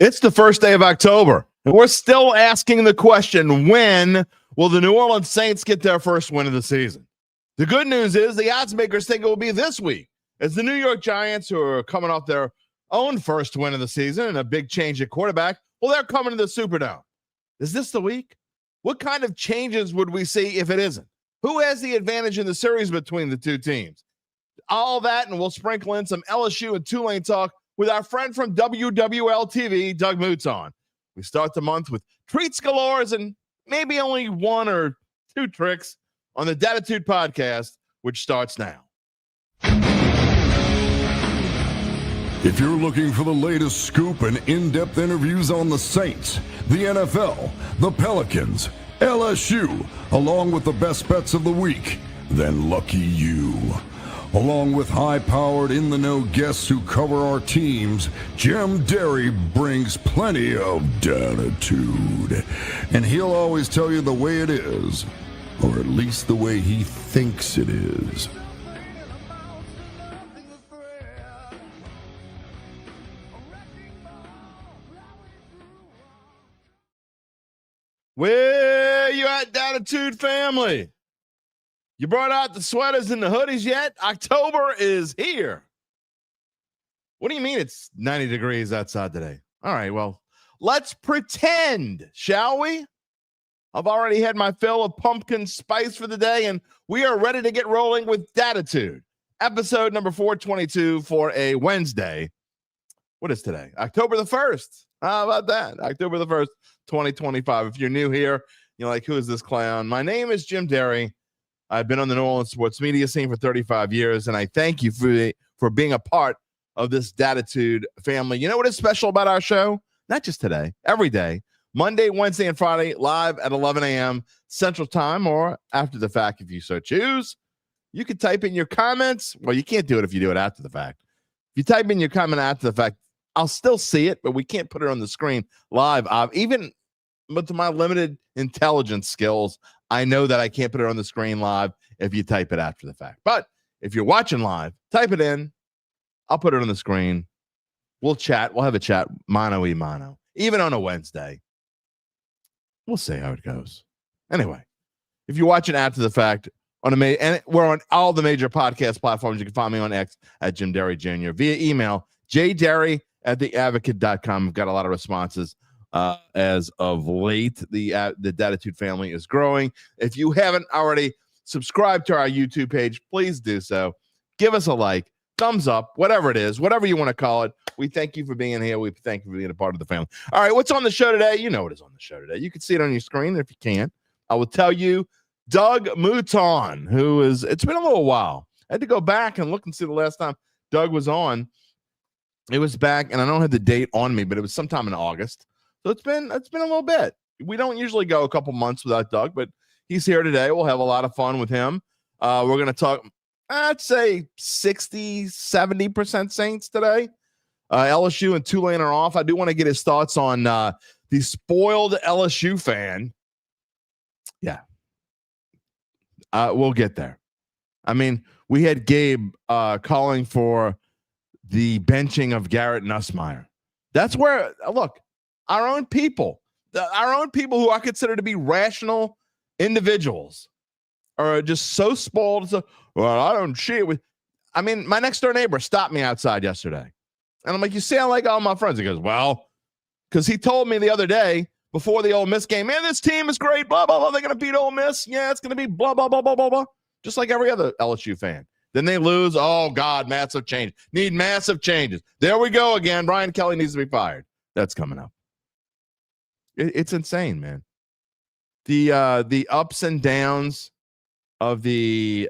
It's the first day of October, and we're still asking the question, when will the New Orleans Saints get their first win of the season? The good news is the odds makers think it will be this week, as the New York Giants, who are coming off their own first win of the season and a big change at quarterback, well, they're coming to the Superdome. Is this the week? What kind of changes would we see if it isn't? Who has the advantage in the series between the two teams? All that, and we'll sprinkle in some LSU and Tulane talk with our friend from WWL-TV, Doug Mouton. We start the month with treats galore and maybe only one or two tricks on the Dattitude podcast, which starts now. If you're looking for the latest scoop and in-depth interviews on the Saints, the NFL, the Pelicans, LSU, along with the best bets of the week, then lucky you. Along with high-powered, in-the-know guests who cover our teams, Jim Derry brings plenty of Dattitude. And he'll always tell you the way it is, or at least the way he thinks it is. Where you at, Dattitude family? You brought out the sweaters and the hoodies yet? October is here. What do you mean it's 90 degrees outside today? All right, well, let's pretend, shall we? I've already had my fill of pumpkin spice for the day, and we are ready to get rolling with Dattitude. Episode number 422 for a Wednesday. What is today? October the 1st. How about that? October the 1st, 2025. If you're new here, you're like, who is this clown? My name is Jim Derry. I've been on the New Orleans sports media scene for 35 years, and I thank you for being a part of this Dattitude family. You know what is special about our show? Not just today, every day, Monday, Wednesday, and Friday, live at 11 a.m. Central Time, or after the fact if you so choose. You can type in your comments. Well, you can't do it if you do it after the fact. If you type in your comment after the fact, I'll still see it, but we can't put it on the screen live. Even with my limited intelligence skills, I know that I can't put it on the screen live if you type it after the fact. But if you're watching live, type it in. I'll put it on the screen. We'll chat. We'll have a chat, mano y mano, even on a Wednesday. We'll see how it goes. Anyway, if you're watching after the fact, and we're on all the major podcast platforms. You can find me on X at Jim Derry Jr. via email, jderry@theadvocate.com. We've got a lot of responses. As of late, the Dattitude family is growing. If you haven't already subscribed to our YouTube page, please do so. Give us a like, thumbs up, whatever it is, whatever you want to call it. We thank you for being here. We thank you for being a part of the family. All right, what's on the show today? You know what is on the show today. You can see it on your screen. If you can't, I will tell you. Doug Mouton, it's been a little while. I had to go back and look and see the last time Doug was on. It was back, and I don't have the date on me, but it was sometime in August. So it's been a little bit. We don't usually go a couple months without Doug, but he's here today. We'll have a lot of fun with him. We're going to talk, I'd say 60, 70% Saints today. LSU and Tulane are off. I do want to get his thoughts on the spoiled LSU fan. Yeah. We'll get there. I mean, we had Gabe calling for the benching of Garrett Nussmeier. That's where, look, our own people who I consider to be rational individuals are just so spoiled. So, well, I don't share with. I mean, my next door neighbor stopped me outside yesterday. And I'm like, you sound like all my friends. He goes, well, because he told me the other day before the Ole Miss game, man, this team is great, blah, blah, blah. They're going to beat Ole Miss. Yeah, it's going to be blah, blah, blah, blah, blah, blah. Just like every other LSU fan. Then they lose. Oh, God, massive change. Need massive changes. There we go again. Brian Kelly needs to be fired. That's coming up. It's insane, man. The ups and downs of the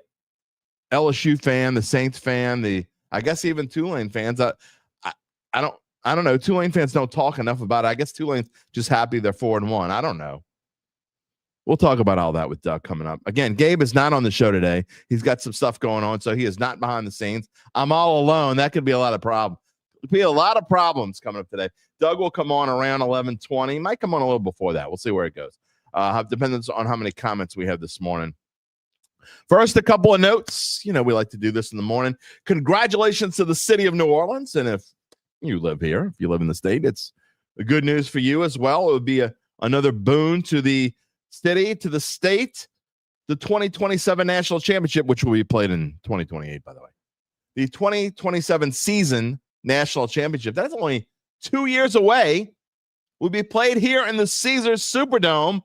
LSU fan, the Saints fan, I guess even Tulane fans. I don't know. Tulane fans don't talk enough about it. I guess Tulane's just happy they're 4-1. I don't know. We'll talk about all that with Doug coming up. Again, Gabe is not on the show today. He's got some stuff going on, so he is not behind the scenes. I'm all alone. That could be a lot of problems. Be a lot of problems coming up today. Doug will come on around 11:20. Might come on a little before that. We'll see where it goes. Depends on how many comments we have this morning. First, a couple of notes. You know, we like to do this in the morning. Congratulations to the city of New Orleans. And if you live here, if you live in the state, it's The good news for you as well, it would be another boon to the city, to the state, the 2027 national championship, which will be played in 2028, by the way. The 2027 season national championship, that's only 2 years away, will be played here in the Caesars Superdome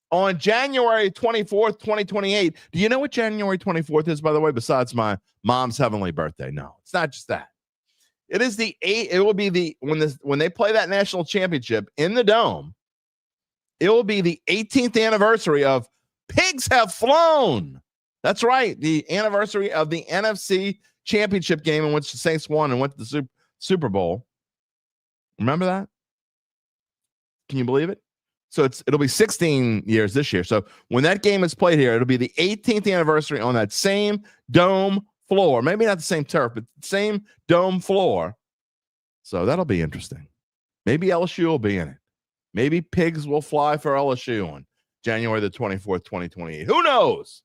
on January 24th, 2028. Do you know what January 24th is, by the way, besides my mom's heavenly birthday? No, it's not just that. It is it will be when they play that national championship in the Dome, it will be the 18th anniversary of Pigs Have Flown. That's right. The anniversary of the NFC championship game in which the Saints won and went to the Super Bowl. Remember that? Can you believe it? So it'll be 16 years this year. So when that game is played here, it'll be the 18th anniversary on that same dome floor. Maybe not the same turf, but the same dome floor. So that'll be interesting. Maybe LSU will be in it. Maybe pigs will fly for LSU on January the 24th, 2028. Who knows?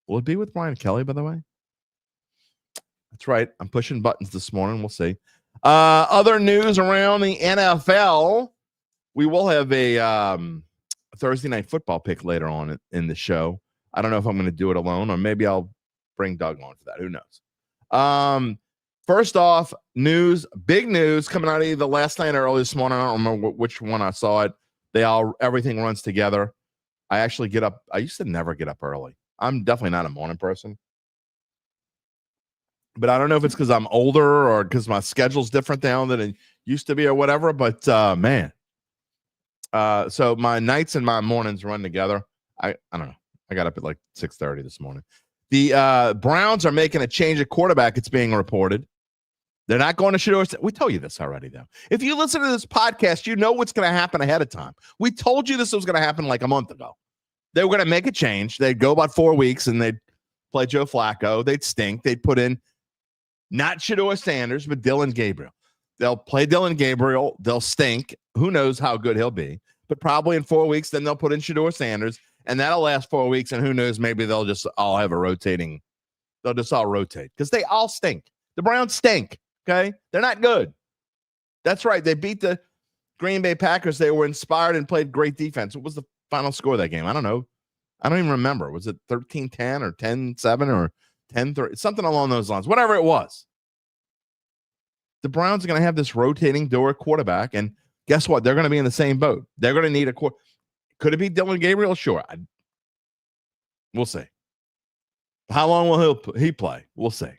Will it be with Brian Kelly, by the way? That's right. I'm pushing buttons this morning. We'll see. Other news around the NFL. We will have a Thursday night football pick later on in the show. I don't know if I'm going to do it alone, or maybe I'll bring Doug on for that. Who knows? First off, big news coming out of either last night or early this morning. I don't remember which one I saw it. Everything runs together. I actually get up. I used to never get up early. I'm definitely not a morning person. But I don't know if it's because I'm older or because my schedule's different now than it used to be or whatever. But, man. So my nights and my mornings run together. I don't know. I got up at like 6:30 this morning. The Browns are making a change at quarterback. It's being reported. They're not going to Shedeur. We told you this already, though. If you listen to this podcast, you know what's going to happen ahead of time. We told you this was going to happen like a month ago. They were going to make a change. They'd go about 4 weeks and they'd play Joe Flacco. They'd stink. They'd put in not Shedeur Sanders, but Dylan Gabriel. They'll play Dylan Gabriel. They'll stink. Who knows how good he'll be? But probably in 4 weeks, then they'll put in Shedeur Sanders, and that'll last 4 weeks. And who knows? Maybe they'll just all have a rotating. They'll just all rotate because they all stink. The Browns stink. Okay, they're not good. That's right. They beat the Green Bay Packers. They were inspired and played great defense. What was the final score of that game? I don't know. I don't even remember. Was it 13-10 or 10-7 or 10-3? Something along those lines. Whatever it was. The Browns are going to have this rotating door quarterback, and guess what? They're going to be in the same boat. They're going to need a quarterback. Could it be Dylan Gabriel? Sure. We'll see. How long will he play? We'll see.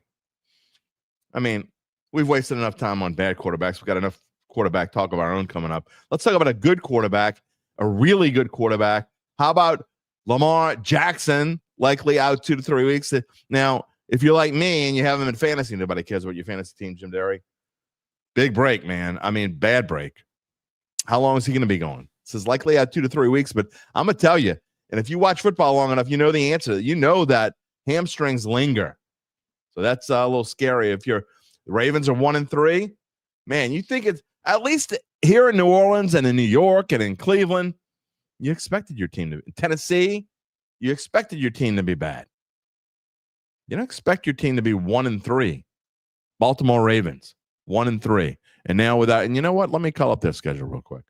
I mean, we've wasted enough time on bad quarterbacks. We've got enough quarterback talk of our own coming up. Let's talk about a good quarterback, a really good quarterback. How about Lamar Jackson, likely out 2 to 3 weeks? Now, if you're like me and you have him in fantasy, nobody cares about your fantasy team, Jim Derry. Big break, man. I mean, bad break. How long is he going to be going? It says likely out 2 to 3 weeks, but I'm going to tell you, and if you watch football long enough, you know the answer. You know that hamstrings linger. So that's a little scary. If the Ravens are 1-3, man, you think it's at least here in New Orleans and in New York and in Cleveland, you expected your team to in Tennessee, you expected your team to be bad. You don't expect your team to be 1-3. Baltimore Ravens, 1-3. And now without, and you know what? Let me call up their schedule real quick.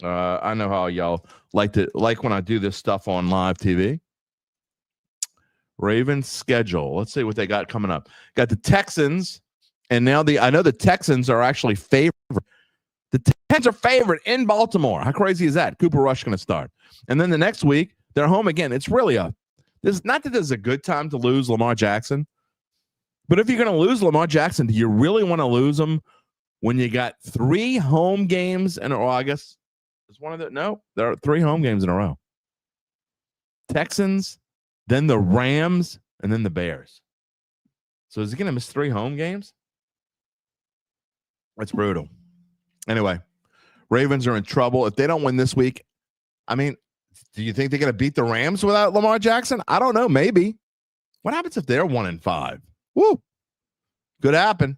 I know how y'all like when I do this stuff on live TV. Ravens schedule. Let's see what they got coming up. Got the Texans, and now I know the Texans are actually favored. The Texans are favored in Baltimore. How crazy is that? Cooper Rush going to start. And then the next week, they're home again. It's really not that there's a good time to lose Lamar Jackson, but if you're going to lose Lamar Jackson, do you really want to lose him when you got 3 home games in August? Is one of the no? There are 3 home games in a row. Texans, then the Rams, and then the Bears. So is he going to miss 3 home games? That's brutal. Anyway, Ravens are in trouble. If they don't win this week, I mean, do you think they're going to beat the Rams without Lamar Jackson? I don't know. Maybe. What happens if they're 1-5? Woo. Could happen.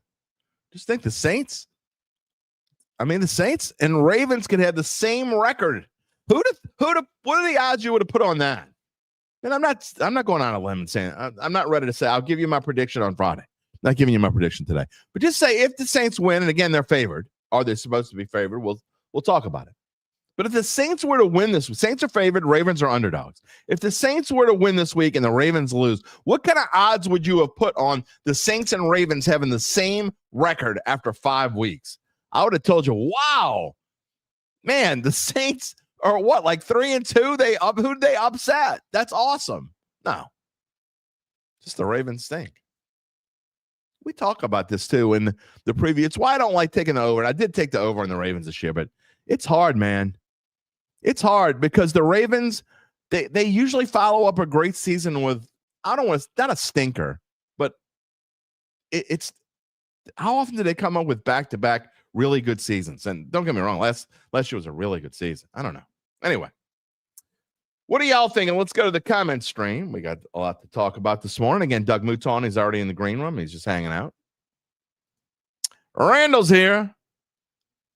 Just think the Saints. I mean, the Saints and Ravens could have the same record. What are the odds you would have put on that? And I'm not going on a limb and saying I'm not ready to say I'll give you my prediction on Friday. Not giving you my prediction today. But just say if the Saints win, and again they're favored, are they supposed to be favored? We'll We'll talk about it. But if the Saints were to win this, Saints are favored, Ravens are underdogs. If the Saints were to win this week and the Ravens lose, what kind of odds would you have put on the Saints and Ravens having the same record after 5 weeks? I would have told you, wow, man, the Saints are what, like 3-2? Who did they upset? That's awesome. No, just the Ravens stink. We talk about this too in the preview. It's why I don't like taking the over. And I did take the over on the Ravens this year, but it's hard, man. It's hard because the Ravens, they usually follow up a great season with, not a stinker, but it's how often do they come up with back-to-back really good seasons? And don't get me wrong, last year was a really good season. I don't know. Anyway, what are y'all thinking? Let's go to the comment stream. We got a lot to talk about this morning. Again, Doug Mouton is already in the green room. He's just hanging out. Randall's here.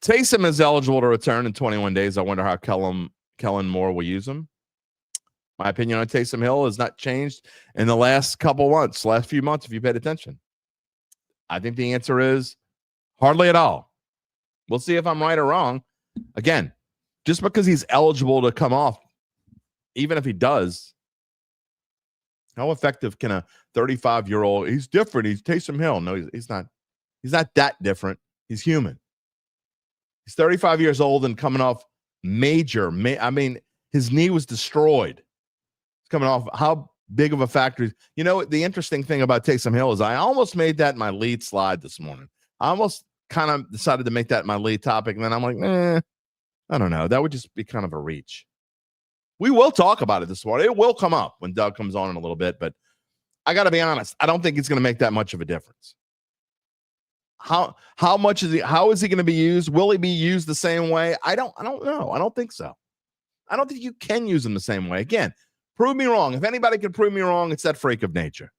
Taysom is eligible to return in 21 days. I wonder how Kellen Moore will use him. My opinion on Taysom Hill has not changed in the last few months, if you paid attention. I think the answer is hardly at all. We'll see if I'm right or wrong. Again, just because he's eligible to come off, even if he does, how effective can a 35-year-old, he's different, he's Taysom Hill. No, he's not. He's not that different. He's human. He's 35 years old and coming off his knee was destroyed. He's coming off. How big of a factor? You know, the interesting thing about Taysom Hill is I almost made that my lead slide this morning. I almost kind of decided to make that my lead topic, and then I'm like, I don't know. That would just be kind of a reach. We will talk about it this morning. It will come up when Doug comes on in a little bit, but I got to be honest. I don't think it's going to make that much of a difference. How much is he? How is he going to be used? Will he be used the same way? I don't know. I don't think so. I don't think you can use him the same way. Again, prove me wrong. If anybody can prove me wrong, it's that freak of nature.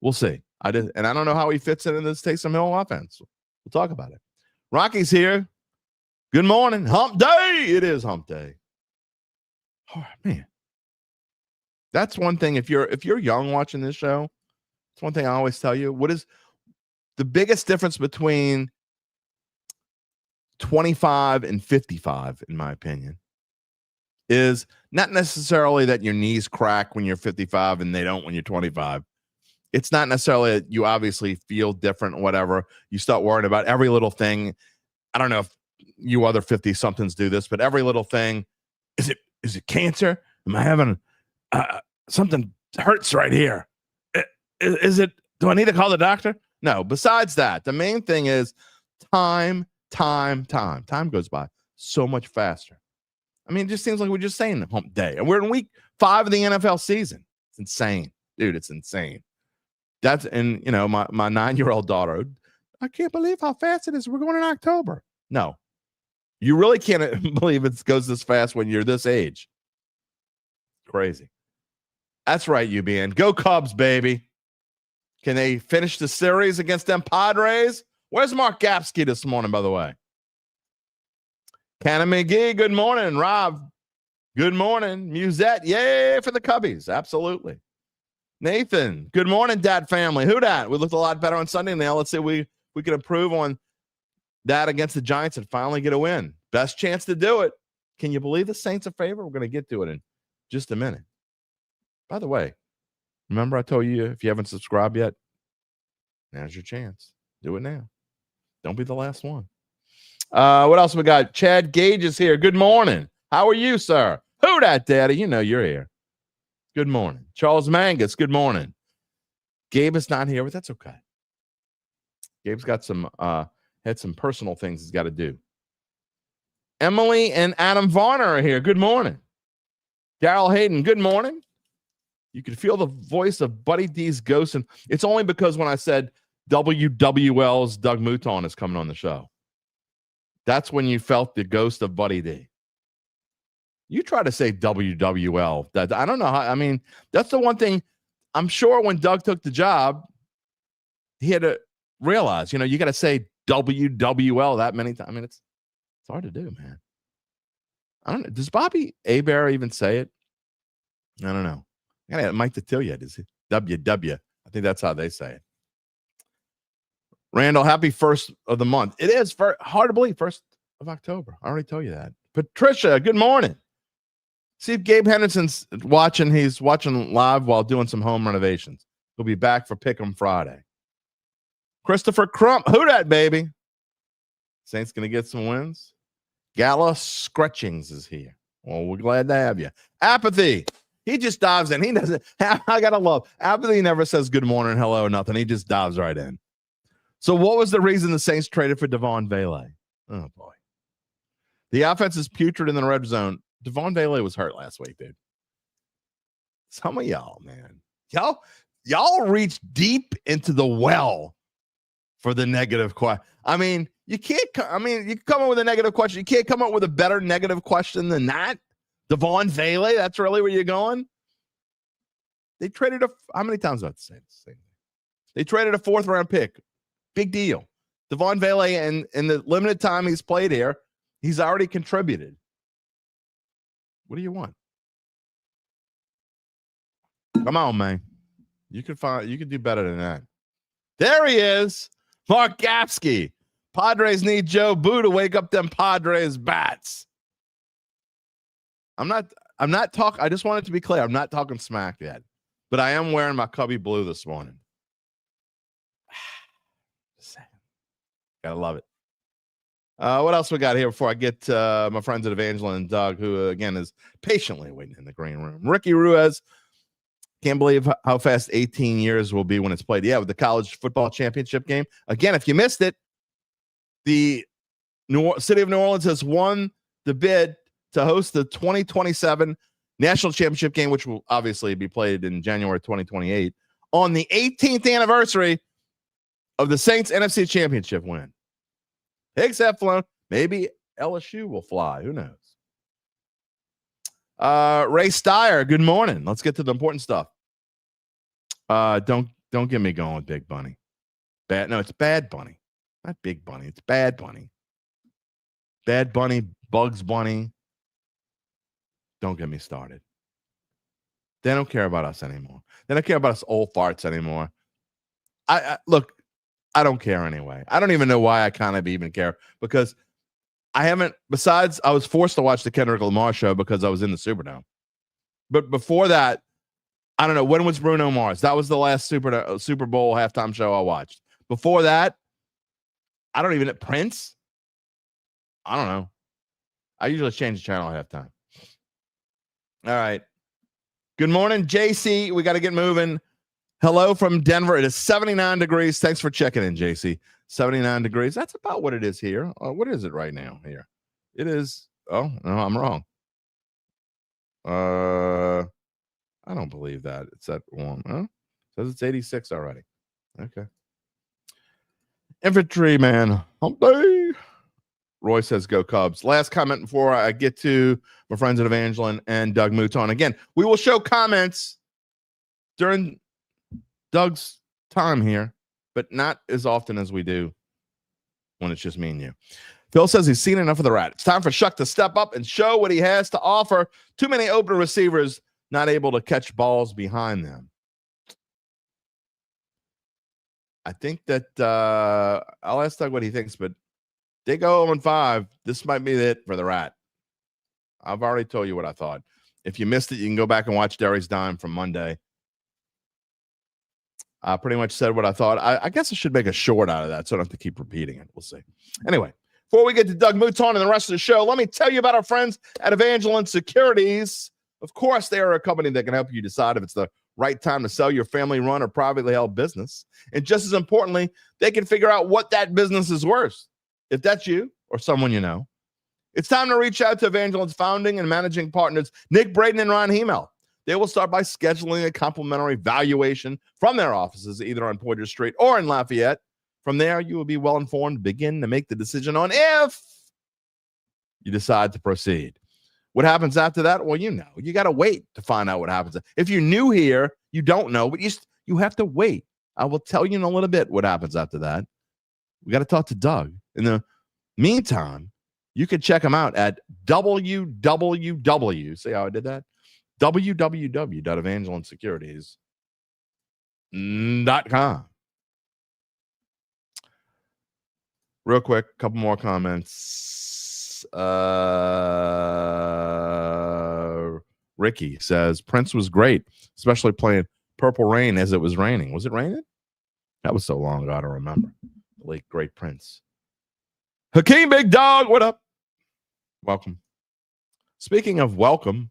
We'll see. And I don't know how he fits in this Taysom Hill offense. We'll talk about it. Rocky's here. Good morning. Hump day. It is hump day. Oh, man. That's one thing. If you're young watching this show, it's one thing I always tell you. What is the biggest difference between 25 and 55, in my opinion, is not necessarily that your knees crack when you're 55 and they don't when you're 25. It's not necessarily that you obviously feel different, whatever. You start worrying about every little thing. I don't know if you other 50-somethings do this, but every little thing. Is it cancer? Am I having something hurts right here? Is it? Do I need to call the doctor? No, besides that, the main thing is time. Time goes by so much faster. I mean, it just seems like we're just saying hump day. And we're in week 5 of the NFL season. It's insane. Dude, it's insane. My 9-year-old daughter, I can't believe how fast it is. We're going in October. No, you really can't believe it goes this fast when you're this age. Crazy. That's right, UBN. Go Cubs, baby. Can they finish the series against them Padres? Where's Mark Gapsky this morning, by the way? Cannon McGee, good morning. Rob, good morning. Musette, yay for the Cubbies. Absolutely. Nathan, good morning, Dad family. Who dat? We looked a lot better on Sunday now. Let's see if we can improve on that against the Giants and finally get a win. Best chance to do it. Can you believe the Saints are favored? We're going to get to it in just a minute. By the way, remember I told you if you haven't subscribed yet, now's your chance. Do it now. Don't be the last one. What else we got? Chad Gage is here. Good morning. How are you, sir? Who dat, Daddy? You know you're here. Good morning. Charles Mangus, good morning. Gabe is not here, but that's okay. Gabe's got had some personal things he's got to do. Emily and Adam Varner are here. Good morning. Daryl Hayden, good morning. You can feel the voice of Buddy D's ghost, and it's only because when I said WWL's Doug Mouton is coming on the show. That's when you felt the ghost of Buddy D. You try to say WWL. That I don't know how. I mean, that's the one thing. I'm sure when Doug took the job, he had to realize, you got to say WWL that many times. I mean, it's hard to do, man. I don't know. Does Bobby Hebert even say it? I don't know. I got Mike Detillier. Is it WW? I think that's how they say it. Randall, happy first of the month. It is hard to believe, first of October. I already told you that. Patricia, good morning. See if Gabe Henderson's watching. He's watching live while doing some home renovations. He'll be back for Pick'em Friday. Christopher Crump, who that, baby? Saints going to get some wins. Gala Scratchings is here. Well, we're glad to have you. Apathy. He just dives in. He doesn't. I got to love. Apathy never says good morning, hello, nothing. He just dives right in. So what was the reason the Saints traded for Devon Vele? Oh, boy. The offense is putrid in the red zone. Devon Vele was hurt last week, dude. Some of y'all, man. Y'all reach deep into the well for the negative question. I mean, you can't. You can come up with a negative question. You can't come up with a better negative question than that. Devon Vele, that's really where you're going. They traded how many times do I have to say the same thing? They traded a 4th round pick. Big deal. Devon Vele, and in the limited time he's played here, he's already contributed. What do you want? Come on, man. You could do better than that. There he is. Mark Gapsky. Padres need Joe Boo to wake up them Padres bats. I'm not talking. I just want it to be clear. I'm not talking smack yet, but I am wearing my Cubby blue this morning. Gotta love it. What else we got here before I get my friends at Evangeline and Doug, who again is patiently waiting in the green room. Ricky Ruiz. Can't believe how fast 18 years will be when it's played. Yeah, with the college football championship game. Again, if you missed it, the city of New Orleans has won the bid to host the 2027 national championship game, which will obviously be played in January 2028, on the 18th anniversary of the Saints NFC championship win. Higgs have flown. Maybe LSU will fly. Who knows? Ray Steyer, good morning. Let's get to the important stuff. Don't get me going with Big Bunny. It's Bad Bunny. Not Big Bunny. It's Bad Bunny. Bad Bunny, Bugs Bunny. Don't get me started. They don't care about us anymore. They don't care about us old farts anymore. Look, I don't care anyway. I don't even know why I kind of even care, because I haven't, besides I was forced to watch the Kendrick Lamar show because I was in the Superdome. But before that, I don't know, when was Bruno Mars? That was the last Super Bowl halftime show I watched. Before that, I don't even, Prince? I don't know. I usually change the channel at halftime. All right. Good morning, JC. We got to get moving. Hello from Denver. It is 79 degrees. Thanks for checking in, JC. 79 degrees. That's about what it is here. What is it right now here? It is. Oh, no, I'm wrong. I don't believe that. It's that warm. Huh? It says it's 86 already. Okay. Infantryman hump day. Roy says go Cubs. Last comment before I get to my friends at Evangeline and Doug Mouton. Again, we will show comments during Doug's time here, but not as often as we do when it's just me and you. Phil says he's seen enough of the Rat. It's time for Shuck to step up and show what he has to offer. Too many open receivers not able to catch balls behind them. I think that I'll ask Doug what he thinks, but they go 0-5. This might be it for the Rat. I've already told you what I thought. If you missed it, you can go back and watch Derry's Dime from Monday. I pretty much said what I thought. I guess I should make a short out of that so I don't have to keep repeating it. We'll see. Anyway, before we get to Doug Mouton and the rest of the show, let me tell you about our friends at Evangeline Securities. Of course, they are a company that can help you decide if it's the right time to sell your family-run or privately held business. And just as importantly, they can figure out what that business is worth. If that's you or someone you know, it's time to reach out to Evangeline's founding and managing partners, Nick Braden and Ron Hemel. They will start by scheduling a complimentary valuation from their offices, either on Poydras Street or in Lafayette. From there, you will be well informed, begin to make the decision on if you decide to proceed. What happens after that? Well, you got to wait to find out what happens. If you're new here, you don't know, but you have to wait. I will tell you in a little bit what happens after that. We got to talk to Doug. In the meantime, you can check him out at www. See how I did that? www.evangelinesecurities.com. Real quick, a couple more comments. Ricky says Prince was great, especially playing Purple Rain as it was raining. Was it raining? That was so long ago, I don't remember. The late great Prince. Hakeem Big Dog, what up? Welcome. Speaking of welcome,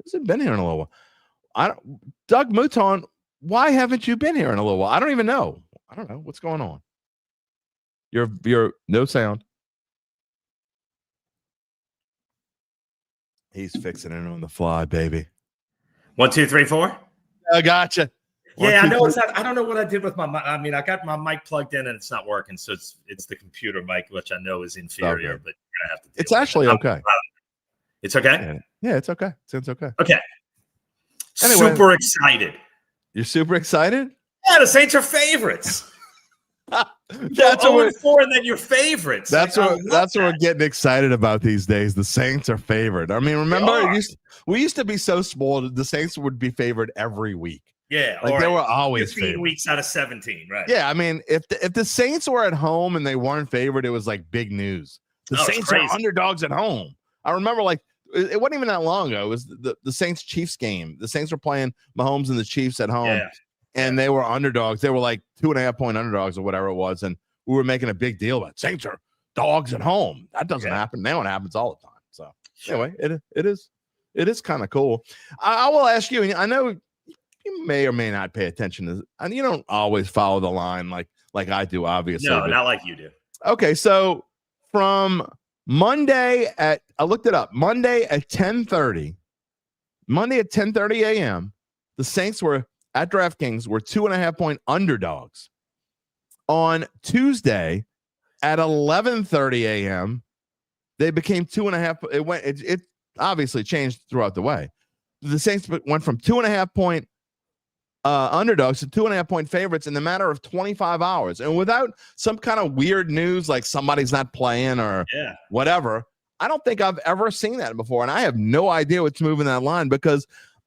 has it been here in a little while? Doug Mouton, why haven't you been here in a little while? I don't even know. I don't know what's going on. You're no sound. He's fixing it on the fly, baby. 1, 2, 3, 4. I gotcha. Yeah, I know it's not. I don't know what I did with my mic. I mean, I got my mic plugged in and it's not working, so it's the computer mic, which I know is inferior, but you're gonna have to. It's actually okay. It's okay. Yeah, it's okay. It's okay. Okay. Anyway, super excited. You're super excited? Yeah, the Saints are favorites. That's what 4 and then your favorites. That's what we're getting excited about these days. The Saints are favored. I mean, remember we used to be so spoiled. The Saints would be favored every week. Yeah, like they were always 15 favored. weeks out of 17, right? Yeah, I mean, if the Saints were at home and they weren't favored, it was like big news. The Saints are underdogs at home. I remember like it wasn't even that long ago. It was the Saints Chiefs game. The Saints were playing Mahomes and the Chiefs at home. Yeah. And they were underdogs. They were like 2.5 point underdogs or whatever it was. And we were making a big deal about Saints are dogs at home. That doesn't happen. Now it happens all the time. So anyway, it is kind of cool. I will ask you, and I know you may or may not pay attention to this, and you don't always follow the line like I do, obviously. No, not like you do. Okay, so from Monday I looked it up. Monday at 10:30 a.m., the Saints were at DraftKings were 2.5 point underdogs. On Tuesday at 11:30 a.m., they became 2.5. It obviously changed throughout the way. The Saints went from 2.5 point underdogs to 2.5 point favorites in the matter of 25 hours, and without some kind of weird news like somebody's not playing or whatever. I don't think I've ever seen that before, and I have no idea what's moving that line because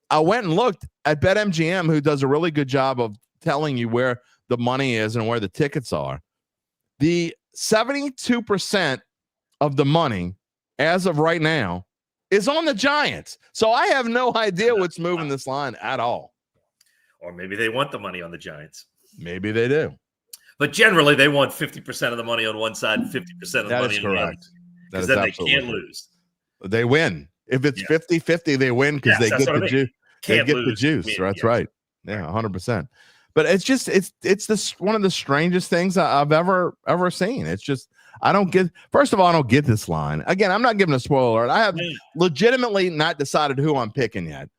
I went and looked at BetMGM, who does a really good job of telling you where the money is and where the tickets are. The 72% of the money as of right now is on the Giants. So I have no idea what's moving this line at all. Or maybe they want the money on the Giants. Maybe they do. But generally, they want 50% of the money on one side and 50% of the money on the other. Because then they can't lose. They win. If it's 50-50, they win because they get the juice. They get the juice. That's right. Yeah, 100%. But it's just it's this one of the strangest things I've ever seen. It's just I don't get. First of all, I don't get this line. Again, I'm not giving a spoiler alert. I have legitimately not decided who I'm picking yet.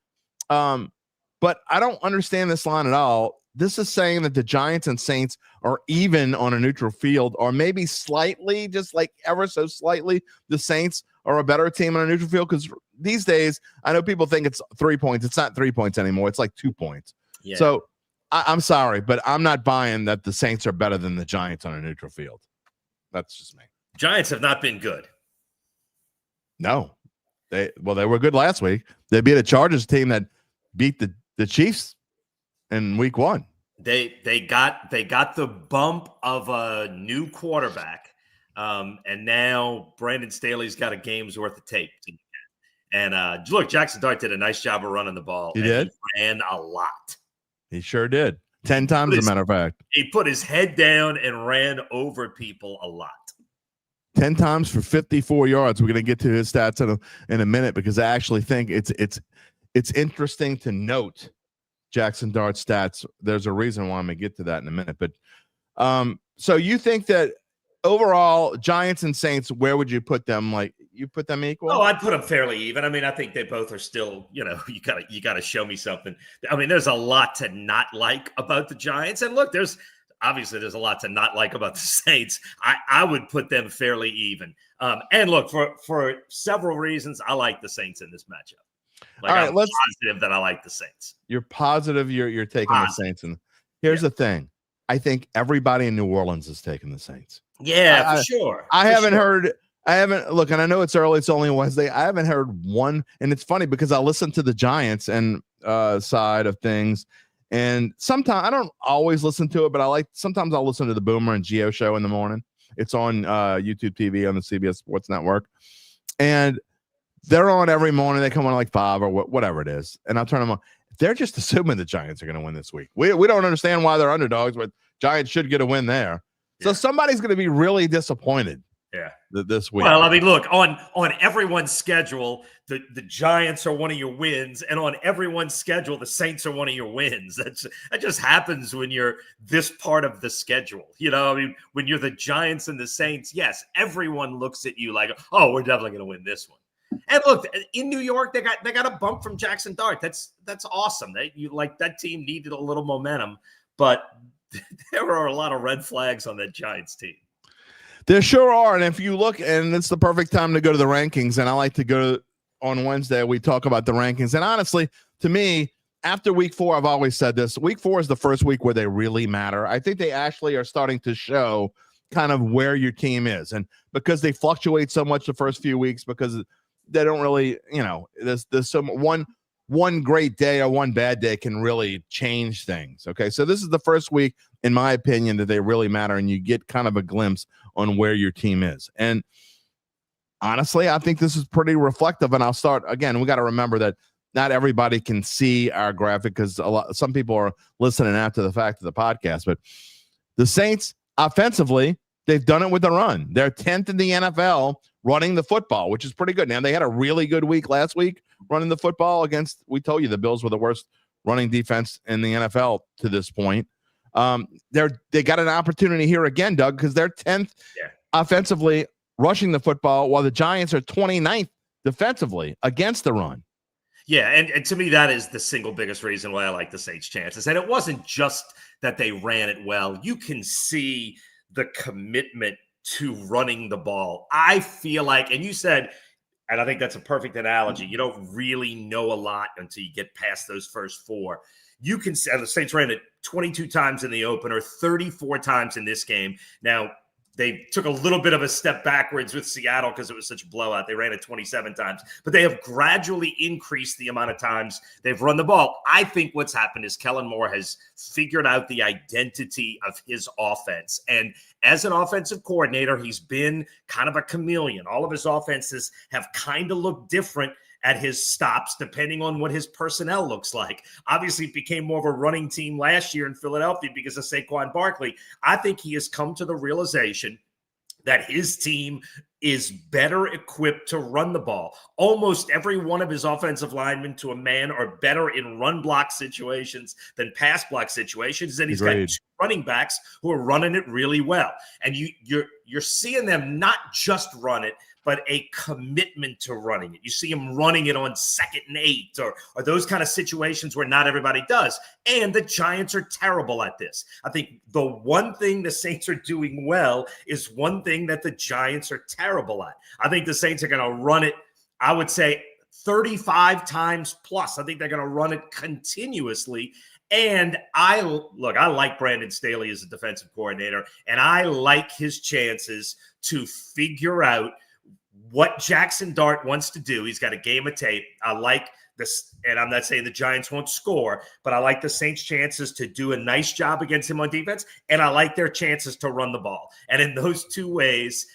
But I don't understand this line at all. This is saying that the Giants and Saints are even on a neutral field, or maybe slightly, just like ever so slightly, the Saints are a better team on a neutral field. Because these days, I know people think it's 3 points. It's not 3 points anymore. It's like 2 points. Yeah. So I'm sorry, but I'm not buying that the Saints are better than the Giants on a neutral field. That's just me. Giants have not been good. No. They were good last week. They beat a Chargers team that beat the Chiefs in week 1. They got the bump of a new quarterback, and now Brandon Staley's got a game's worth of tape. And look, Jackson Dart did a nice job of running the ball. He did. He ran a lot. He sure did. 10 times, as a matter of fact. He put his head down and ran over people a lot. 10 times for 54 yards. We're going to get to his stats in a minute because I actually think it's interesting to note Jackson Dart's stats. There's a reason why I'm going to get to that in a minute. But so you think that overall, Giants and Saints, where would you put them? Like you put them equal? Oh, I'd put them fairly even. I mean, I think they both are still, you gotta show me something. I mean, there's a lot to not like about the Giants. And look, there's a lot to not like about the Saints. I would put them fairly even. And look, for several reasons, I like the Saints in this matchup. Like, all right, I'm positive that I like the Saints. You're positive you're taking the Saints. And here's the thing. I think everybody in New Orleans is taking the Saints. Yeah, for sure. I haven't heard. Look, and I know it's early. It's only Wednesday. I haven't heard one. And it's funny because I listen to the Giants and side of things. And sometimes I don't always listen to it, but sometimes I'll listen to the Boomer and Geo show in the morning. It's on YouTube TV on the CBS Sports Network. And they're on every morning. They come on like 5 or whatever it is. And I'll turn them on. They're just assuming the Giants are going to win this week. We don't understand why they're underdogs, but Giants should get a win there. So somebody's going to be really disappointed. This week. Well, I mean, look, on everyone's schedule, the Giants are one of your wins, and on everyone's schedule, the Saints are one of your wins. That just happens when you're this part of the schedule. You know, I mean, when you're the Giants and the Saints, yes, everyone looks at you like, oh, we're definitely going to win this one. And look, in New York, they got a bump from Jackson Dart. That's awesome. That team needed a little momentum, but there are a lot of red flags on that Giants team. There sure are. And if you look, and it's the perfect time to go to the rankings, and I like to go on Wednesday, we talk about the rankings. And honestly, to me, after week 4, I've always said this, week 4 is the first week where they really matter. I think they actually are starting to show kind of where your team is. And because they fluctuate so much the first few weeks, because they don't really, there's some one great day or one bad day can really change things. Okay. So this is the first week, in my opinion, that they really matter. And you get kind of a glimpse on where your team is. And honestly, I think this is pretty reflective. And I'll start again. We got to remember that not everybody can see our graphic because some people are listening after the fact of the podcast. But the Saints offensively, they've done it with the run. They're 10th in the NFL running the football, which is pretty good. Now, they had a really good week last week running the football against, we told you, the Bills were the worst running defense in the NFL to this point. They got an opportunity here again, Doug, because they're 10th offensively rushing the football, while the Giants are 29th defensively against the run. Yeah, and to me, that is the single biggest reason why I like the Saints' chances. And it wasn't just that they ran it well. You can see the commitment to running the ball. I feel like, and you said, and I think that's a perfect analogy, you don't really know a lot until you get past those first 4. You can say the Saints ran it 22 times in the opener, 34 times in this game. Now, they took a little bit of a step backwards with Seattle because it was such a blowout. They ran it 27 times, but they have gradually increased the amount of times they've run the ball. I think what's happened is Kellen Moore has figured out the identity of his offense. And as an offensive coordinator, he's been kind of a chameleon. All of his offenses have kind of looked different at his stops, depending on what his personnel looks like. Obviously, it became more of a running team last year in Philadelphia because of Saquon Barkley. I think he has come to the realization that his team is better equipped to run the ball. Almost every one of his offensive linemen to a man are better in run block situations than pass block situations. And he's got 2 running backs who are running it really well. And you're seeing them not just run it, but a commitment to running it. You see him running it on 2nd and 8 or those kind of situations where not everybody does. And the Giants are terrible at this. I think the one thing the Saints are doing well is one thing that the Giants are terrible at. I think the Saints are going to run it, I would say, 35 times plus. I think they're going to run it continuously. And I like Brandon Staley as a defensive coordinator, and I like his chances to figure out what Jackson Dart wants to do. He's got a game of tape. I like this, and I'm not saying the Giants won't score, but I like the Saints' chances to do a nice job against him on defense, and I like their chances to run the ball. And in those 2 ways,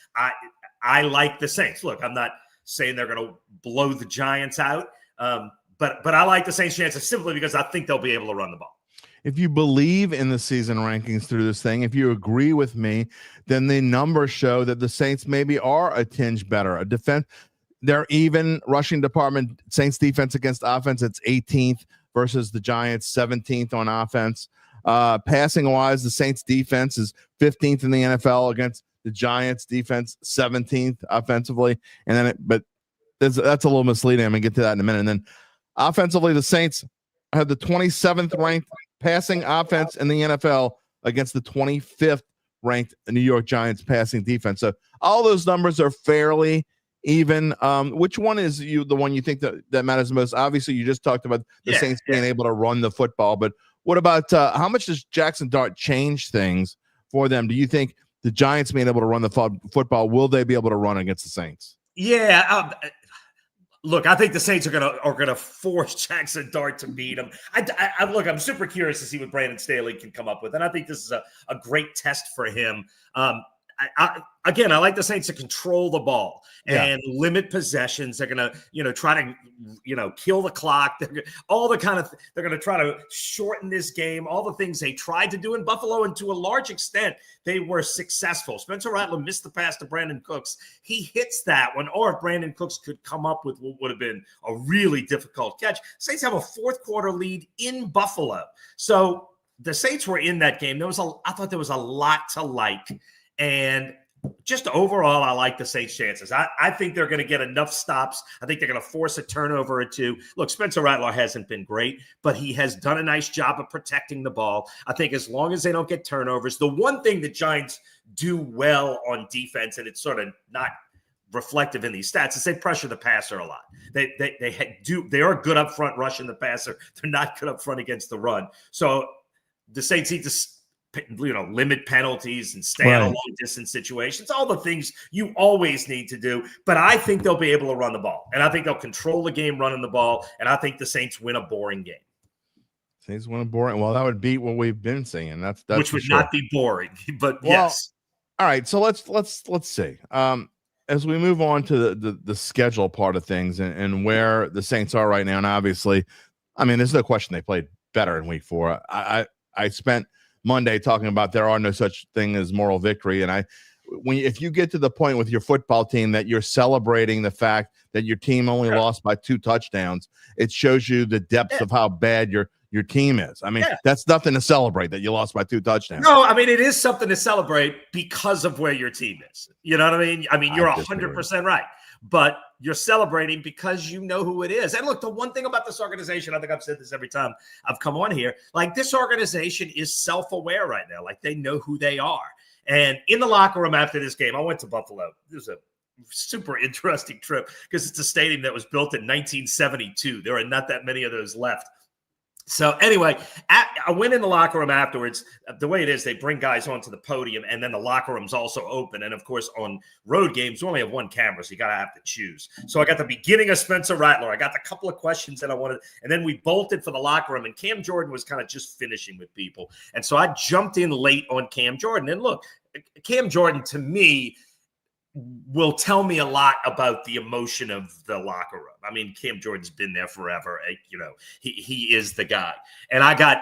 I like the Saints. Look, I'm not saying they're going to blow the Giants out, but I like the Saints' chances simply because I think they'll be able to run the ball. If you believe in the season rankings through this thing, if you agree with me, then the numbers show that the Saints maybe are a tinge better. They're even rushing department. Saints defense against offense, it's 18th versus the Giants 17th on offense. Passing wise, the Saints defense is 15th in the NFL against the Giants defense 17th offensively. And then, that's a little misleading. I'm gonna get to that in a minute. And then offensively, the Saints have the 27th ranked passing offense in the NFL against the 25th ranked New York Giants passing defense. So all those numbers are fairly even. Which one is the one you think that matters the most? Obviously, you just talked about the Saints being able to run the football, but what about how much does Jackson Dart change things for them? Do you think the Giants being able to run the football, will they be able to run against the Saints? Yeah. Look, I think the Saints are gonna force Jackson Dart to beat him. I'm super curious to see what Brandon Staley can come up with, and I think this is a great test for him. Again, I like the Saints to control the ball and limit possessions. They're going to, try to, kill the clock. They're going to try to shorten this game. All the things they tried to do in Buffalo, and to a large extent, they were successful. Spencer Rattler missed the pass to Brandon Cooks. He hits that one, or if Brandon Cooks could come up with what would have been a really difficult catch. Saints have a fourth quarter lead in Buffalo. So the Saints were in that game. I thought there was a lot to like. And just overall, I like the Saints' chances. I think they're going to get enough stops. I think they're going to force a turnover or two. Look, Spencer Rattler hasn't been great, but he has done a nice job of protecting the ball. I think as long as they don't get turnovers, the one thing the Giants do well on defense, and it's sort of not reflective in these stats, is they pressure the passer a lot. They are good up front rushing the passer. They're not good up front against the run. So the Saints need to limit penalties and stay out of long distance situations, all the things you always need to do. But I think they'll be able to run the ball, and I think they'll control the game running the ball, and I think the Saints win a boring game. Saints win a boring. Well, that would beat what we've been seeing. That's which would not be boring, but yes. All right, so let's see. As we move on to the schedule part of things and where the Saints are right now, and obviously, I mean, there's no question they played better in Week 4. I spent Monday talking about there are no such thing as moral victory. And if you get to the point with your football team that you're celebrating the fact that your team only lost by 2 touchdowns, it shows you the depths of how bad your team is. I mean, that's nothing to celebrate that you lost by 2 touchdowns. No, I mean, it is something to celebrate because of where your team is. You know what I mean? I mean, you're 100% right. But you're celebrating because you know who it is. And look, the one thing about this organization, I think I've said this every time I've come on here, like this organization is self-aware right now. Like they know who they are. And in the locker room after this game, I went to Buffalo. It was a super interesting trip because it's a stadium that was built in 1972. There are not that many of those left. So anyway, I went in the locker room afterwards. The way it is, they bring guys onto the podium, and then the locker room's also open. And, of course, on road games, we only have one camera, so you got to have to choose. So I got the beginning of Spencer Rattler. I got the couple of questions that I wanted, and then we bolted for the locker room, and Cam Jordan was kind of just finishing with people. And so I jumped in late on Cam Jordan. And, look, Cam Jordan, to me, will tell me a lot about the emotion of the locker room. I mean, Cam Jordan's been there forever. He is the guy. And I got,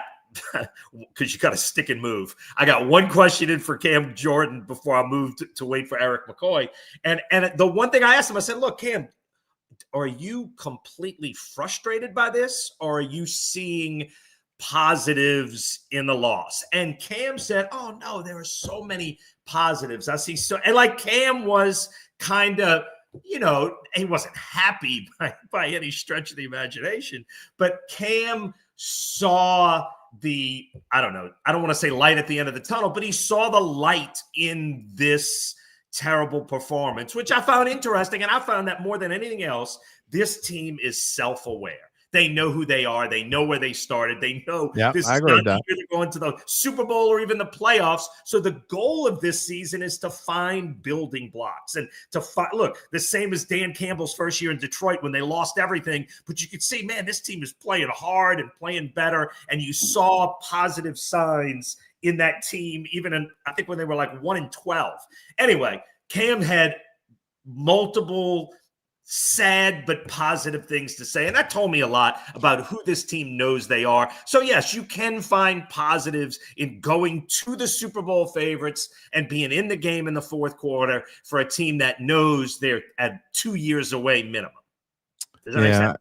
because you got to stick and move, I got one question in for Cam Jordan before I moved to wait for Eric McCoy. And the one thing I asked him, I said, look, Cam, are you completely frustrated by this, or are you seeing positives in the loss? And Cam said, oh no, there are so many positives. I see. So, and like Cam was kind of, he wasn't happy by any stretch of the imagination, but Cam saw I don't want to say light at the end of the tunnel, but he saw the light in this terrible performance, which I found interesting. And I found that more than anything else, this team is self-aware. They know who they are. They know where they started. They know this is not either going to the Super Bowl or even the playoffs. So the goal of this season is to find building blocks and to look, the same as Dan Campbell's first year in Detroit when they lost everything. But you could see, man, this team is playing hard and playing better. And you saw positive signs in that team, even I think when they were like 1-12. Anyway, Cam had multiple sad but positive things to say, and that told me a lot about who this team knows they are. So yes, you can find positives in going to the Super Bowl favorites and being in the game in the fourth quarter for a team that knows they're at 2 years away minimum. Does that make sense?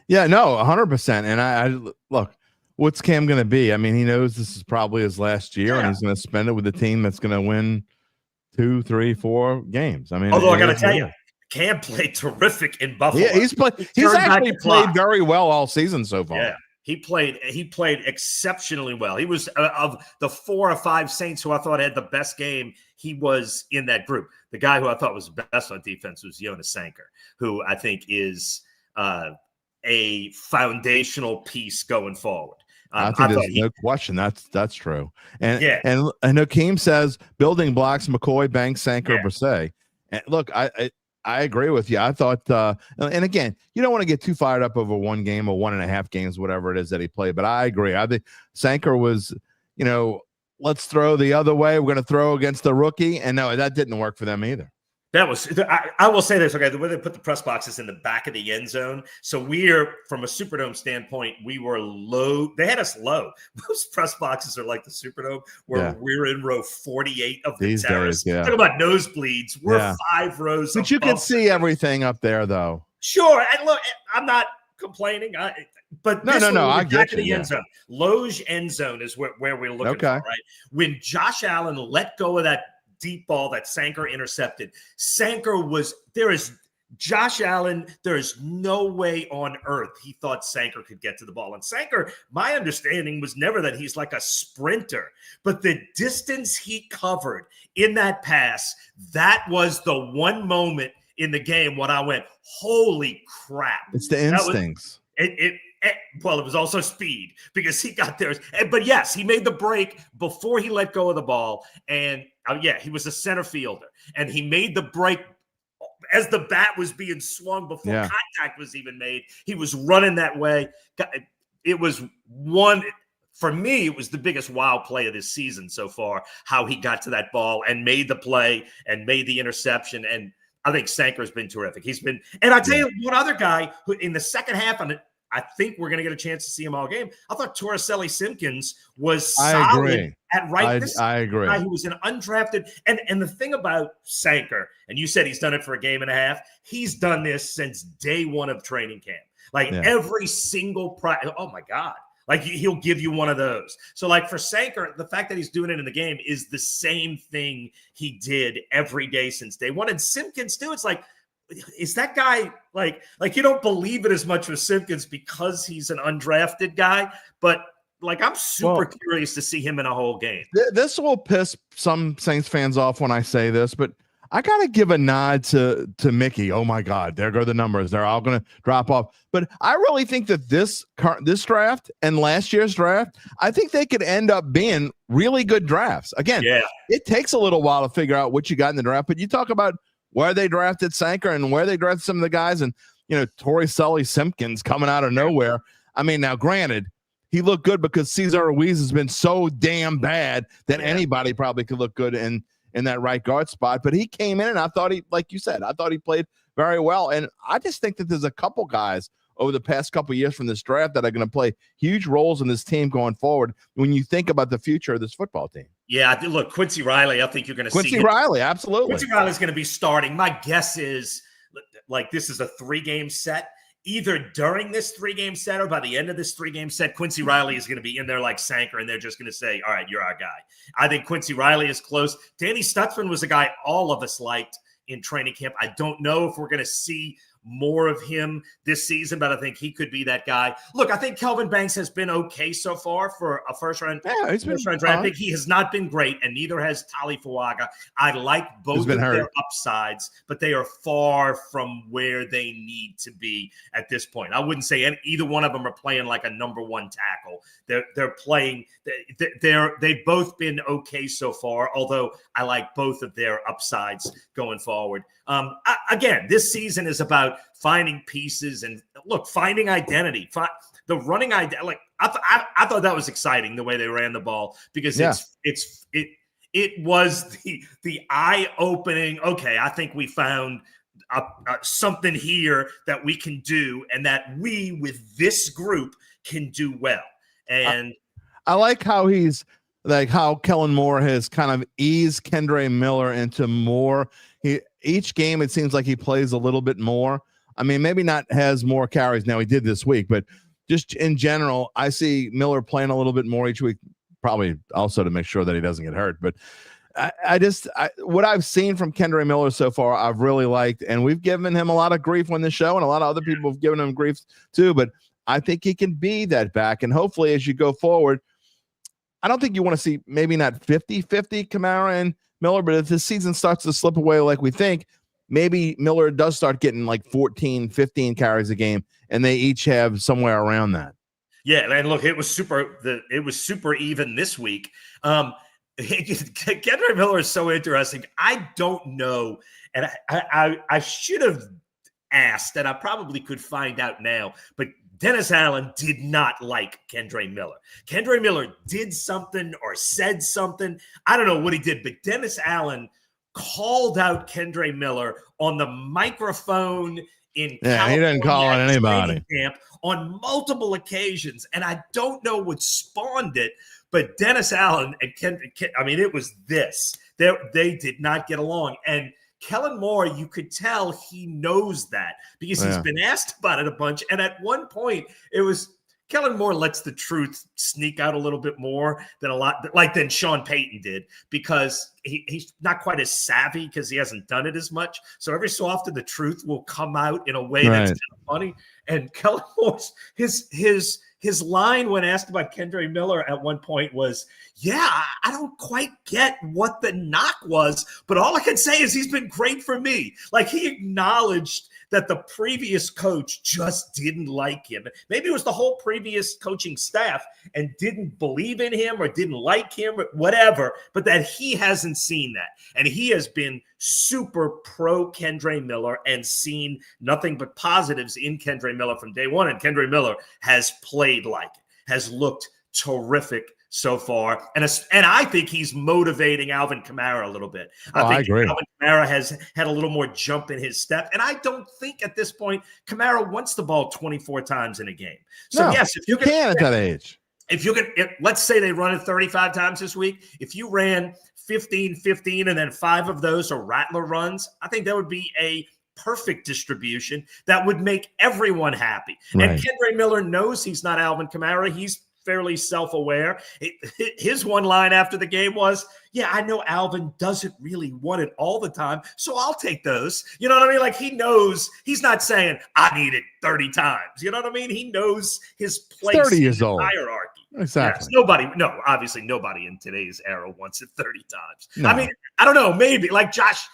Yeah, no, 100%. And I look, what's Cam going to be? I mean, he knows this is probably his last year, and he's going to spend it with a team that's going to win 2, 3, 4 games. I mean, although I got to tell you, Cam played terrific in Buffalo. Yeah, he's actually played very well all season so far. Yeah, he played exceptionally well. He was of the 4 or 5 Saints who I thought had the best game. He was in that group. The guy who I thought was best on defense was Jonas Sanker, who I think is a foundational piece going forward. I think there's no question that's true. And and Hakeem says building blocks: McCoy, Banks, Sanker, Brissett. And look, I agree with you. I thought, and again, you don't want to get too fired up over one game or 1.5 games, whatever it is that he played. But I agree. I think Sanker was, let's throw the other way. We're going to throw against the rookie. And no, that didn't work for them either. That was, I will say this, okay, the way they put the press boxes in the back of the end zone. So we're, from a Superdome standpoint, we were low. They had us low. Most press boxes are like the Superdome, where we're in row 48 of the terrace. Talk about nosebleeds. We're 5 rows. But you can see everything up there, though. Sure. And look, I'm not complaining. But no, I get you. The end zone. Loge end zone is where we're looking for, right? When Josh Allen let go of that deep ball that Sanker intercepted, Josh Allen, there is no way on earth he thought Sanker could get to the ball. And Sanker, my understanding was never that he's like a sprinter, but the distance he covered in that pass, that was the one moment in the game when I went, holy crap. It's the instincts. Well, it was also speed because he got there. But yes, he made the break before he let go of the ball. And he was a center fielder. And he made the break as the bat was being swung before contact was even made. He was running that way. It was for me, it was the biggest wow play of this season so far, how he got to that ball and made the play and made the interception. And I think Sanker's been terrific. He's been, and I tell you, one other guy who in the second half, I think we're going to get a chance to see him all game. I thought Torricelli Simpkins was solid at right. I agree. He was an undrafted. And the thing about Sanker, and you said he's done it for a game and a half. He's done this since day one of training camp. Like every single oh my God. Like he'll give you one of those. So like for Sanker, the fact that he's doing it in the game is the same thing he did every day since day one. And Simpkins too, it's like, is that guy like you don't believe it as much with Simpkins because he's an undrafted guy, but like I'm super curious to see him in a whole game. This will piss some Saints fans off when I say this, but I gotta give a nod to Mickey. Oh my God, there go the numbers. They're all gonna drop off. But I really think that this draft and last year's draft, I think they could end up being really good drafts. Again, it takes a little while to figure out what you got in the draft, but you talk about where they drafted Sanker and where they drafted some of the guys, and Torricelli Simpkins coming out of nowhere. I mean, now granted, he looked good because Cesar Ruiz has been so damn bad that anybody probably could look good in that right guard spot. But he came in and I thought like you said, I thought he played very well. And I just think that there's a couple guys over the past couple of years from this draft that are going to play huge roles in this team going forward when you think about the future of this football team. Yeah, look, Quincy Riley, I think you're going to see Quincy Riley, absolutely. Quincy Riley's going to be starting. My guess is like this is a 3-game set. Either during this 3-game set or by the end of this 3-game set, Quincy Riley is going to be in there like Sanker, and they're just going to say, all right, you're our guy. I think Quincy Riley is close. Danny Stutzman was a guy all of us liked in training camp. I don't know if we're going to see more of him this season, but I think he could be that guy. Look, I think Kelvin Banks has been okay so far for a first-round draft pick. He has not been great, and neither has Tali Fuaga. I like both of their upsides, but they are far from where they need to be at this point. I wouldn't say either one of them are playing like a number one tackle. They're playing. They've both been okay so far, although I like both of their upsides going forward. Again, this season is about finding pieces and finding identity. The running identity. Like I thought that was exciting the way they ran the ball because it was the eye-opening. Okay, I think we found something here that we can do, and that we with this group can do well. And I like how how Kellen Moore has kind of eased Kendre Miller into more. Each game, it seems like he plays a little bit more. I mean, maybe not has more carries now he did this week, but just in general, I see Miller playing a little bit more each week, probably also to make sure that he doesn't get hurt. But what I've seen from Kendre Miller so far, I've really liked, and we've given him a lot of grief on the show, and a lot of other people have given him grief too, but I think he can be that back. And hopefully as you go forward, I don't think you want to see maybe not 50-50 Kamara and Miller, but if this season starts to slip away like we think, maybe Miller does start getting like 14, 15 carries a game, and they each have somewhere around that. Yeah, and look, it was super even this week. Kendre Miller is so interesting. I don't know, and I should have asked, and I probably could find out now, but Dennis Allen did not like Kendre Miller. Kendre Miller did something or said something. I don't know what he did, but Dennis Allen called out Kendre Miller on the microphone in California, he didn't call on anybody. Camp on multiple occasions. And I don't know what spawned it, but Dennis Allen and it was this. They did not get along. And Kellen Moore, you could tell he knows that because he's been asked about it a bunch. And at one point, it was Kellen Moore lets the truth sneak out a little bit more than Sean Payton did, because he's not quite as savvy because he hasn't done it as much. So every so often the truth will come out in a way that's kind of funny. And Kellen Moore's his line when asked about Kendre Miller at one point was, I don't quite get what the knock was, but all I can say is he's been great for me. Like, he acknowledged that the previous coach just didn't like him. Maybe it was the whole previous coaching staff and didn't believe in him or didn't like him or whatever, but that he hasn't seen that. And he has been super pro Kendre Miller and seen nothing but positives in Kendre Miller from day one. And Kendre Miller has played like it, has looked terrific so far. And I think he's motivating Alvin Kamara a little bit. I agree. Alvin Kamara has had a little more jump in his step. And I don't think at this point Kamara wants the ball 24 times in a game. So yes, if you can at that age, let's say they run it 35 times this week. If you ran 15, and then 5 of those are Rattler runs, I think that would be a perfect distribution that would make everyone happy. Right. And Kendre Miller knows he's not Alvin Kamara. He's fairly self-aware. His one line after the game was, I know Alvin doesn't really want it all the time, so I'll take those. You know what I mean? Like, he knows he's not saying, I need it 30 times. You know what I mean? He knows his place 30 years in old. Hierarchy. Exactly. Yes, obviously nobody in today's era wants it 30 times. No. I mean, I don't know, maybe like Josh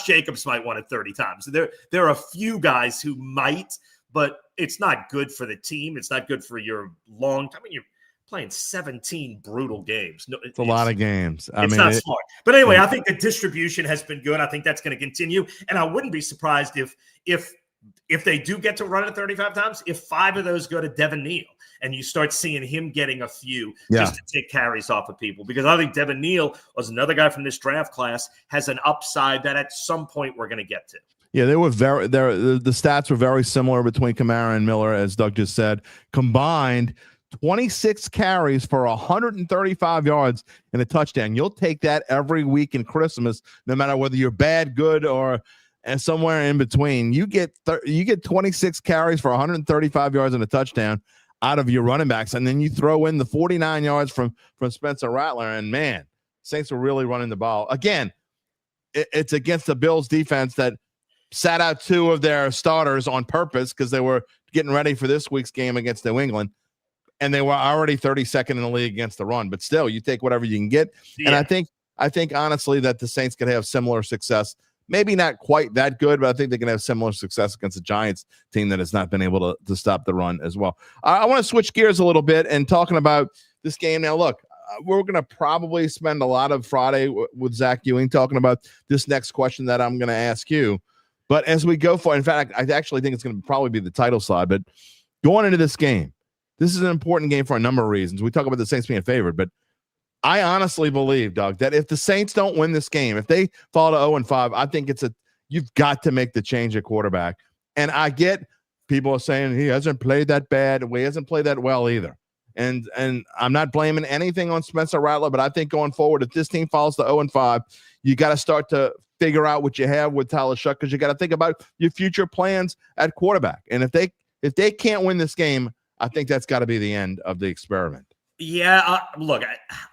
Jacobs might want it 30 times. There are a few guys who might, but it's not good for the team. It's not good for your long time. I mean, you're playing 17 brutal games. No, it's a lot of games. It's not smart. But anyway, I think the distribution has been good. I think that's going to continue. And I wouldn't be surprised if they do get to run it 35 times, if 5 of those go to Devin Neal and you start seeing him getting a few just to take carries off of people. Because I think Devin Neal was another guy from this draft class, has an upside that at some point we're going to get to. Yeah, the stats were very similar between Kamara and Miller, as Doug just said. Combined, 26 carries for 135 yards and a touchdown. You'll take that every week in Christmas, no matter whether you're bad, good, or somewhere in between. You get 26 carries for 135 yards and a touchdown out of your running backs, and then you throw in the 49 yards from Spencer Rattler, and man, Saints were really running the ball. Again, it's against the Bills defense that sat out 2 of their starters on purpose because they were getting ready for this week's game against New England. And they were already 32nd in the league against the run, but still, you take whatever you can get. Yeah. And I think honestly that the Saints could have similar success. Maybe not quite that good, but I think they can have similar success against the Giants team that has not been able to stop the run as well. I want to switch gears a little bit and talking about this game now. Look, we're going to probably spend a lot of Friday with Zach Ewing talking about this next question that I'm going to ask you. But as we go forward, in fact, I actually think it's going to probably be the title slide. But going into this game, this is an important game for a number of reasons. We talk about the Saints being favored, but I honestly believe, Doug, that if the Saints don't win this game, if they fall to 0-5, I think you've got to make the change at quarterback. And I get people are saying he hasn't played that bad. He hasn't played that well either. And I'm not blaming anything on Spencer Rattler, but I think going forward, if this team falls to 0-5, you got to start to figure out what you have with Tyler Shuck, because you got to think about your future plans at quarterback. And if they can't win this game, I think that's got to be the end of the experiment. Yeah, look,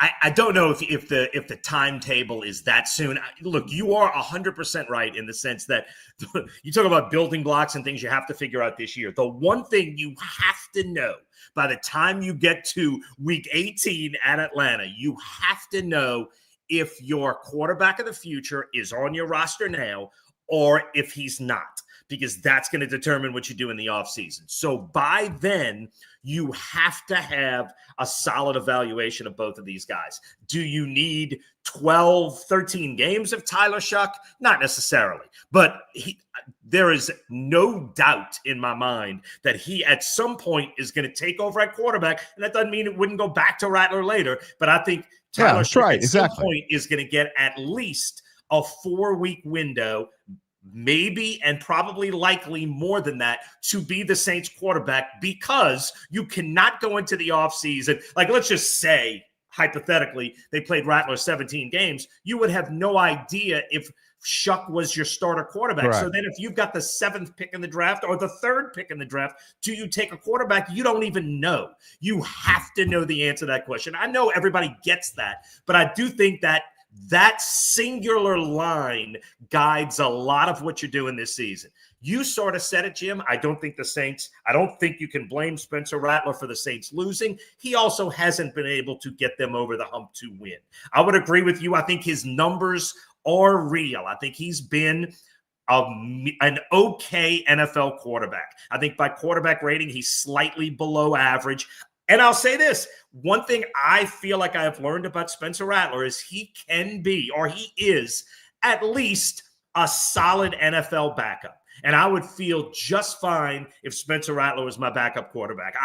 I don't know if the timetable is that soon. Look, you are 100% right in the sense that you talk about building blocks and things you have to figure out this year. The one thing you have to know by the time you get to week 18 at Atlanta, you have to know if your quarterback of the future is on your roster now or if he's not. because that's going to determine what you do in the offseason. So by then, you have to have a solid evaluation of both of these guys. Do you need 12, 13 games of Tyler Shough? Not necessarily, but there is no doubt in my mind that he at some point is going to take over at quarterback. And that doesn't mean it wouldn't go back to Rattler later, but I think Tyler Shough at some point is going to get at least a 4-week window, maybe and probably likely more than that, to be the Saints quarterback, because you cannot go into the offseason. Like, let's just say, hypothetically, they played Rattler 17 games. You would have no idea if Shough was your starter quarterback. Correct. So then if you've got the 7th pick in the draft or the 3rd pick in the draft, do you take a quarterback? You don't even know. You have to know the answer to that question. I know everybody gets that, but I do think that that singular line guides a lot of what you're doing this season. You sort of said it, Jim. I don't think you can blame Spencer Rattler for the Saints losing. He also hasn't been able to get them over the hump to win. I would agree with you. I think his numbers are real. I think he's been an okay NFL quarterback. I think by quarterback rating, he's slightly below average. And I'll say this, one thing I feel like I have learned about Spencer Rattler is he can be, or he is, at least a solid NFL backup. And I would feel just fine if Spencer Rattler was my backup quarterback.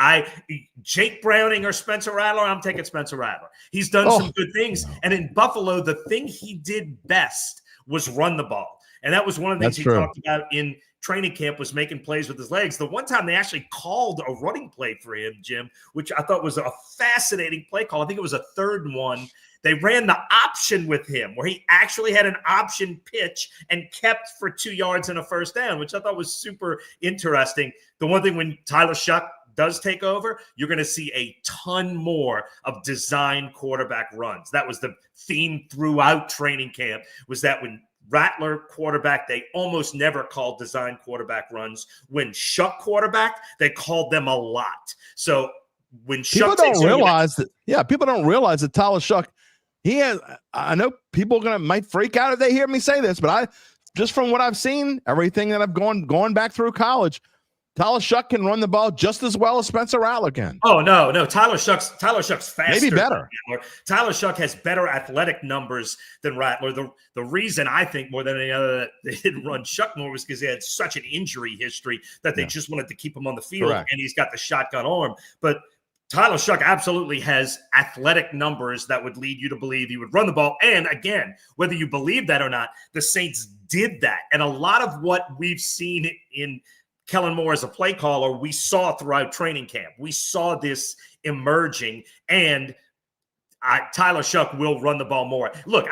Jake Browning or Spencer Rattler, I'm taking Spencer Rattler. He's done some good things. And in Buffalo, the thing he did best was run the ball. And that was one of the things he talked about in training camp, was making plays with his legs. The one time they actually called a running play for him, Jim, which I thought was a fascinating play call. I think it was a 3rd and 1. They ran the option with him where he actually had an option pitch and kept for 2 yards and a 1st down, which I thought was super interesting. The one thing, when Tyler Shough does take over, you're going to see a ton more of design quarterback runs. That was the theme throughout training camp, was that when Rattler quarterback, they almost never called design quarterback runs. When Shough quarterback, they called them a lot. So when people don't realize that Tyler Shough, I know people might freak out if they hear me say this, but just from what I've seen, everything that I've gone back through college, Tyler Shough can run the ball just as well as Spencer Rattler can. Oh, no. Tyler Shough's faster. Maybe better. Tyler Shough has better athletic numbers than Rattler. The reason I think more than any other that they didn't run Shough more was because he had such an injury history that they just wanted to keep him on the field. Correct. And he's got the shotgun arm. But Tyler Shough absolutely has athletic numbers that would lead you to believe he would run the ball. And again, whether you believe that or not, the Saints did that. And a lot of what we've seen in Kellen Moore as a play caller, we saw throughout training camp. We saw this emerging, and Tyler Shough will run the ball more. Look,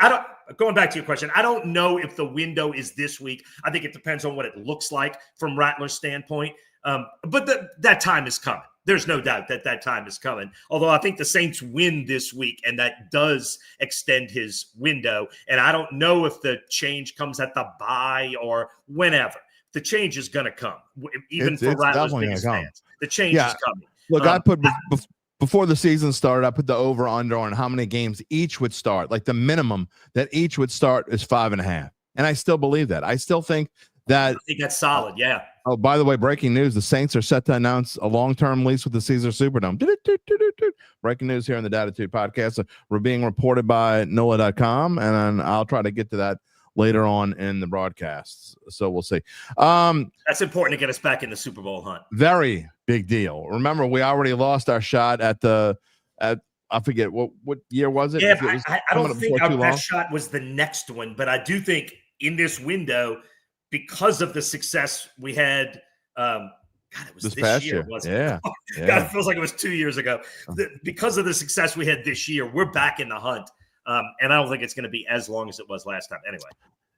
going back to your question, I don't know if the window is this week. I think it depends on what it looks like from Rattler's standpoint. But that time is coming. There's no doubt that time is coming. Although I think the Saints win this week, and that does extend his window. And I don't know if the change comes at the bye or whenever. The change is going to come, even for Rattler's biggest fans. The change is coming. Look, I put before the season started, I put the over/under on how many games each would start. Like the minimum that each would start is 5.5, and I still believe that. I still think that. I think that's solid. Yeah. Oh, by the way, breaking news: the Saints are set to announce a long-term lease with the Caesar Superdome. Breaking news here on the Dattitude podcast. We're being reported by NOLA.com, and I'll try to get to that later on in the broadcasts. So we'll see. That's important to get us back in the Super Bowl hunt. Very big deal. Remember, we already lost our shot at I forget what year was it? Yeah, I don't think our best shot was the next one, but I do think in this window, because of the success we had, God, it was this year, wasn't it? Yeah. God, it feels like it was 2 years ago. Because of the success we had this year, we're back in the hunt. And I don't think it's going to be as long as it was last time. Anyway.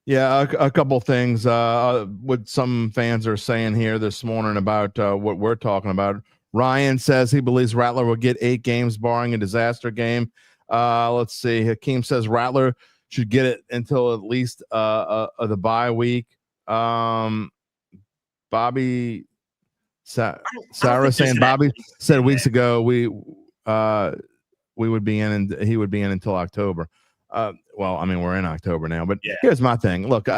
Yeah, a couple things. What some fans are saying here this morning about what we're talking about. Ryan says he believes Rattler will get 8 games, barring a disaster game. Let's see. Hakeem says Rattler should get it until at least the bye week. Bobby Sarah saying Bobby said weeks ago we would be in and he would be in until October. Well, I mean, we're in October now, but here's my thing. Look,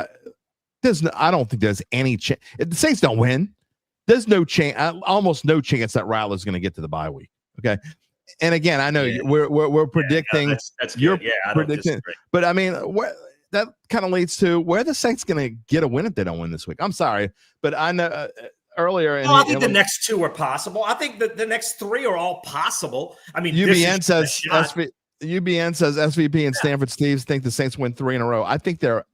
I don't think there's any chance. If the Saints don't win, there's no chance, almost no chance that Rattler's going to get to the bye week. Okay. And again, I know we're predicting. Yeah, that's good. You're I predicting, don't disagree. but I mean, that kind of leads to where the Saints going to get a win if they don't win this week. I'm sorry, but I know earlier. I think the next two are possible. I think that the next three are all possible. I mean, UBN says SVP and Stanford Steves think the Saints win 3 in a row. I think they're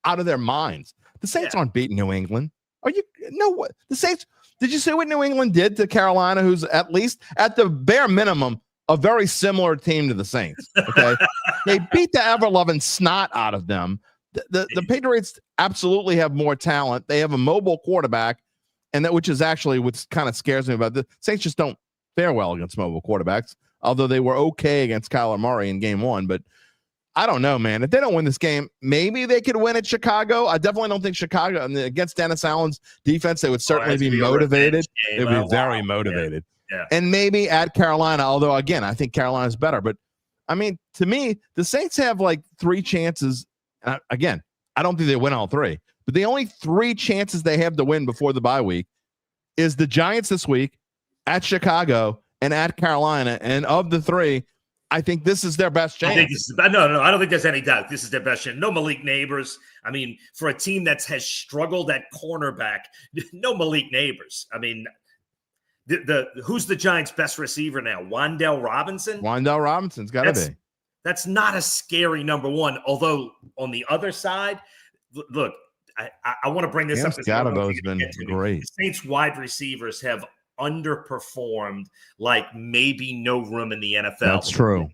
out of their minds. The Saints aren't beating New England. Are you? No, what the Saints? Did you see what New England did to Carolina, who's at least at the bare minimum a very similar team to the Saints? Okay, they beat the ever-loving snot out of them. The Patriots absolutely have more talent. They have a mobile quarterback, and that which is actually what kind of scares me about the Saints. Just don't fare well against mobile quarterbacks, although they were okay against Kyler Murray in game 1. But I don't know, man. If they don't win this game, maybe they could win at Chicago. I definitely don't think Chicago, against Dennis Allen's defense, they would certainly be motivated. They would be very motivated. Yeah. And maybe at Carolina, although, again, I think Carolina's better. But, I mean, to me, the Saints have like 3 chances. Again, I don't think they win all 3. But the only 3 chances they have to win before the bye week is the Giants this week, at Chicago, and at Carolina. And of the 3, I think this is their best chance. No, I don't think there's any doubt. This is their best chance. No Malik Neighbors. I mean, for a team that has struggled at cornerback, no Malik Neighbors. I mean, who's the Giants' best receiver now? Wan'Dale Robinson? Wan'Dale Robinson's got to be. That's not a scary number 1. Although on the other side, look, I want to bring this up. Scottibo's been great. The Saints wide receivers have underperformed like maybe no room in the NFL. That's true.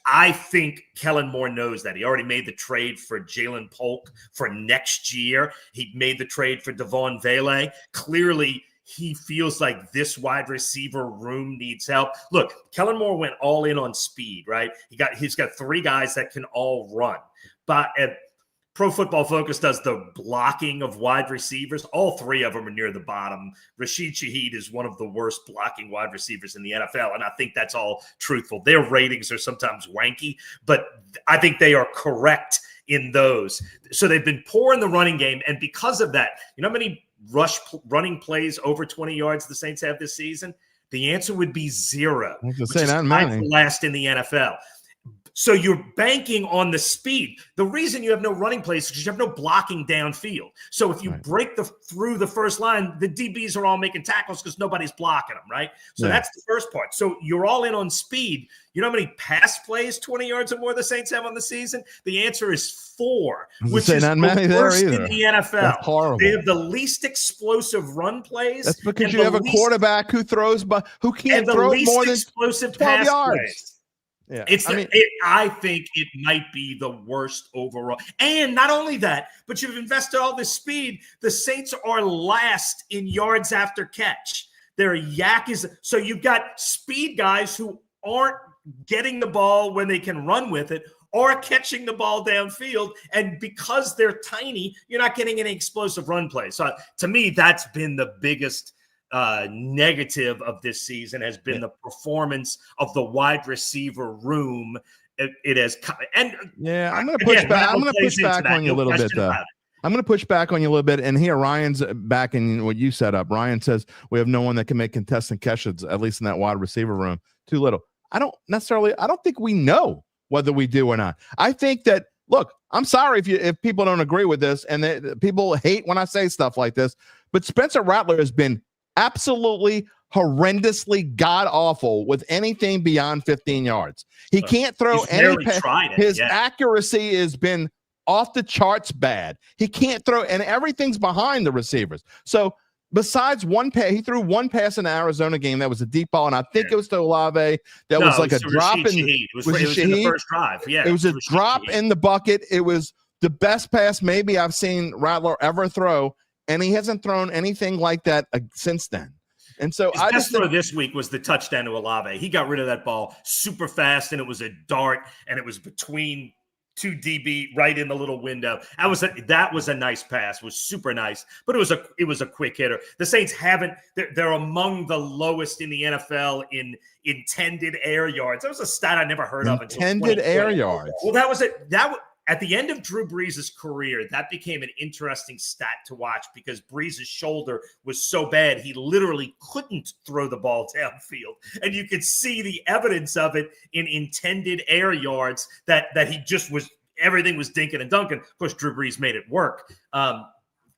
I think Kellen Moore knows that. He already made the trade for Jalen Polk for next year. He made the trade for Devon Vele. Clearly, he feels like this wide receiver room needs help. Look, Kellen Moore went all in on speed, right? He's got 3 guys that can all run. But Pro Football Focus does the blocking of wide receivers. All 3 of them are near the bottom. Rashid Shaheed is one of the worst blocking wide receivers in the NFL, and I think that's all truthful. Their ratings are sometimes wanky, but I think they are correct in those. So they've been poor in the running game, and because of that, you know how many running plays over 20 yards the Saints have this season? The answer would be 0, which is last in the NFL. So you're banking on the speed. The reason you have no running plays is because you have no blocking downfield. So if you break through the first line, the DBs are all making tackles because nobody's blocking them, right? So that's the first part. So you're all in on speed. You know how many pass plays, 20 yards or more, the Saints have on the season? The answer is 4, which is the worst in the NFL. That's horrible. They have the least explosive run plays. That's because you have a quarterback who can't throw more than 12 yards. Plays. Yeah. I think it might be the worst overall. And not only that, but you've invested all this speed. The Saints are last in yards after catch. Their yak is – so you've got speed guys who aren't getting the ball when they can run with it or catching the ball downfield. And because they're tiny, you're not getting any explosive run plays. So to me, that's been the biggest – negative of this season has been the performance of the wide receiver room. It has, and I'm going to push back. I'm going to push back on you a little bit, though. I'm going to push back on you a little bit. And here, Ryan's back in what you set up. Ryan says we have no one that can make contestant catches, at least in that wide receiver room. Too little. I don't think we know whether we do or not. I think that. Look, I'm sorry if people don't agree with this, and people hate when I say stuff like this. But Spencer Rattler has been absolutely horrendously god awful with anything beyond 15 yards. He can't throw any pass. His accuracy has been off the charts bad. He can't throw, and everything's behind the receivers. So besides one pass, he threw one pass in the Arizona game that was a deep ball, and I think it was to Olave. That was like a drop in. It was in the first drive. Yeah, it was a drop in the bucket. It was the best pass maybe I've seen Rattler ever throw. And he hasn't thrown anything like that since then. And so his best throw this week was the touchdown to Olave. He got rid of that ball super fast, and it was a dart, and it was between 2 DB right in the little window. That was a nice pass. It was super nice, but it was a quick hitter. The Saints they're among the lowest in the NFL in intended air yards. That was a stat I never heard of until intended air yards. Well, that was it. at the end of Drew Brees' career, that became an interesting stat to watch because Brees' shoulder was so bad, he literally couldn't throw the ball downfield. And you could see the evidence of it in intended air yards that he just was, everything was dinking and dunking. Of course, Drew Brees made it work.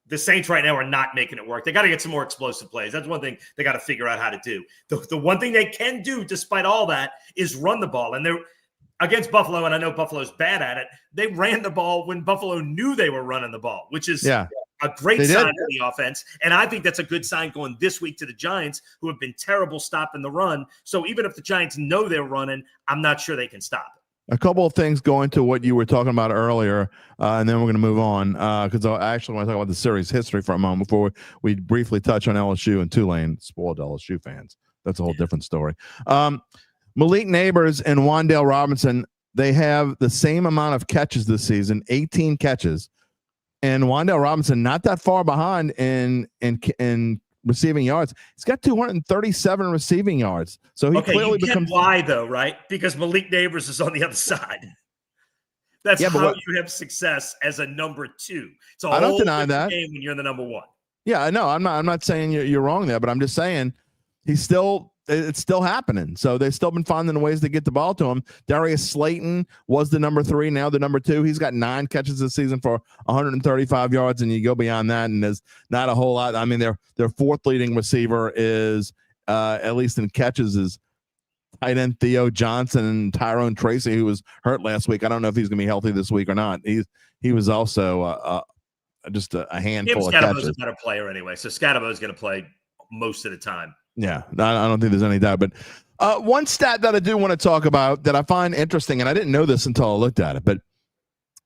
The Saints right now are not making it work. They got to get some more explosive plays. That's one thing they got to figure out how to do. The one thing they can do, despite all that, is run the ball. And they're against Buffalo, and I know Buffalo's bad at it, they ran the ball when Buffalo knew they were running the ball, which is a great sign for the offense. And I think that's a good sign going this week to the Giants, who have been terrible stopping the run. So even if the Giants know they're running, I'm not sure they can stop it. A couple of things going to what you were talking about earlier, and then we're going to move on because I actually want to talk about the series history for a moment before we briefly touch on LSU and Tulane. Spoiled LSU fans. That's a whole different story. Malik Neighbors and Wan'Dale Robinson, they have the same amount of catches this season, 18 catches. And Wan'Dale Robinson not that far behind in receiving yards. He's got 237 receiving yards. So he clearly becomes why though, right? Because Malik Neighbors is on the other side. That's how you have success as a number 2. It's a I don't deny that game when you're the number 1. Yeah, I know. I'm not saying you're wrong there, but I'm just saying it's still happening. So they've still been finding ways to get the ball to him. Darius Slayton was the number 3, now the number 2. He's got 9 catches this season for 135 yards, and you go beyond that, and there's not a whole lot. I mean, their 4th leading receiver is, at least in catches, is tight end Theo Johnson and Tyrone Tracy, who was hurt last week. I don't know if he's going to be healthy this week or not. He was also just a handful of catches. Scadabo's a better player anyway, so Scadabo's going to play most of the time. Yeah, I don't think there's any doubt. But one stat that I do want to talk about that I find interesting, and I didn't know this until I looked at it, but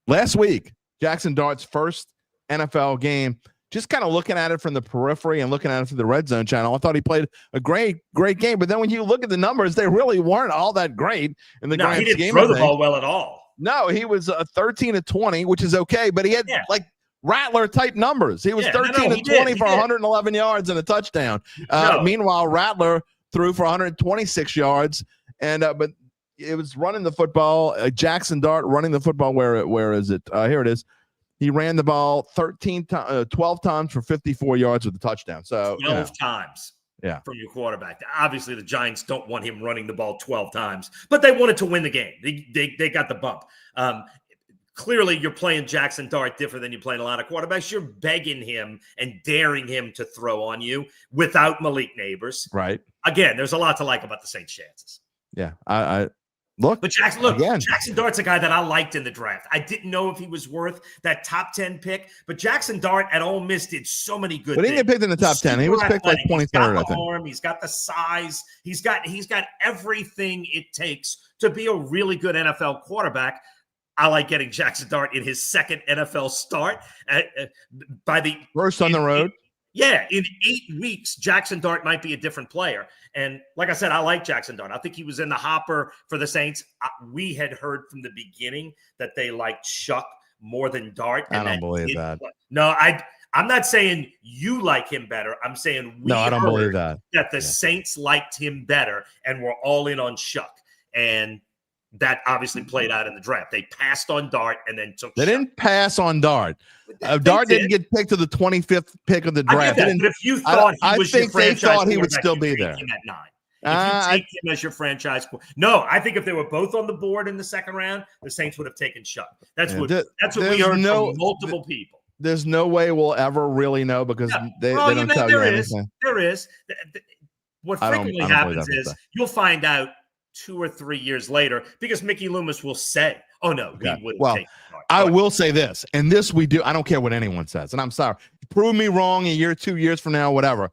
last week, Jackson Dart's first NFL game, just kind of looking at it from the periphery and looking at it from the Red Zone channel, I thought he played a great game. But then when you look at the numbers, they really weren't all that great in the grand scheme. He didn't throw the ball well at all. No, he was 13 of 20, which is okay, but he had Rattler type numbers. He was 13 of 20 for 111 yards and a touchdown. Meanwhile, Rattler threw for 126 yards, and but it was running the football. Jackson Dart running the football. Where is it? Here it is. He ran the ball 12 times for 54 yards with a touchdown. So 12 times. Yeah, from your quarterback. Obviously, the Giants don't want him running the ball 12 times, but they wanted to win the game. They got the bump. Clearly, you're playing Jackson Dart different than you're playing a lot of quarterbacks. You're begging him and daring him to throw on you without Malik Neighbors. Right. Again, there's a lot to like about the Saints' chances. Yeah, I look. But Jackson Dart's a guy that I liked in the draft. I didn't know if he was worth that top 10 pick, but Jackson Dart at Ole Miss did so many good things. But he didn't get picked in the top 10. He was picked like 23rd, I think. Arm, he's got the size. He's got everything it takes to be a really good NFL quarterback. I like getting Jackson Dart in his second NFL start. By the first on the road. In 8 weeks, Jackson Dart might be a different player. And like I said, I like Jackson Dart. I think he was in the hopper for the Saints. We had heard from the beginning that they liked Shuck more than Dart. I don't believe that. No, I'm not saying you like him better. I'm saying I don't believe that the Saints liked him better and were all in on Shuck. And that obviously played out in the draft. They passed on Dart and then took. They didn't pass on Dart. Dart didn't get picked to the 25th pick of the draft. But if you thought I think they thought he would still be there. At 9. If you take him as your franchise, no, I think if they were both on the board in the second round, the Saints would have taken Shuck. That's what we heard from multiple people. There's no way we'll ever really know because they don't tell you anything. There is. What frequently happens is you'll find out 2 or 3 years later because Mickey Loomis will say, "Oh no, we would have taken Dart." I will say this, and this we do. I don't care what anyone says, and I'm sorry. Prove me wrong a year, 2 years from now, whatever.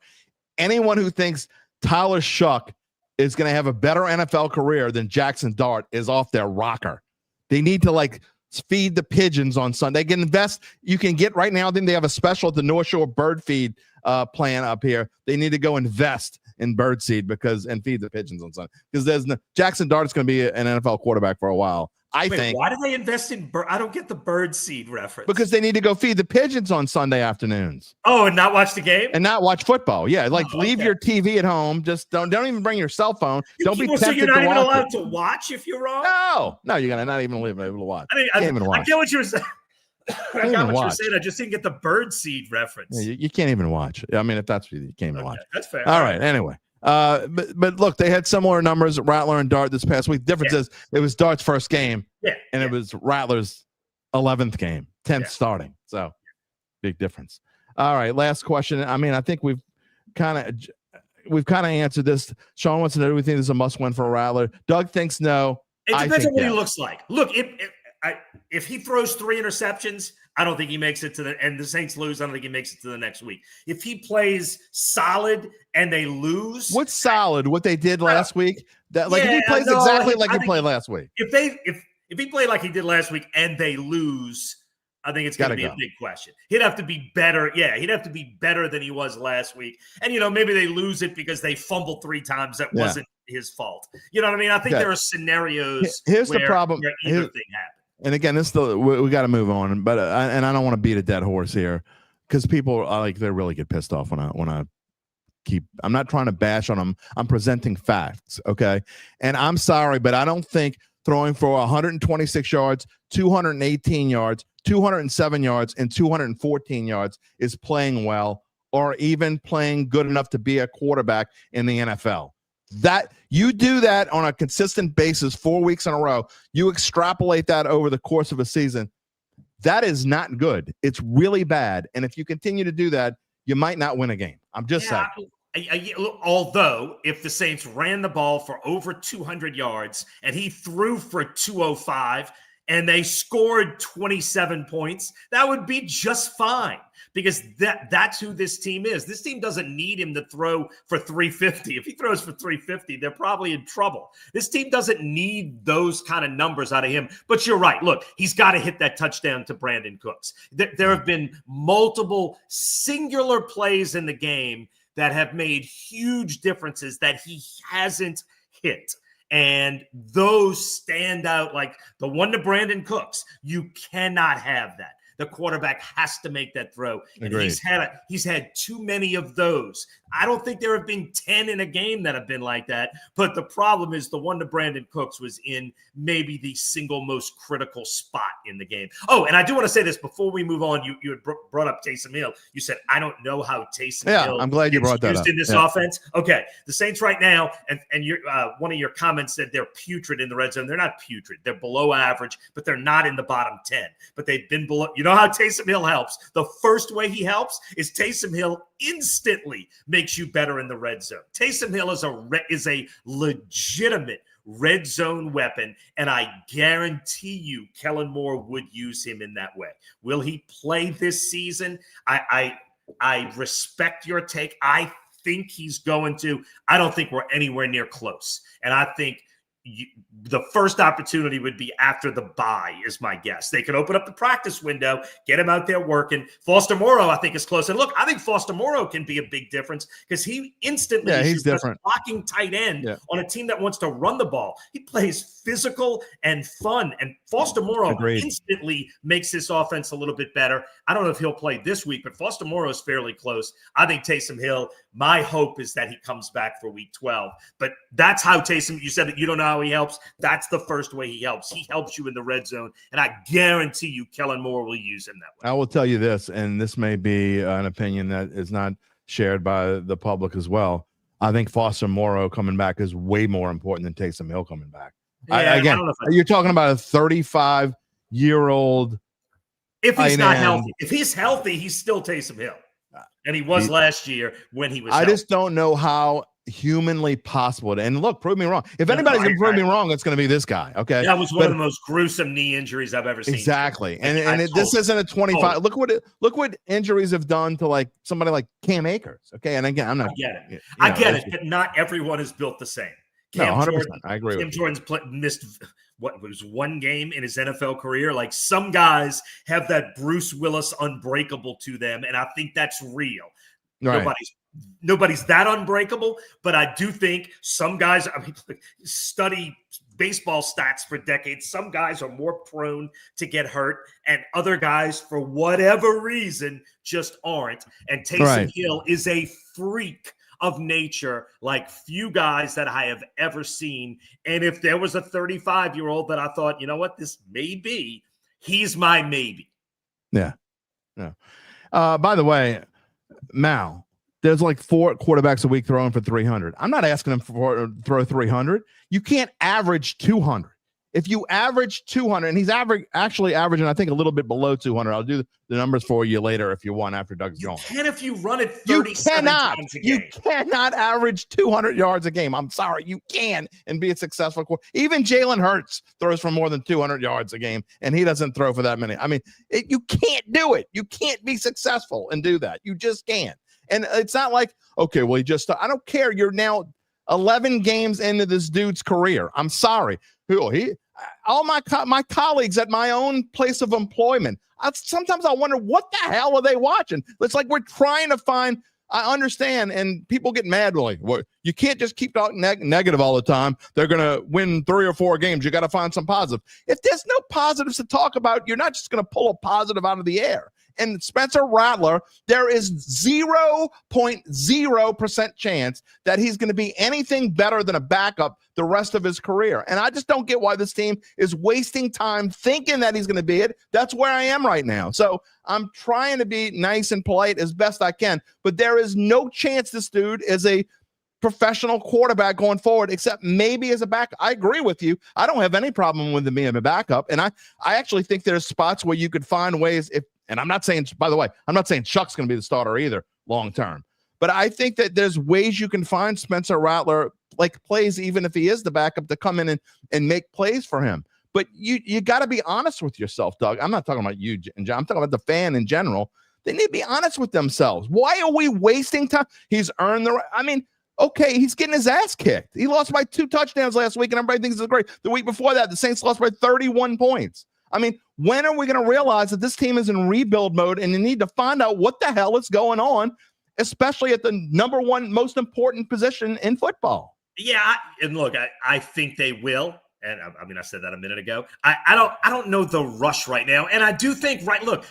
Anyone who thinks Tyler Shuck is going to have a better NFL career than Jackson Dart is off their rocker. They need to feed the pigeons on Sunday. They can invest. You can get right now. I think they have a special at the North Shore Bird Feed plan up here. They need to go invest in birdseed and feed the pigeons on Sunday because Jackson Dart's going to be an NFL quarterback for a while. I think. Why do they invest in I don't get the birdseed reference. Because they need to go feed the pigeons on Sunday afternoons. Oh, and not watch the game? And not watch football. Yeah, leave your TV at home. Just don't even bring your cell phone. Don't be tempted so you're not even allowed to watch if you're wrong? No, you're not even able to watch. I get what you're saying. I got what you're saying. I just didn't get the birdseed reference. Yeah, you can't even watch. I mean, if that's what you can't even watch. That's fair. All right. Anyway. But look, they had similar numbers, Rattler and Dart this past week. Difference is it was Dart's first game, and it was Rattler's 11th game, 10th starting. So big difference. All right, last question. I mean, I think we've kind of answered this. Sean wants to know, do we think this is a must-win for Rattler? Doug thinks no. It depends on what he looks like. Look, if he throws 3 interceptions, I don't think he makes it and the Saints lose, I don't think he makes it to the next week. If he plays solid and they lose. What's solid? What they did last week? If he plays exactly like he played last week. If he played like he did last week and they lose, I think it's going to be a big question. He'd have to be better. Yeah, he'd have to be better than he was last week. And, maybe they lose it because they fumbled 3 times. That wasn't his fault. You know what I mean? I think there are scenarios Here's the problem. Where either thing happens. And again, we got to move on, but I don't want to beat a dead horse here because people they really get pissed off when I keep. I'm not trying to bash on them. I'm presenting facts, okay? And I'm sorry, but I don't think throwing for 126 yards, 218 yards, 207 yards, and 214 yards is playing well or even playing good enough to be a quarterback in the NFL. That you do that on a consistent basis 4 weeks in a row, you extrapolate that over the course of a season, that is not good. It's really bad. And if you continue to do that, you might not win a game. I'm just saying. Although if the Saints ran the ball for over 200 yards and he threw for 205 and they scored 27 points, that would be just fine. Because that's who this team is. This team doesn't need him to throw for 350. If he throws for 350, they're probably in trouble. This team doesn't need those kind of numbers out of him. But you're right. Look, he's got to hit that touchdown to Brandon Cooks. There have been multiple singular plays in the game that have made huge differences that he hasn't hit. And those stand out like the one to Brandon Cooks. You cannot have that. The quarterback has to make that throw. And he's had too many of those. I don't think there have been 10 in a game that have been like that. But the problem is the one to Brandon Cooks was in maybe the single most critical spot in the game. Oh, and I do want to say this before we move on. You had brought up Taysom Hill. You said, I don't know how Taysom Hill I'm glad you brought that up. In this offense. Okay. The Saints right now, and one of your comments said they're putrid in the red zone. They're not putrid. They're below average, but they're not in the bottom 10. But they've been below. You know how Taysom Hill helps? The first way he helps is Taysom Hill instantly makes you better in the red zone. Taysom Hill is a legitimate red zone weapon, and I guarantee you Kellen Moore would use him in that way. Will he play this season? I respect your take. I think he's going to. I don't think we're anywhere near close, and I think the first opportunity would be after the bye is my guess. They could open up the practice window, get him out there working. Foster Moreau, I think, is close. And look, I think Foster Moreau can be a big difference because he instantly he's different. Blocking tight end on a team that wants to run the ball. He plays physical and fun. And Foster Moreau instantly makes this offense a little bit better. I don't know if he'll play this week, but Foster Moreau is fairly close. I think Taysom Hill, my hope is that he comes back for week 12. But that's how Taysom, you said that you don't know how he helps. That's the first way he helps. He helps you in the red zone, and I guarantee you Kellen Moore will use him that way. I will tell you this, and this may be an opinion that is not shared by the public as well. I think Foster Moreau coming back is way more important than Taysom Hill coming back. You're talking about a 35-year-old. If he's not healthy, if he's healthy, he's still Taysom Hill, and he was last year when he was. I just don't know how humanly possible. And look, prove me wrong. If anybody's going to prove me wrong, it's going to be this guy. Okay. That was one of the most gruesome knee injuries I've ever seen. Exactly. This isn't a 25. Look what injuries have done to like somebody like Cam Akers. Okay. And again, I get it. But not everyone is built the same. No, 100%. I agree. Cam Jordan's missed what was one game in his NFL career. Like some guys have that Bruce Willis unbreakable to them. And I think that's real. Right. nobody's that unbreakable, but I do think some guys, I mean, study baseball stats for decades. Some guys are more prone to get hurt, and other guys, for whatever reason, just aren't. And Taysom Hill is a freak of nature like few guys that I have ever seen. And if there was a 35-year-old that I thought, you know what, this may be, he's my maybe. Yeah. By the way, Mal, there's like 4 quarterbacks a week throwing for 300. I'm not asking them to throw 300. You can't average 200. If you average 200, and he's actually averaging, I think, a little bit below 200. I'll do the numbers for you later if you want after Doug's gone. You can if you run it 37 times a game. You cannot average 200 yards a game. I'm sorry. You can and be a successful. Even Jalen Hurts throws for more than 200 yards a game, and he doesn't throw for that many. I mean, you can't do it. You can't be successful and do that. You just can't. And it's not like, okay, well, I don't care. You're now 11 games into this dude's career. I'm sorry. All my colleagues at my own place of employment, sometimes I wonder, what the hell are they watching? It's like we're trying to find, I understand, and people get mad. Like, well, you can't just keep talking negative all the time. They're going to win 3 or 4 games. You got to find some positive. If there's no positives to talk about, you're not just going to pull a positive out of the air. And Spencer Rattler, there is 0.0% chance that he's going to be anything better than a backup the rest of his career. And I just don't get why this team is wasting time thinking that he's going to be it. That's where I am right now. So I'm trying to be nice and polite as best I can, but there is no chance this dude is a professional quarterback going forward, except maybe as a backup. I agree with you. I don't have any problem with him being a backup. And I actually think there's spots where you could find ways and I'm not saying, by the way, I'm not saying Chuck's going to be the starter either long term. But I think that there's ways you can find Spencer Rattler, like plays, even if he is the backup, to come in and make plays for him. But you got to be honest with yourself, Doug. I'm not talking about you, and John. I'm talking about the fan in general. They need to be honest with themselves. Why are we wasting time? He's earned the right. I mean, okay, he's getting his ass kicked. He lost by 2 touchdowns last week, and everybody thinks it's great. The week before that, the Saints lost by 31 points. I mean, when are we going to realize that this team is in rebuild mode and you need to find out what the hell is going on, especially at the number 1 most important position in football? Yeah, and look, I think they will. And I mean, I said that a minute ago. I don't know the rush right now. And I do think, look,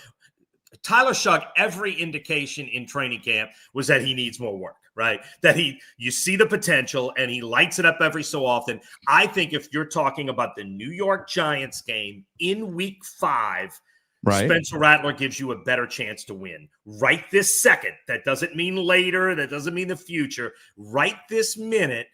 Tyler Shuck, every indication in training camp was that he needs more work, right? That you see the potential and he lights it up every so often. I think if you're talking about the New York Giants game in week 5, right, Spencer Rattler gives you a better chance to win right this second. That doesn't mean later. That doesn't mean the future. Right this minute,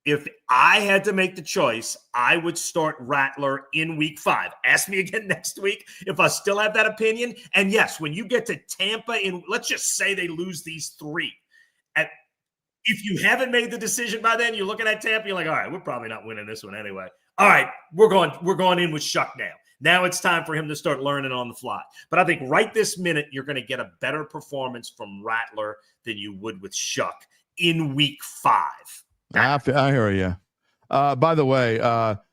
if I had to make the choice, I would start Rattler in week 5. Ask me again next week if I still have that opinion. And yes, when you get to Tampa, let's just say they lose these 3. If you haven't made the decision by then, you're looking at Tampa, you're like, all right, we're probably not winning this one anyway. All right, we're going in with Shuck now. Now it's time for him to start learning on the fly. But I think right this minute, you're going to get a better performance from Rattler than you would with Shuck in week 5. I hear you. By the way,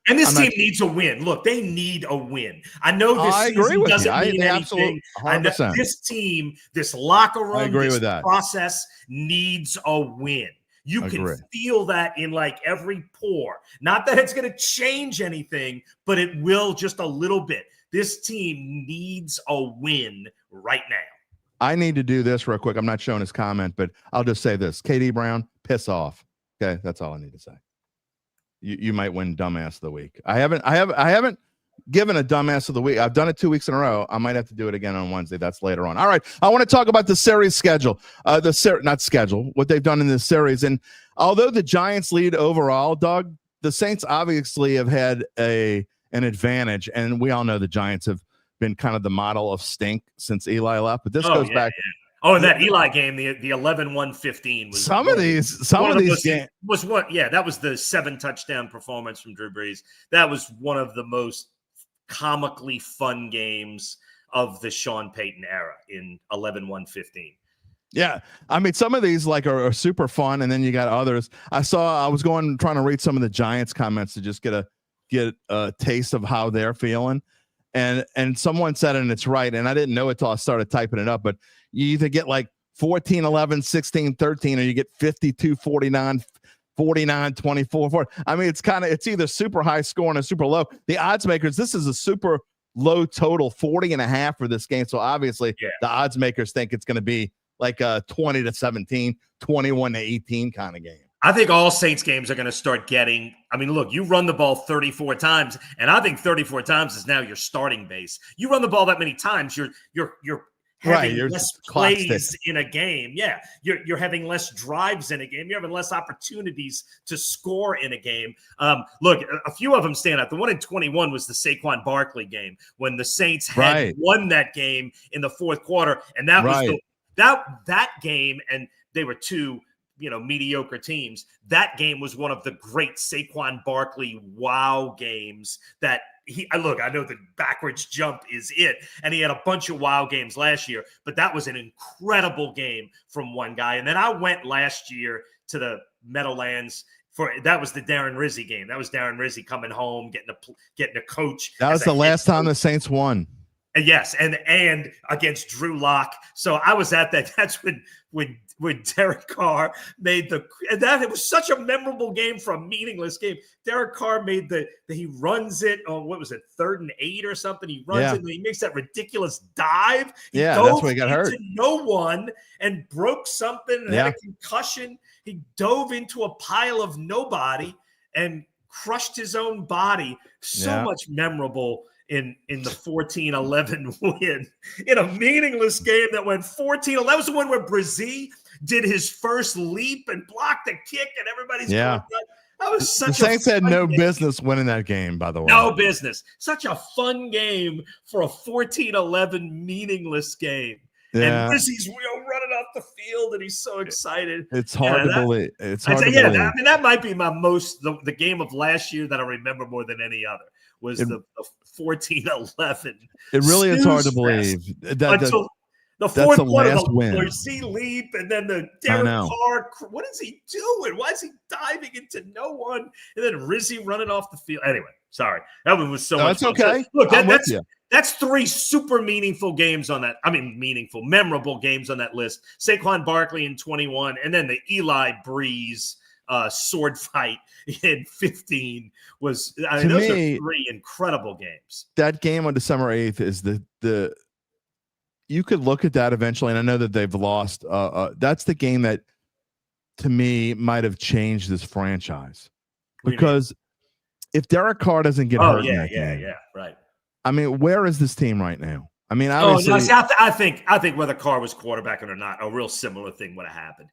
and this team needs a win. Look, they need a win. I know this season doesn't mean anything. I know this team, this locker room, this process needs a win. You can feel that in like every pore. Not that it's going to change anything, but it will just a little bit. This team needs a win right now. I need to do this real quick. I'm not showing his comment, but I'll just say this. KD Brown, piss off. Okay, that's all I need to say. You might win dumbass of the week. I haven't given a dumbass of the week. I've done it 2 weeks in a row. I might have to do it again on Wednesday. That's later on. All right. I want to talk about the series schedule. Not schedule, what they've done in this series. And although the Giants lead overall, Doug, the Saints obviously have had an advantage. And we all know the Giants have been kind of the model of stink since Eli left. But this goes back. Yeah. Oh, and that Eli game, the 11-1-15 was some of these games was what? Yeah, that was the 7-touchdown performance from Drew Brees. That was one of the most comically fun games of the Sean Payton era in 11-1-15. Yeah, I mean, some of these are super fun, and then you got others. I was trying to read some of the Giants comments to just get a taste of how they're feeling. And someone said it, and it's right, and I didn't know it till I started typing it up, but you either get like 14-11, 16-13, or you get 52-49, 49-24. I mean, it's either super high scoring or super low. The odds makers, this is a super low total, 40.5 for this game. So obviously the odds makers think it's going to be like a 20-17, 21-18 kind of game. I think all Saints games are going to start getting, I mean, look, you run the ball 34 times, and I think 34 times is now your starting base. You run the ball that many times, you're having less plays in a game. Yeah, you're having less drives in a game. You're having less opportunities to score in a game. Look, a few of them stand out. The one in 21 was the Saquon Barkley game when the Saints had won that game in the fourth quarter, and that was that game, and they were two mediocre teams. That game was one of the great Saquon Barkley wow games that I know the backwards jump is it, and he had a bunch of wow games last year, but that was an incredible game from one guy. And then I went last year to the Meadowlands that was the Darren Rizzi game. That was Darren Rizzi coming home, getting a coach. That was the last time the Saints won. Yes, and against Drew Lock. So I was at that. That's when Derek Carr made it was such a memorable game for a meaningless game. Derek Carr made he runs it on, what was it, 3rd and 8 or something. He runs it and he makes that ridiculous dive. That's where he got hurt. No one and broke something and had a concussion. He dove into a pile of nobody and crushed his own body. So much memorable in the 14-11 win in a meaningless game that went 14. That was the one where Brazil did his first leap and blocked the kick, and everybody's going nuts. That was such the Saints had no business winning that game, by the way. No business. Such a fun game for a 14-11 meaningless game. And Rizzi's running off the field, and he's so excited. It's hard to believe. It's hard to believe. I mean, that might be my the game of last year that I remember more than any other. Was the 14-11. It really is hard to believe. Until the fourth quarter, the Rizzi leap, and then the Derek Carr. What is he doing? Why is he diving into no one? And then Rizzi running off the field. Anyway, sorry. That one was so much fun. That's okay. So, look, that's 3 super meaningful games on that. I mean, memorable games on that list. Saquon Barkley in 21, and then the Eli Breeze sword fight in 15 was. I mean, those are 3 incredible games. That game on December 8th is the. You could look at that eventually, and I know that they've lost. That's the game that, to me, might have changed this franchise, because if Derek Carr doesn't get hurt, right. I mean, where is this team right now? I mean, obviously, I think whether Carr was quarterbacking or not, a real similar thing would have happened.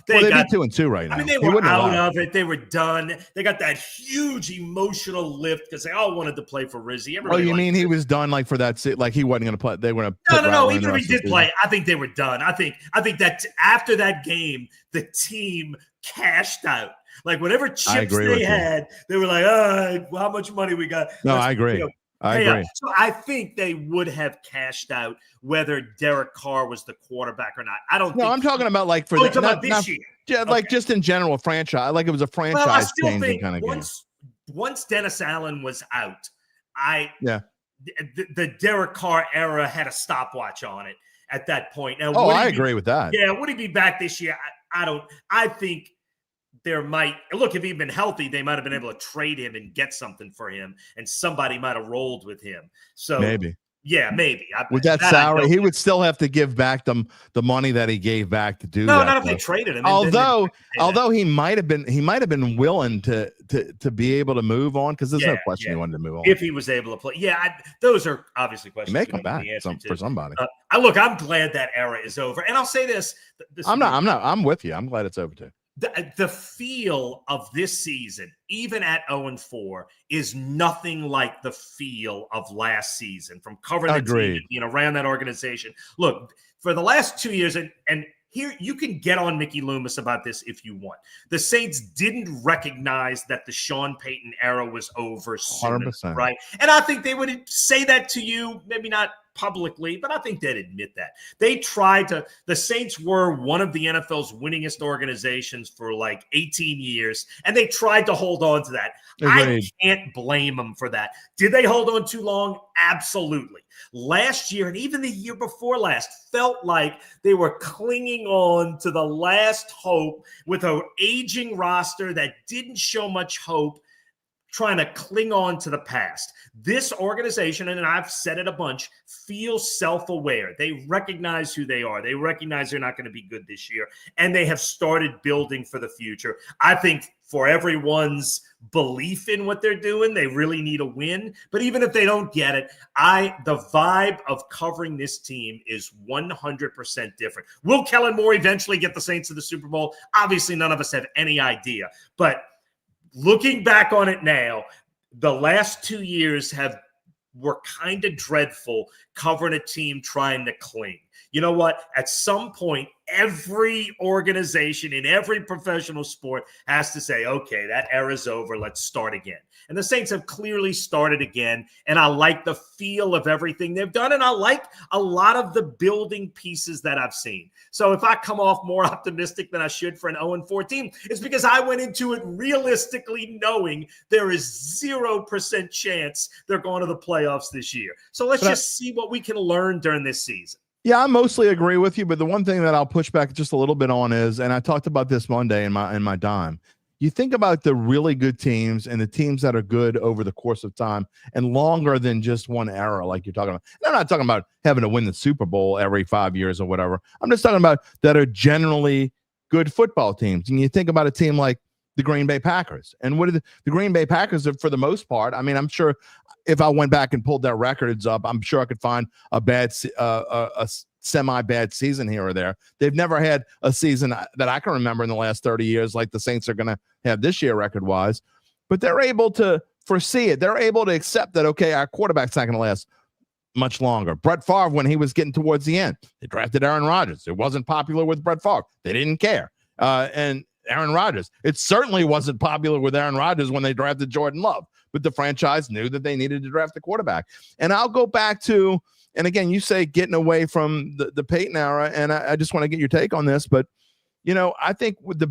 They'd be 2-2 right now. I mean, they were out of it. They were done. They got that huge emotional lift because they all wanted to play for Rizzi. You mean he was done like for that? Like he wasn't going to play. They were going to. No. Even if he did play, I think they were done. I think that after that game, the team cashed out. Like whatever chips they had, they were like, how much money we got? No, I agree. I agree. So I think they would have cashed out whether Derek Carr was the quarterback or not. I don't. No, I'm talking about like for this year. Yeah, like just in general, franchise. Like it was a franchise changing kind of game. Once Dennis Allen was out, the Derek Carr era had a stopwatch on it at that point. Now, I agree with that. Yeah, would he be back this year? I don't. I think. There might look if he'd been healthy, they might have been able to trade him and get something for him, and somebody might have rolled with him. So maybe, maybe with that salary, he would still have to give back the money that he gave back to do that. No, not if they traded him. Although he might have been willing to be able to move on, because there's no question he wanted to move on if he was able to play. Those are obviously questions. Make him back for somebody. I'm glad that era is over, and I'll say this. I'm with you. I'm glad it's over too. The feel of this season, even at 0-4, is nothing like the feel of last season from covering the team and being around that organization. Look, for the last 2 years, and here you can get on Mickey Loomis about this if you want. The Saints didn't recognize that the Sean Payton era was over soon, 100%. right? And I think they would say that to you, maybe not publicly, but I think they'd admit that. They tried to, the Saints were one of the NFL's winningest organizations for like 18 years, and they tried to hold on to that. Agreed. I can't blame them for that. Did they hold on too long? Absolutely. Last year, and even the year before last, felt like they were clinging on to the last hope with an aging roster that didn't show much hope, trying to cling on to the past. This organization, and I've said it a bunch, feels self-aware. They recognize who they are. They recognize they're not going to be good this year, and they have started building for the future. I think for everyone's belief in what they're doing, they really need a win. But even if they don't get it, the vibe of covering this team is 100% different. Will Kellen Moore eventually get the Saints to the Super Bowl? Obviously, none of us have any idea. But looking back on it now, the last 2 years were kind of dreadful covering a team trying to cling. You know what? At some point, every organization in every professional sport has to say, okay, that era's over. Let's start again. And the Saints have clearly started again. And I like the feel of everything they've done. And I like a lot of the building pieces that I've seen. So if I come off more optimistic than I should for an 0-4 team, it's because I went into it realistically knowing there is 0% chance they're going to the playoffs this year. So let's just see what we can learn during this season. Yeah, I mostly agree with you, but the one thing that I'll push back just a little bit on is, and I talked about this Monday in my dime, you think about the really good teams and the teams that are good over the course of time and longer than just one era, like you're talking about. And I'm not talking about having to win the Super Bowl every 5 years or whatever. I'm just talking about that are generally good football teams. And you think about a team like the Green Bay Packers. And what are the Green Bay Packers are, for the most part, I mean, I'm sure if I went back and pulled their records up, I'm sure I could find a semi-bad season here or there. They've never had a season that I can remember in the last 30 years like the Saints are going to have this year record-wise. But they're able to foresee it. They're able to accept that, okay, our quarterback's not going to last much longer. Brett Favre, when he was getting towards the end, they drafted Aaron Rodgers. It wasn't popular with Brett Favre. They didn't care. And Aaron Rodgers, it certainly wasn't popular with Aaron Rodgers when they drafted Jordan Love. But the franchise knew that they needed to draft a quarterback. And I'll go back to, and again, you say getting away from the Peyton era, and I just want to get your take on this. But, you know, I think with the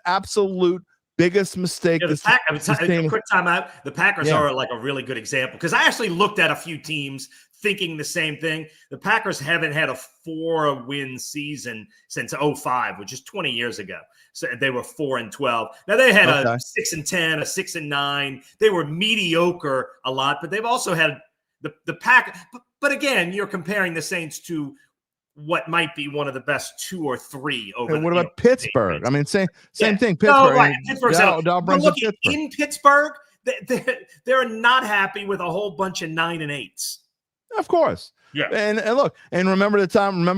absolute biggest mistake. Yeah, quick time out. The Packers are like a really good example because I actually looked at a few teams thinking the same thing. The Packers haven't had a 4-win season since 2005, which is 20 years ago. So they were 4-12. Now they had a 6-10, a 6-9. They were mediocre a lot, but they've also had the Pack. But again, you're comparing the Saints to what might be one of the best 2 or 3 over. And what about Pittsburgh? I mean, same thing. Pittsburgh. No, right. Pittsburgh's in Pittsburgh, they're not happy with a whole bunch of 9 and 8s. Of course. Yeah. And look, and remember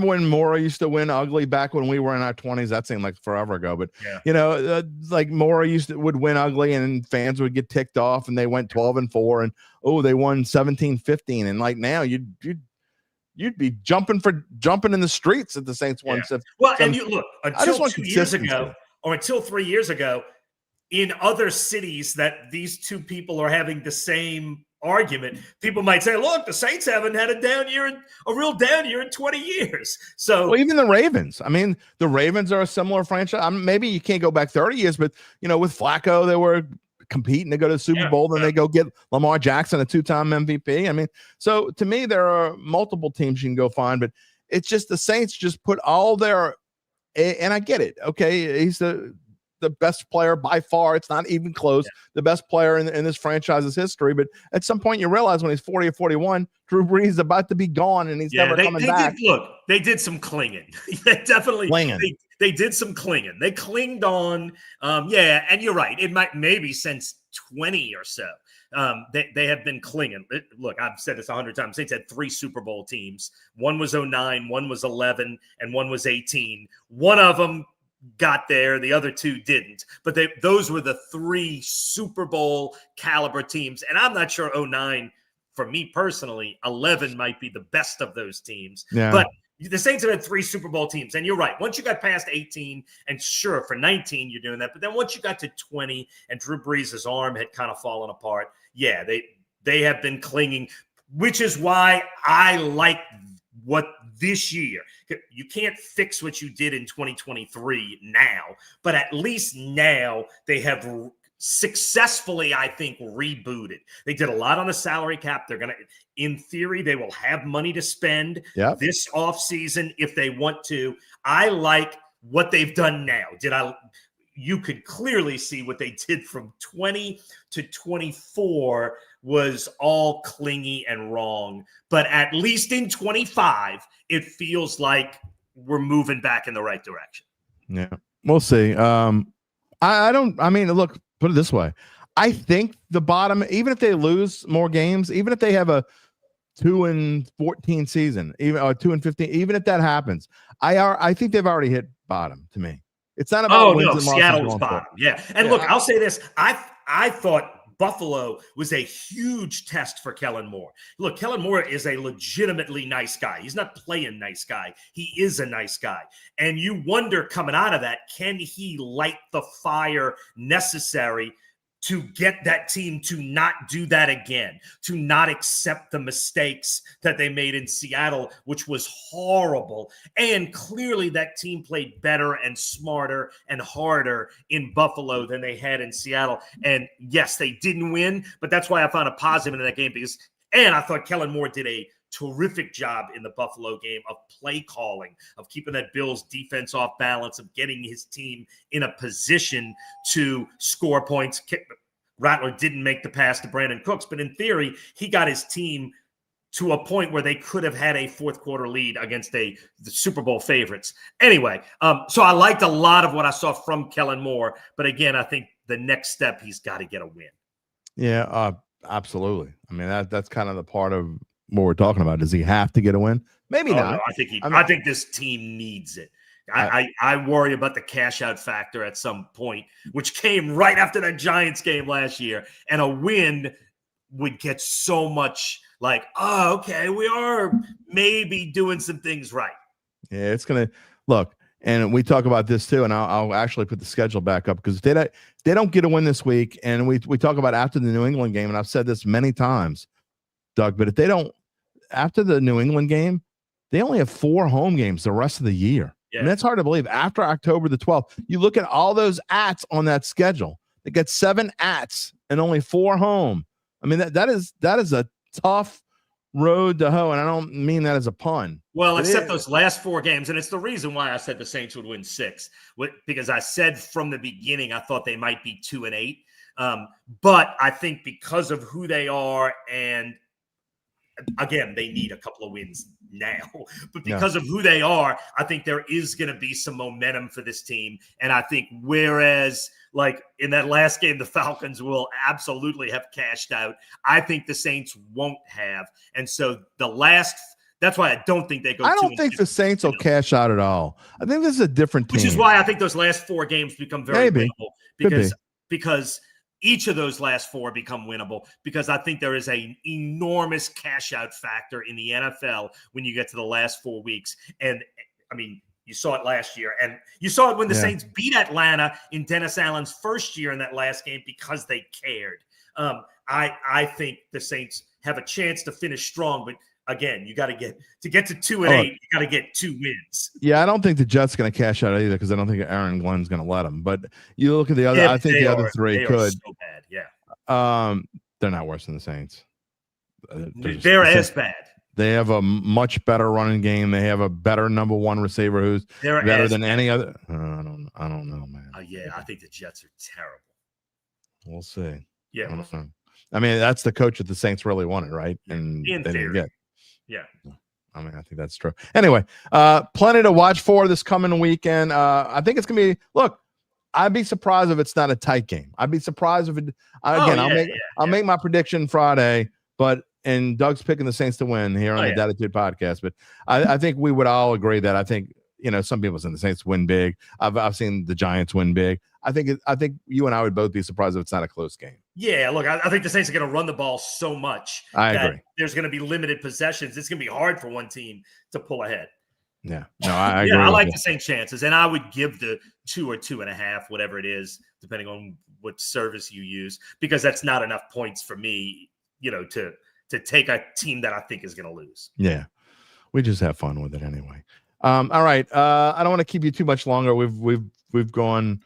when Mora used to win ugly back when we were in our 20s? That seemed like forever ago. But, you know, like Mora would win ugly and fans would get ticked off and they went 12-4 and, they won 17-15. And like now you'd be jumping in the streets at the Saints won. Yeah. Well, and you look, until 2 years ago or until 3 years ago, in other cities that these two people are having the same argument, people might say, look, the Saints haven't had a real down year in 20 years. So, well, even the Ravens. I mean, the Ravens are a similar franchise. Maybe you can't go back 30 years, but, you know, with Flacco, they were competing to go to the Super Bowl, then they go get Lamar Jackson, a 2-time MVP. I mean, so to me, there are multiple teams you can go find, but it's just the Saints just put all their, and I get it. Okay, he's the best player by far. It's not even close. The best player in this franchise's history. But at some point, you realize when he's 40 or 41, Drew Brees is about to be gone, and he's never coming back. They did some clinging. They definitely They did some clinging. They clinged on. And you're right. It maybe since 20 or so. They have been clinging. Look, I've said this 100 times. Saints had 3 Super Bowl teams. One was 2009, one was 2011, and one was 2018. One of them got there, the other 2 didn't, but those were the 3 Super Bowl caliber teams. And I'm not sure 2009, for me personally, 2011 might be the best of those teams. But the Saints have had 3 Super Bowl teams, and you're right. Once you got past 18, and sure, for 19 you're doing that, but then once you got to 20 and Drew Brees' arm had kind of fallen apart, they have been clinging. which is why I like what this year. You can't fix what you did in 2023 now, but at least now they have successfully, I think, rebooted. They did a lot on the salary cap. They're going to, in theory, they will have money to spend this offseason if they want to. I like what they've done now. You could clearly see what they did from 20 to 24 was all clingy and wrong. But at least in 25, it feels like we're moving back in the right direction. Yeah, we'll see. Look, put it this way. I think the bottom, even if they lose more games, even if they have a 2-14 season, even or 2-15, even if that happens, I think they've already hit bottom to me. It's not about wins and losses. Seattle's bottom. Yeah. And look, I'll say this. I thought Buffalo was a huge test for Kellen Moore. Look, Kellen Moore is a legitimately nice guy. He's not playing nice guy. He is a nice guy. And you wonder coming out of that, can he light the fire necessary to get that team to not do that again, to not accept the mistakes that they made in Seattle, which was horrible. And clearly that team played better and smarter and harder in Buffalo than they had in Seattle. And yes, they didn't win, but that's why I found a positive in that game and I thought Kellen Moore did a terrific job in the Buffalo game of play calling, of keeping that Bills defense off balance, of getting his team in a position to score points. Rattler didn't make the pass to Brandon Cooks, but in theory, he got his team to a point where they could have had a fourth quarter lead against the Super Bowl favorites. Anyway, so I liked a lot of what I saw from Kellen Moore, but again, I think the next step, he's got to get a win. Yeah, absolutely. I mean, that's kind of the part of what we're talking about. Does he have to get a win? Maybe not. No, I think this team needs it. I worry about the cash out factor at some point, which came right after that Giants game last year. And a win would get so much like, oh, okay, we are maybe doing some things right. Yeah, it's going to look. And we talk about this too. And I'll actually put the schedule back up because they don't get a win this week. And we talk about after the New England game. And I've said this many times, Doug, but if they don't, after the New England game, they only have 4 home games the rest of the year. Yeah. And that's hard to believe. After October the 12th, you look at all those ats on that schedule. They get 7 ats and only 4 home. I mean, that is a tough road to hoe, and I don't mean that as a pun. Well, except those last 4 games, and it's the reason why I said the Saints would win 6, because I said from the beginning I thought they might be 2-8. But I think because of who they are, and again, they need a couple of wins now, but because of who they are, I think there is going to be some momentum for this team. And I think whereas like in that last game, the Falcons will absolutely have cashed out, I think the Saints won't have. And so that's why I don't think they go. I don't think the Saints will cash out at all. I think this is a different team. Which is why I think those last 4 games become very winnable because each of those last 4 become winnable, because I think there is an enormous cash out factor in the NFL when you get to the last 4 weeks. And I mean, you saw it last year, and you saw it when the Saints beat Atlanta in Dennis Allen's first year in that last game because they cared. I think the Saints have a chance to finish strong, but again, you got to get to 2-8. You got to get 2 wins. Yeah, I don't think the Jets going to cash out either because I don't think Aaron Glenn's going to let them. But you look at the other. I think the other 3 could. So bad, yeah. They're not worse than the Saints. They're as bad. They have a much better running game. They have a better number 1 receiver who's better than any other. I don't know, man. I think the Jets are terrible. We'll see. Yeah, I don't know. I mean, that's the coach that the Saints really wanted, right? And in they theory. didn't get. Yeah. I mean, I think that's true. Anyway, plenty to watch for this coming weekend. I think it's going to be, look, I'd be surprised if it's not a tight game. I'd be surprised if it, I'll make my prediction Friday, and Doug's picking the Saints to win here on the Dattitude podcast. But I think we would all agree that I think, some people saying the Saints win big. I've seen the Giants win big. I think you and I would both be surprised if it's not a close game. Yeah, look, I think the Saints are going to run the ball so much I agree. There's going to be limited possessions. It's going to be hard for one team to pull ahead. Yeah, no, I agree. I like the Saints' chances, and I would give the 2 or 2.5, whatever it is, depending on what service you use, because that's not enough points for me, to to take a team that I think is going to lose. Yeah, we just have fun with it anyway. All right, I don't want to keep you too much longer. We've gone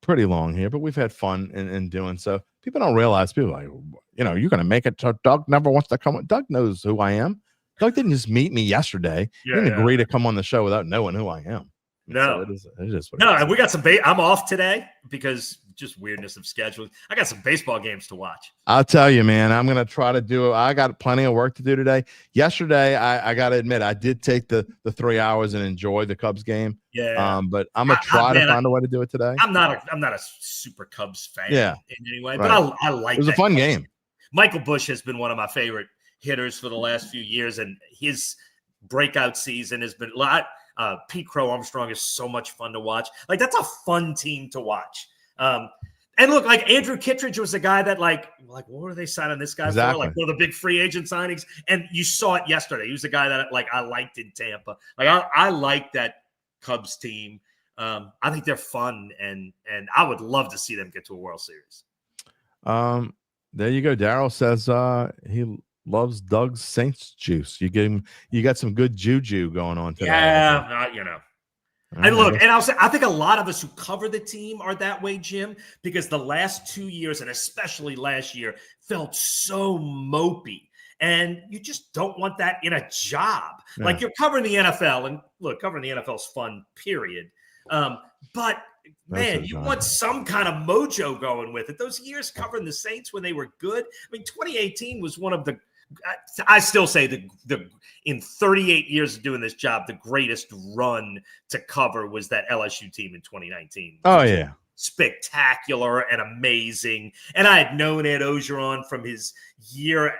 pretty long here, but we've had fun in doing so. People don't realize, people are like, you're going to make it to Doug never wants to come. Doug knows who I am. Doug didn't just meet me yesterday. He didn't agree to come on the show without knowing who I am. No, so it is what no, it is. and we got some. I'm off today because just weirdness of scheduling. I got some baseball games to watch. I'll tell you, man. I'm gonna try to do it. I got plenty of work to do today. Yesterday, I got to admit, I did take the 3 hours and enjoy the Cubs game. Yeah. But I'm gonna try to find a way to do it today. I'm not a super Cubs fan. Yeah. In any way, Right. but I like. It was a fun game. Michael Busch has been one of my favorite hitters for the last few years, and his breakout season has been. Pete Crow Armstrong is so much fun to watch. Like, that's a fun team to watch. And look, like Andrew Kittredge was a guy that like what were they signing this guy for? Like one of the big free agent signings. And you saw it yesterday. He was a guy that like I liked in Tampa. Like I like that Cubs team. I think they're fun, and I would love to see them get to a World Series. There you go. Daryl says he loves Doug's Saints juice. You got some good juju going on today. Yeah, And look, and I'll say, I think a lot of us who cover the team are that way, Jim, because the last 2 years, and especially last year, felt so mopey. And you just don't want that in a job. Yeah. Like, you're covering the NFL, and look, covering the NFL is fun, period. But man, you want some kind of mojo going with it. Those years covering the Saints when they were good. I mean, 2018 was one of the, I still say the in 38 years of doing this job, the greatest run to cover was that LSU team in 2019. Oh, yeah. Spectacular and amazing. And I had known Ed Ogeron from his year,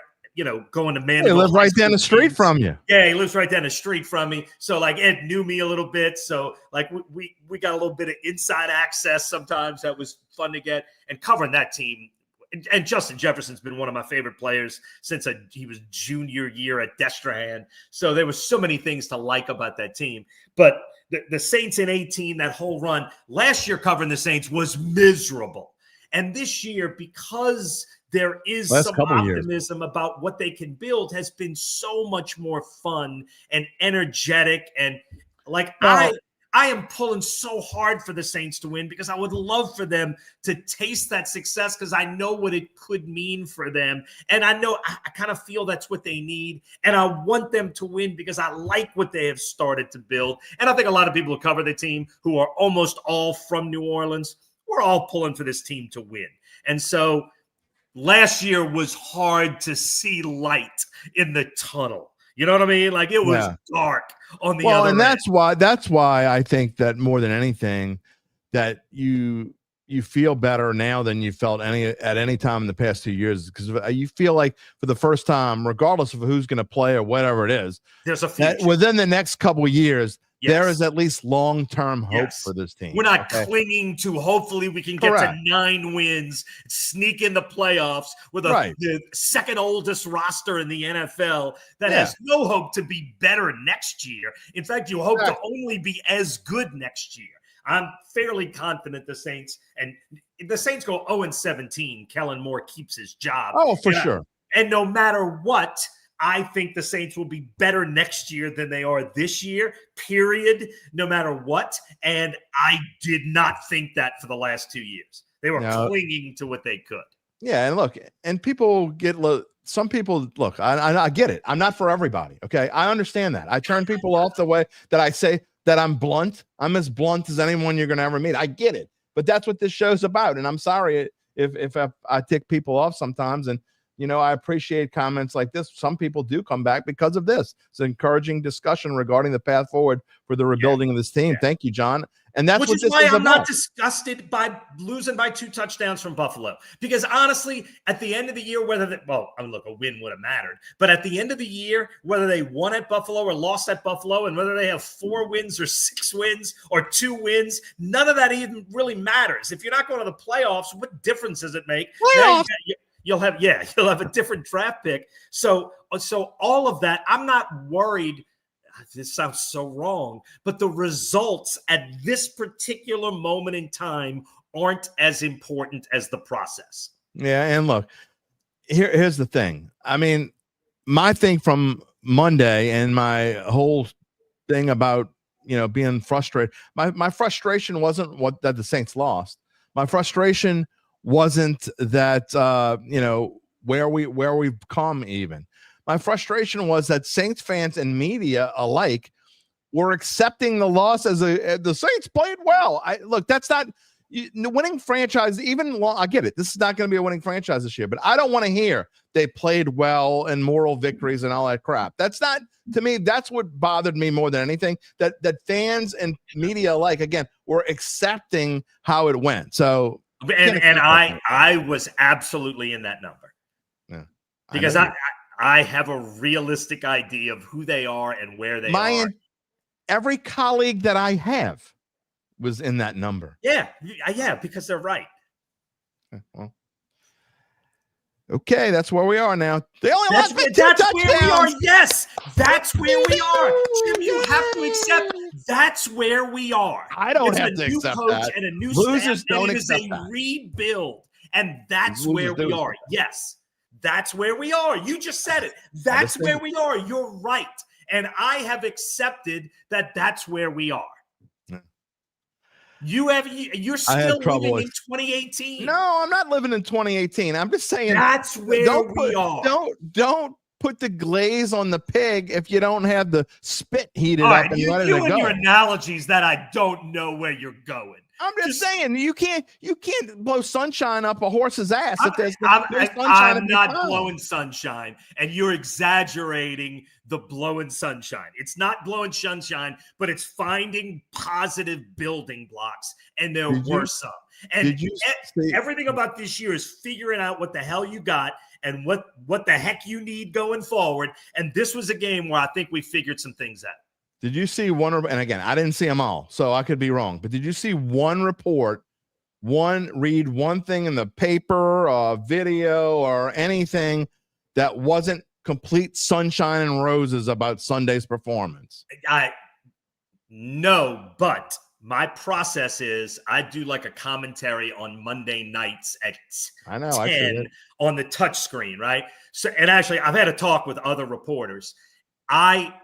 going to Mandeville. He lives right down the street from you. Yeah, he lives right down the street from me. So, like, Ed knew me a little bit. So, like, we got a little bit of inside access sometimes. That was fun to get. And covering that team. And Justin Jefferson's been one of my favorite players since he was junior year at Destrehan. So there was so many things to like about that team. But the Saints in 18, that whole run, last year covering the Saints was miserable. And this year, because there is some optimism about what they can build, has been so much more fun and energetic. And like I am pulling so hard for the Saints to win because I would love for them to taste that success because I know what it could mean for them. And I know I kind of feel that's what they need. And I want them to win because I like what they have started to build. And I think a lot of people who cover the team who are almost all from New Orleans, we're all pulling for this team to win. And so last year was hard to see light in the tunnel. You know what I mean? Like, it was dark on the other end. That's why I think that more than anything that you feel better now than you felt at any time in the past 2 years, because you feel like for the first time, regardless of who's going to play or whatever it is, there's a future. Within the next couple of years, there is at least long-term hope for this team. We're not clinging to hopefully we can get to 9 wins, sneak in the playoffs with the second oldest roster in the NFL that has no hope to be better next year. In fact, you hope to only be as good next year. I'm fairly confident the Saints go 0-17. Kellen Moore keeps his job. Oh, for sure. And no matter what, I think the Saints will be better next year than they are this year, period, no matter what. And I did not think that for the last 2 years. They were clinging to what they could. Yeah, and look, and people get some people look. I get it. I'm not for everybody. Okay, I understand that. I turn people off the way that I say that I'm blunt. I'm as blunt as anyone you're going to ever meet. I get it, but that's what this show's about. And I'm sorry if I tick people off sometimes. And I appreciate comments like this. Some people do come back because of this. It's an encouraging discussion regarding the path forward for the rebuilding of this team. Thank you, John. And that's which is why I'm not disgusted by losing by 2 touchdowns from Buffalo. Because honestly, at the end of the year, a win would have mattered. But at the end of the year, whether they won at Buffalo or lost at Buffalo, and whether they have 4 wins or 6 wins or 2 wins, none of that even really matters. If you're not going to the playoffs, what difference does it make? Playoffs. You'll have a different draft pick. So all of that, I'm not worried. This sounds so wrong, but the results at this particular moment in time aren't as important as the process. Yeah, and look, here's the thing. I mean, my thing from Monday and my whole thing about, being frustrated. My frustration wasn't that the Saints lost. My frustration wasn't that, where we've come even. My frustration was that Saints fans and media alike were accepting the loss as the Saints played well. Look, that's not winning franchise. I get it. This is not going to be a winning franchise this year, but I don't want to hear they played well and moral victories and all that crap. That's not, to me, that's what bothered me more than anything, that fans and media alike, again, were accepting how it went. So, and I was absolutely in that number. Yeah, because I have a realistic idea of who they are and where they are. Every colleague that I have was in that number. Yeah, because they're right. Well, okay, that's where we are now. They only lost by 2 touchdowns. Where we are. Yes, that's where we are. Jim, you have to accept that's where we are. I don't have to accept that. And a new Losers staff, don't and accept it is that. a rebuild, and that's where we are. Yes, that's where we are. You just said it. That's where we are. You're right. And I have accepted that that's where we are. You're still living in 2018. No, I'm not living in 2018. I'm just saying that's where we are. Don't put the glaze on the pig if you don't have the spit heated up and ready to go. Your analogies that I don't know where you're going. I'm just saying you can't blow sunshine up a horse's ass if there's I'm not blowing sunshine, and you're exaggerating the blowing sunshine. It's not blowing sunshine, but it's finding positive building blocks, and there were some. And everything about this year is figuring out what the hell you got and what the heck you need going forward. And this was a game where I think we figured some things out. Did you see one? And again, I didn't see them all, so I could be wrong. But did you see one report, read one thing in the paper, video, or anything that wasn't complete sunshine and roses about Sunday's performance? No, but my process is I do like a commentary on Monday nights at 10 on the touch screen, right? So, and actually, I've had a talk with other reporters. I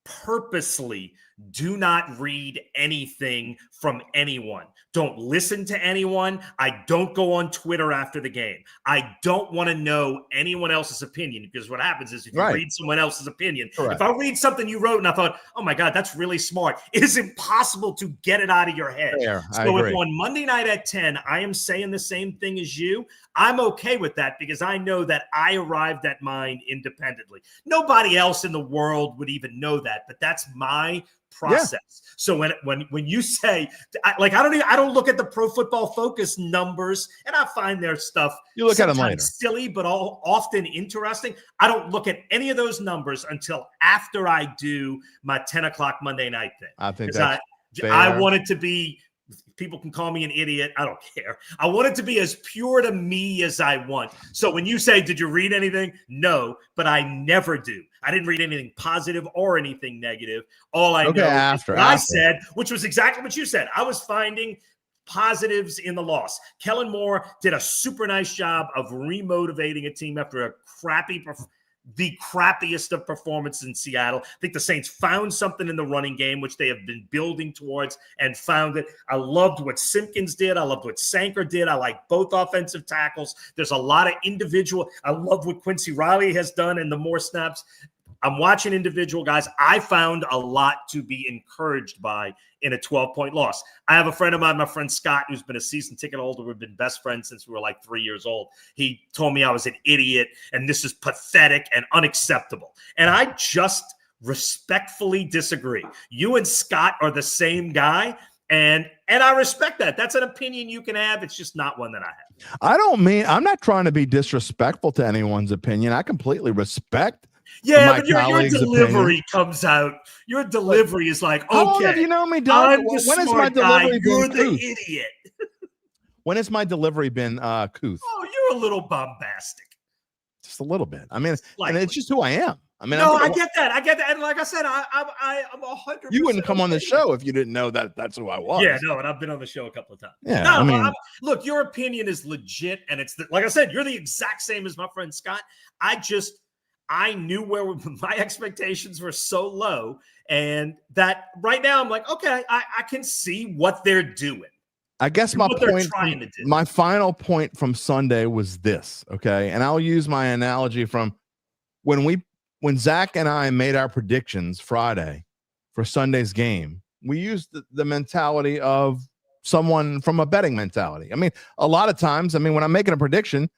purposely do not read anything from anyone. Don't listen to anyone. I don't go on Twitter after the game. I don't want to know anyone else's opinion, because what happens is if you read someone else's opinion, if I read something you wrote and I thought, oh my God, that's really smart, it is impossible to get it out of your head. So if on Monday night at 10, I am saying the same thing as you, I'm okay with that, because I know that I arrived at mine independently. Nobody else in the world would even know that, but that's my process. Yeah. So when you say, I don't look at the Pro Football Focus numbers, and I find their stuff you look at them later silly, but often interesting. I don't look at any of those numbers until after I do my 10 o'clock Monday night thing. I think that's fair. I want it to be. People can call me an idiot. I don't care. I want it to be as pure to me as I want. So when you say, did you read anything? No, but I never do. I didn't read anything positive or anything negative. All I know is what I said, which was exactly what you said. I was finding positives in the loss. Kellen Moore did a super nice job of remotivating a team after a the crappiest of performances in Seattle. I think the Saints found something in the running game, which they have been building towards, and found it. I loved what Simpkins did. I loved what Sanker did. I like both offensive tackles. There's a lot of individual. I love what Quincy Riley has done and the more snaps. I'm watching individual guys. I found a lot to be encouraged by in a 12-point loss. I have a friend of mine, my friend Scott, who's been a season ticket holder. We've been best friends since we were like 3 years old. He told me I was an idiot and this is pathetic and unacceptable. And I just respectfully disagree. You and Scott are the same guy. And I respect that. That's an opinion you can have. It's just not one that I have. I'm not trying to be disrespectful to anyone's opinion. I completely respect. Yeah, but your delivery comes out. Your delivery is like, okay. How long have you known me, Doug? When is my delivery been You're the idiot. When has my delivery been couth? Oh, you're a little bombastic. Just a little bit. I mean, and it's just who I am. I mean, no, I get that. And like I said, I'm 100%. You wouldn't come on the show if you didn't know that that's who I was. Yeah, no, and I've been on the show a couple of times. Yeah, no, I mean, look, your opinion is legit, and it's like I said, you're the exact same as my friend Scott. I knew where my expectations were so low, and that right now I'm like, okay, I can see what they're doing. I guess my final point from Sunday was this, okay? And I'll use my analogy from when Zach and I made our predictions Friday for Sunday's game. We used the mentality of someone from a betting mentality. I mean, a lot of times, when I'm making a prediction,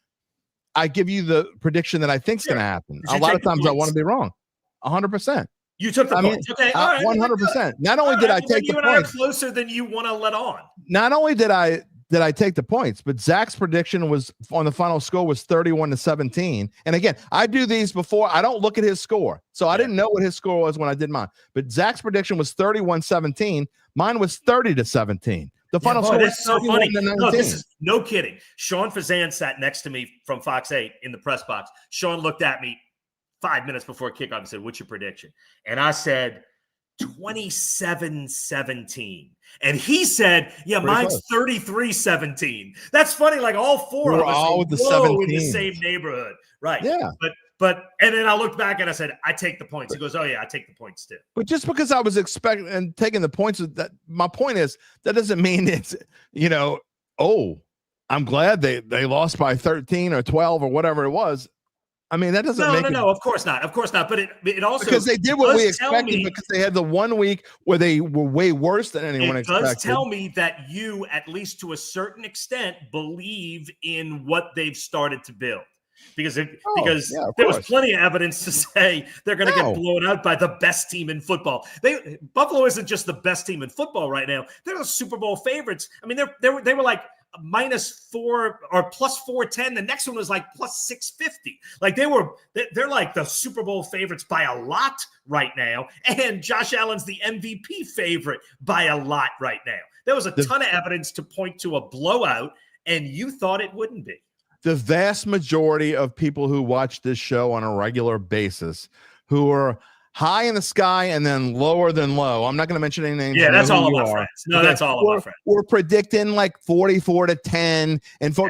I give you the prediction that I think is going to happen. A lot of times I want to be wrong. 100%. You took the points. Okay. All right. 100%. Not only did I take the points. You and I are closer than you want to let on. Not only did I take the points, but Zach's prediction was on the final score was 31-17. And again, I do these before. I don't look at his score. So I didn't know what his score was when I did mine. But Zach's prediction was 31-17. Mine was 30-17. The final score was so funny. No, this is no kidding. Sean Fazan sat next to me from Fox 8 in the press box. Sean looked at me 5 minutes before kickoff and said, "What's your prediction?" And I said 27-17. And he said, "Yeah, mine's 33-17." That's funny. Like all four of us all with the 17 in the same neighborhood. Right. Yeah. But and then I looked back and I said, "I take the points." He goes, "Oh yeah, I take the points too." But just because I was expecting and taking the points, that my point is that doesn't mean it's, I'm glad they lost by 13 or 12 or whatever it was. That doesn't No, of course not. Of course not. But it also, because they did what we expected, because they had the 1 week where they were way worse than anyone expected. It does tell me that you, at least to a certain extent, believe in what they've started to build. Because there was plenty of evidence to say they're going to get blown out by the best team in football. Buffalo isn't just the best team in football right now. They're the Super Bowl favorites. They were like -4 or +410. The next one was like +650. Like they're like the Super Bowl favorites by a lot right now. And Josh Allen's the MVP favorite by a lot right now. There was a ton of evidence to point to a blowout, and you thought it wouldn't be. The vast majority of people who watch this show on a regular basis, who are high in the sky and then lower than low. I'm not going to mention any names. Yeah, that's all of my friends. No, that's all of my friends. We're predicting like 44-10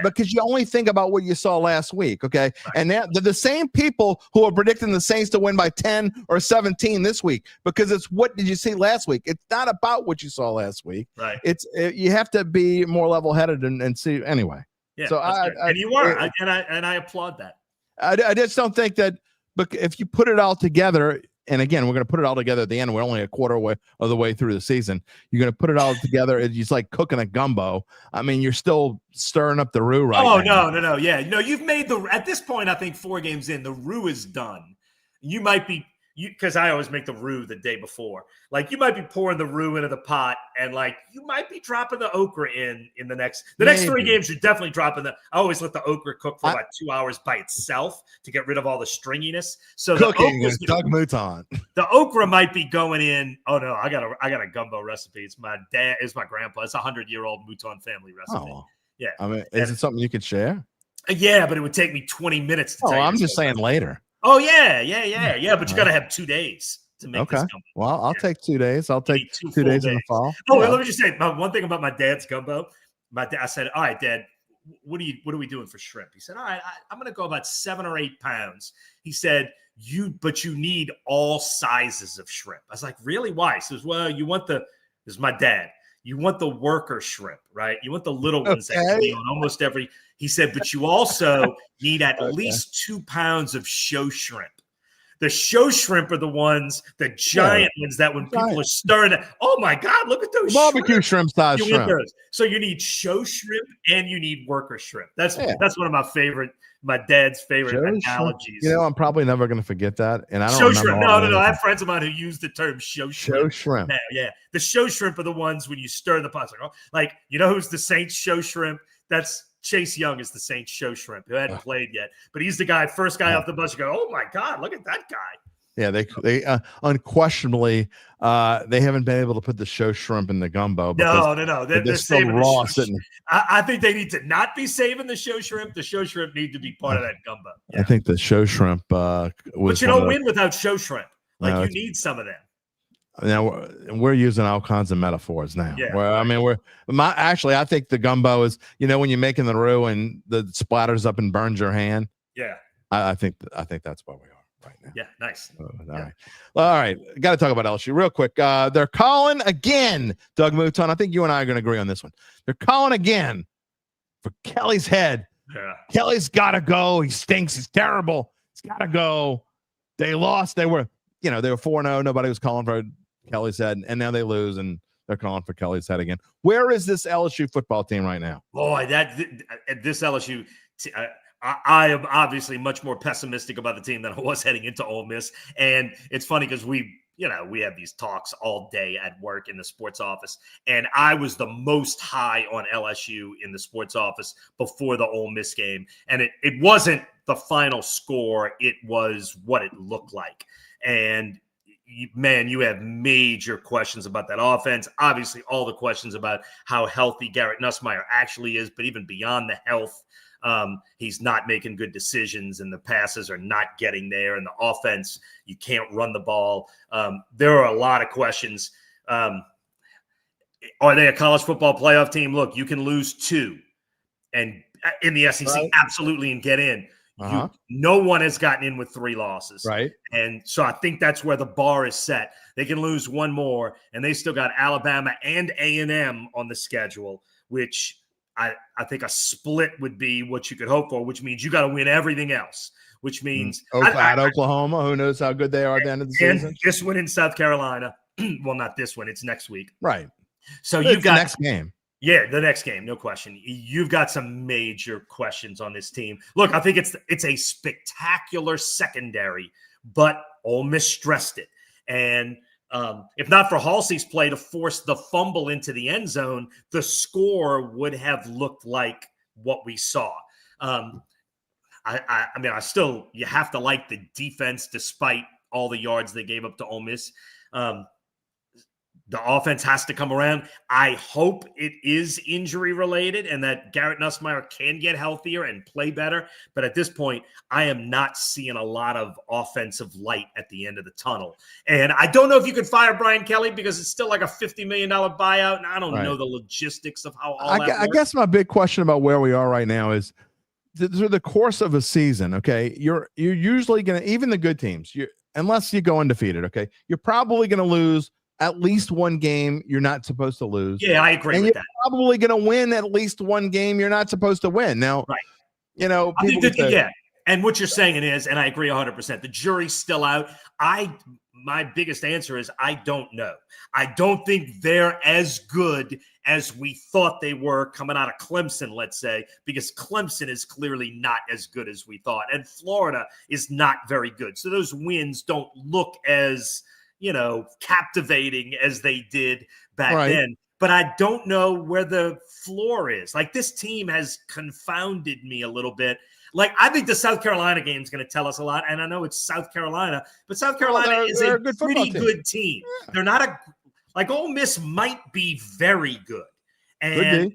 because you only think about what you saw last week. Okay. Right. And they're the same people who are predicting the Saints to win by 10 or 17 this week, because it's what did you see last week? It's not about what you saw last week. Right. You have to be more level headed and see anyway. Yeah, so and you are, and I applaud that. I just don't think that, but if you put it all together, and again, we're going to put it all together at the end. We're only a quarter of the way through the season. You're going to put it all together. It's like cooking a gumbo. You're still stirring up the roux right now. Oh, no. Yeah. No, you've made at this point, I think 4 games in, the roux is done. You might be, because I always make the roux the day before. Like, you might be pouring the roux into the pot, and like you might be dropping the okra in the next 3 games. You're definitely dropping I always let the okra cook for about 2 hours by itself to get rid of all the stringiness. So cooking is Doug Mouton. The okra might be going in. Oh no, I got a gumbo recipe. It's my grandpa. It's a 100-year-old Mouton family recipe. Oh. Yeah. Is it something you could share? Yeah, but it would take me 20 minutes to tell you. I'm just saying later. Oh, yeah. But you got to have 2 days to make this gumbo. Well, I'll take 2 days. I'll take 2 days in the fall. Oh, let me just say one thing about my dad's gumbo. I said, "All right, Dad, what are we doing for shrimp?" He said, "All right, I'm going to go about 7 or 8 pounds." He said, but you need all sizes of shrimp. I was like, "Really? Why?" He says, "Well, this is my dad. You want the worker shrimp, right? You want the little ones that can be on almost every." He said, "But you also need at least 2 pounds of show shrimp. The show shrimp are the ones, the giant ones that when people are stirring it, oh my God, look at those barbecue shrimp size shrimp. So you need show shrimp and you need worker shrimp. That's one of my dad's favorite analogies. I'm probably never going to forget that. And I don't show shrimp. No. I have friends of mine who use the term show shrimp. Show shrimp. Yeah. The show shrimp are the ones when you stir the pot. Like, who's the Saints show shrimp? That's Chase Young is the Saints show shrimp, who hadn't played yet, but he's the first guy off the bus. You go, oh my God, look at that guy. Yeah, they unquestionably they haven't been able to put the show shrimp in the gumbo. No. They're still saving raw the show. sitting. I think they need to not be saving the show shrimp. The show shrimp need to be part of that gumbo. Yeah. I think the show shrimp was. But you don't win without show shrimp. Like No, you need some of them. Now we're using all kinds of metaphors now. Yeah, I mean, I think the gumbo is, when you're making the roux and the splatters up and burns your hand. Yeah. I think that's where we are right now. Yeah, nice. All right. Got to talk about LSU real quick. They're calling again, Doug Mouton. I think you and I are going to agree on this one. They're calling again for Kelly's head. Yeah. Kelly's got to go. He stinks. He's terrible. He's got to go. They lost. They were 4-0. Nobody was calling for Kelly's head, and now they lose, and they're calling for Kelly's head again. Where is this LSU football team right now? Boy, this LSU. I am obviously much more pessimistic about the team than I was heading into Ole Miss, and it's funny because we have these talks all day at work in the sports office, and I was the most high on LSU in the sports office before the Ole Miss game, and it wasn't the final score; it was what it looked like, and. Man, you have major questions about that offense. Obviously, all the questions about how healthy Garrett Nussmeier actually is, but even beyond the health, he's not making good decisions, and the passes are not getting there. And the offense, you can't run the ball. There are a lot of questions. Are they a college football playoff team? Look, you can lose 2, and in the SEC, right. Absolutely, and get in. No one has gotten in with 3 losses. Right. And so I think that's where the bar is set. They can lose 1 more, and they still got Alabama and A&M on the schedule, which I think a split would be what you could hope for, which means you got to win everything else, which means Oklahoma, who knows how good they are at the end of the season. And this one in South Carolina. Well, not this one. It's next week. Right. So you've got the next game. Yeah, the next game, no question. You've got some major questions on this team. Look, I think it's a spectacular secondary, but Ole Miss stressed it. And if not for Halsey's play to force the fumble into the end zone, the score would have looked like what we saw. You have to like the defense despite all the yards they gave up to Ole Miss. The offense has to come around. I hope it is injury related and that Garrett Nussmeier can get healthier and play better. But at this point, I am not seeing a lot of offensive light at the end of the tunnel. And I don't know if you could fire Brian Kelly because it's still like a $50 million buyout. And I don't know the logistics of how all that works. I guess my big question about where we are right now is through the course of a season, okay, you're usually going to, even the good teams, unless you go undefeated, okay, you're probably going to lose at least 1 game you're not supposed to lose. Yeah, I agree with that. You're probably going to win at least 1 game you're not supposed to win. Now, right. I think that, and what you're saying is, and I agree 100%, the jury's still out. My biggest answer is I don't know. I don't think they're as good as we thought they were coming out of Clemson, let's say, because Clemson is clearly not as good as we thought. And Florida is not very good. So those wins don't look as captivating as they did back then. But I don't know where the floor is. Like, this team has confounded me a little bit. Like, I think the South Carolina game is going to tell us a lot. And I know it's South Carolina, but South Carolina is a pretty good team. Yeah. They're not Ole Miss might be very good. And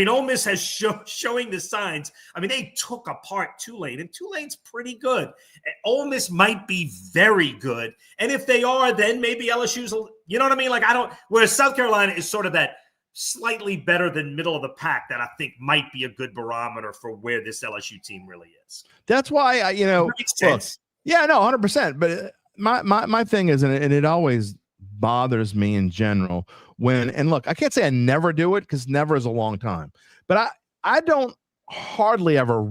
Ole Miss has showing the signs. They took apart Tulane, and Tulane's pretty good. And Ole Miss might be very good. And if they are, then maybe LSU's, you know what I mean? Whereas South Carolina is sort of that slightly better than middle of the pack that I think might be a good barometer for where this LSU team really is. That's why, makes sense. Yeah, no, 100%. But my thing is, and it always bothers me in general, and look, I can't say I never do it because never is a long time, but I don't hardly ever,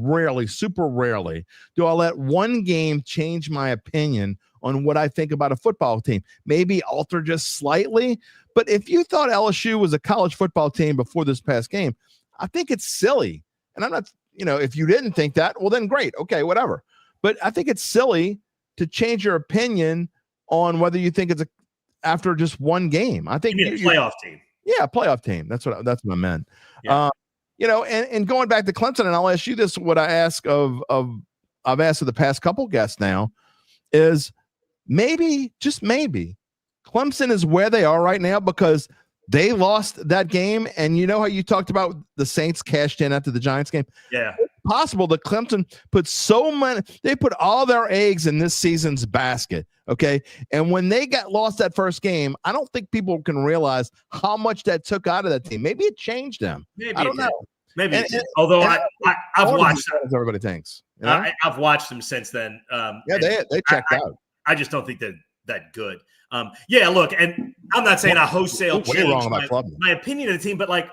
super rarely do I let 1 game change my opinion on what I think about a football team. Maybe alter just slightly, but if you thought LSU was a college football team before this past game, I think it's silly. And I'm not, if you didn't think that, well then great. Okay, whatever. But I think it's silly to change your opinion on whether you think it's after just 1 game. I think you mean a playoff team. Yeah, a playoff team. That's what I meant. Yeah. And going back to Clemson, and I'll ask you this: what I ask I've asked of the past couple guests now is, maybe, just maybe, Clemson is where they are right now because they lost that game. And you know how you talked about the Saints cashed in after the Giants game? Yeah. It's possible that Clemson they put all their eggs in this season's basket. Okay. And when they lost that first game, I don't think people can realize how much that took out of that team. Maybe it changed them. Maybe I don't know. Maybe. Although I've watched as everybody thinks. You know? I've watched them since then. They checked out. I just don't think they're that good. Look, and I'm not saying I wholesale change my opinion of the team, but like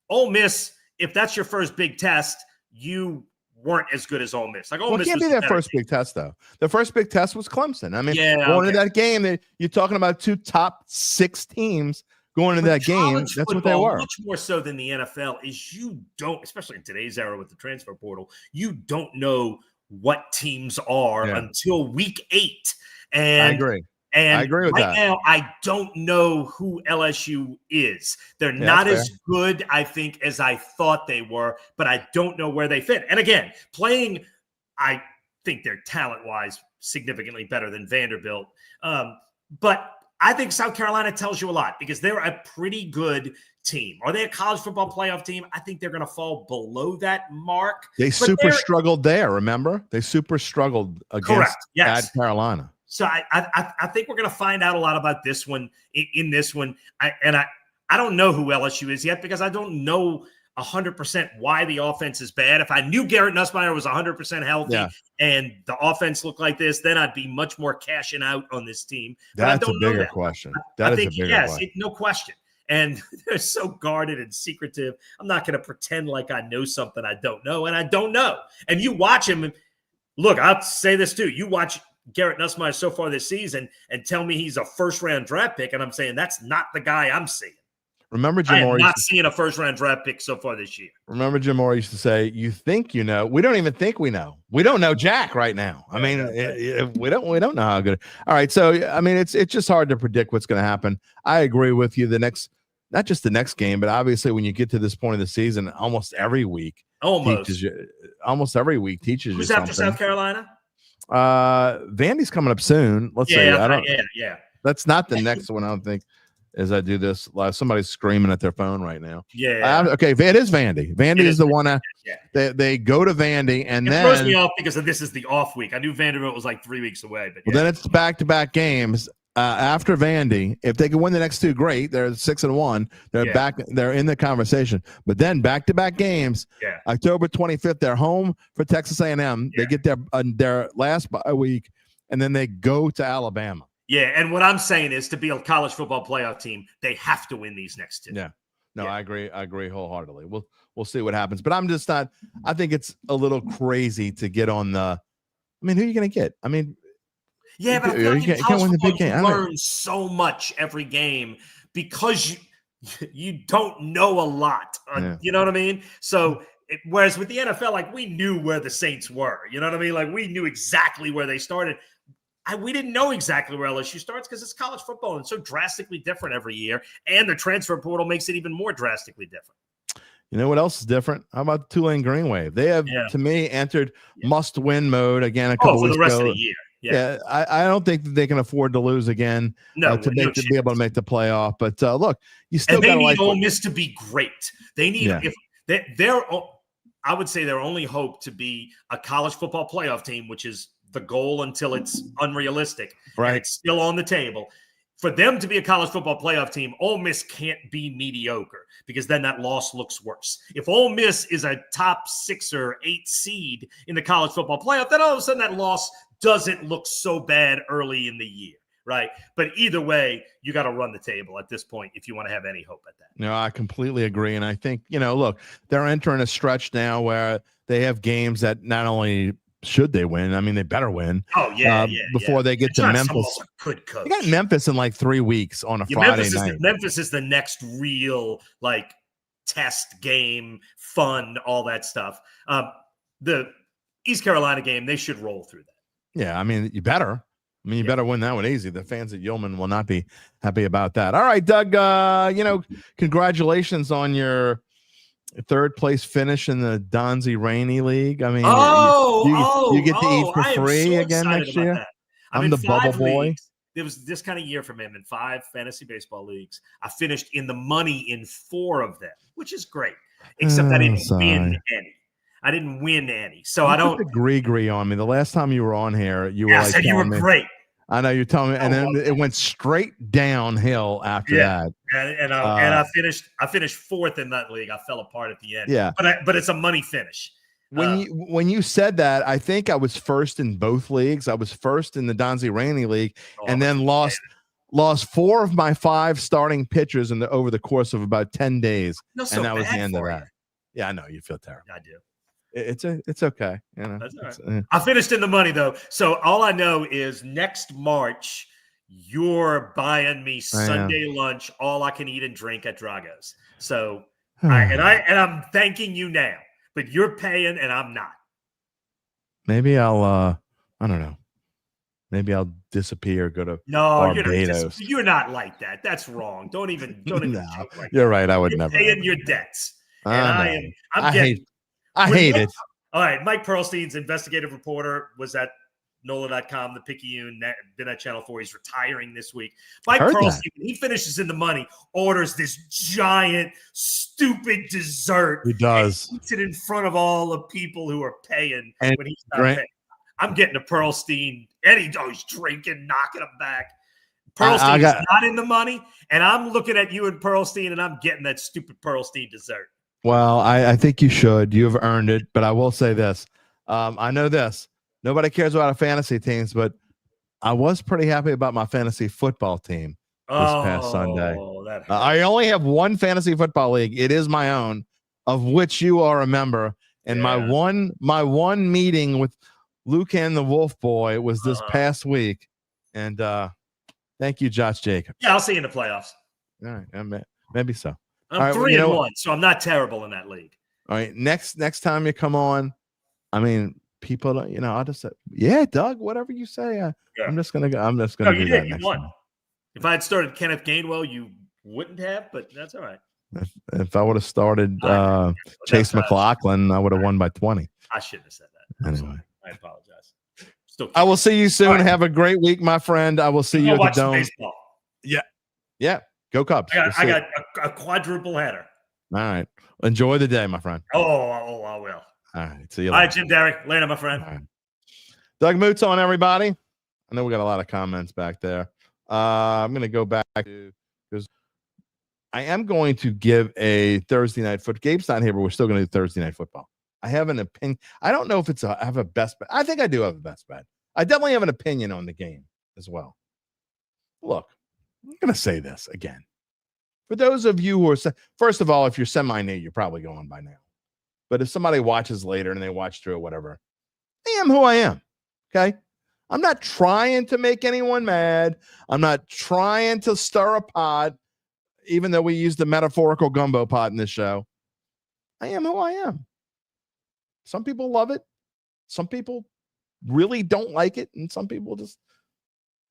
Ole Miss, if that's your first big test, you weren't as good as Ole Miss. Like Ole Miss can't be their first big test though. The first big test was Clemson. I mean, going into that game, you're talking about 2 top 6 teams going into that game. That's what they were. Much more so than the NFL is you don't, especially in today's era with the transfer portal, you don't know what teams are until week 8. And I agree. And I agree with right now, I don't know who LSU is. They're not as good, I think, as I thought they were, but I don't know where they fit. And again, playing, I think they're talent-wise significantly better than Vanderbilt. But I think South Carolina tells you a lot because they're a pretty good team. Are they a college football playoff team? I think they're going to fall below that mark. They struggled there, remember? They super struggled against bad Carolina. So I think we're going to find out a lot about this one in this one. I don't know who LSU is yet because I don't know 100% why the offense is bad. If I knew Garrett Nussmeier was 100% healthy and the offense looked like this, then I'd be much more cashing out on this team. That's a bigger question. I think no question. And they're so guarded and secretive. I'm not going to pretend like I know something I don't know, and I don't know. And you watch him. Look, I'll say this too. You watch Garrett Nussmeier so far this season and tell me he's a first-round draft pick, and I'm saying that's not the guy I'm seeing. Remember Jim Moore? I'm not seeing a first-round draft pick so far this year. Remember Jim Moore used to say, you think you know. We don't even think we know. We don't know Jack right now. I mean, we don't know how good. All right, so, I mean, it's just hard to predict what's going to happen. I agree with you. Not just the next game, but obviously when you get to this point of the season, almost every week teaches you something. Who's after South Carolina? Vandy's coming up soon. Let's see. That's not the next one. I don't think. As I do this live, somebody's screaming at their phone right now. Okay. It is Vandy. Vandy is the one. They go to Vandy, and then throws me off because this is the off week. I knew Vanderbilt was like 3 weeks away, but then it's back-to-back games. After Vandy, if they can win the next 2, great. They're 6-1. They're back. They're in the conversation. But then back-to-back games. October 25th, they're home for Texas A&M. They get their last bye week, and then they go to Alabama. Yeah, and what I'm saying is to be a college football playoff team, they have to win these next 2. I agree wholeheartedly. We'll see what happens. But I'm just not. I think it's a little crazy to get on the. I mean, who are you going to get? I mean. Yeah, but I feel like you can't win the big game. You learn so much every game because you don't know a lot. You know what I mean? So whereas with the NFL, like we knew where the Saints were. You know what I mean? Like we knew exactly where they started. We didn't know exactly where LSU starts because it's college football and it's so drastically different every year. And the transfer portal makes it even more drastically different. You know what else is different? How about Tulane Green Wave? They have, to me, entered must-win mode again a couple weeks ago. For the rest of the year. I don't think that they can afford to lose again to be able to make the playoff. But look, you still got to like Ole Miss to be great. They need I would say their only hope to be a college football playoff team, which is the goal until it's unrealistic. Right. It's still on the table. For them to be a college football playoff team, Ole Miss can't be mediocre because then that loss looks worse. If Ole Miss is a top 6 or 8 seed in the college football playoff, then all of a sudden that loss doesn't look so bad early in the year, right? But either way, you got to run the table at this point if you want to have any hope at that. No, I completely agree. And I think, look, they're entering a stretch now where they have games that not only – should they win? I mean, they better win. Before they get to Memphis. Good coach. They got Memphis in like 3 weeks on a Friday night. Memphis is the next real test game, fun, all that stuff. The East Carolina game, they should roll through that. Yeah, I mean, you better. You better win that one easy. The fans at Yeoman will not be happy about that. All right, Doug. Congratulations on your 3rd place finish in the Donzi Rainey League. I mean, you get to eat for free again next year. I'm the bubble boy. Leagues. There was this kind of year from him in 5 fantasy baseball leagues. I finished in the money in 4 of them, which is great. Except I didn't win any. I didn't win any. So I don't agree on me. The last time you were on here, you were I said you were great. I know you're telling me, and then it went straight downhill after that. And I finished 4th in that league. I fell apart at the end. Yeah, but it's a money finish. When you said that, I think I was first in both leagues. I was first in the Donzie Rainey League, and then lost 4 of my 5 starting pitchers over the course of about 10 days, and that was the end of that. Yeah, I know you feel terrible. I do. It's okay. You know, that's all right. I finished in the money though, so all I know is next March you're buying me Sunday lunch, all I can eat and drink at Drago's. So, I'm thanking you now. But you're paying and I'm not. Maybe I'll I don't know. Maybe I'll disappear, go to Barbados. You're not like that. That's wrong. Don't even joke like you're right. I would never paying your debts. And I hate it. All right. Mike Pearlstein's investigative reporter was at NOLA.com, the Picayune, been at Channel 4. He's retiring this week. Mike Pearlstein, when he finishes in the money, orders this giant, stupid dessert. He does. And eats it in front of all the people who are paying when he's not paying. I'm getting a Pearlstein, and he's drinking, knocking him back. Pearlstein is not in the money, and I'm looking at you and Pearlstein, and I'm getting that stupid Pearlstein dessert. Well, I think you should. You have earned it, but I will say this. I know this. Nobody cares about our fantasy teams, but I was pretty happy about my fantasy football team this past Sunday. I only have one fantasy football league. It is my own, of which you are a member. And my one meeting with Lucan the Wolf Boy was this past week. And thank you, Josh Jacobs. Yeah, I'll see you in the playoffs. All right, maybe so. I'm 3-1, so I'm not terrible in that league. All right, next time you come on, I mean, people, I'll just say, yeah, Doug, whatever you say. I'm just gonna go. No, you did. You won. If I had started Kenneth Gainwell, you wouldn't have, but that's all right. If I would have started Chase McLaughlin, I would have won by 20. I shouldn't have said that. Anyway, I apologize. I will see you soon. Right. Have a great week, my friend. I will see you at the Dome. Baseball. Yeah. Go Cubs. I got a quadruple header. All right. Enjoy the day, my friend. Oh, I will. All right. See you later. All right, Jim Derry. Later, my friend. All right. Doug Mouton, everybody. I know we got a lot of comments back there. I'm going to go back to, because I am going to give a Thursday night football. Gabe's not here, but we're still going to do Thursday night football. I have an opinion. I don't know if I have a best bet. I think I do have a best bet. I definitely have an opinion on the game as well. Look, I'm going to say this again. For those of you who are, first of all, if you're semi-new, you're probably going by now. But if somebody watches later and they watch through it, whatever, I am who I am. Okay? I'm not trying to make anyone mad. I'm not trying to stir a pot, even though we use the metaphorical gumbo pot in this show. I am who I am. Some people love it. Some people really don't like it. And some people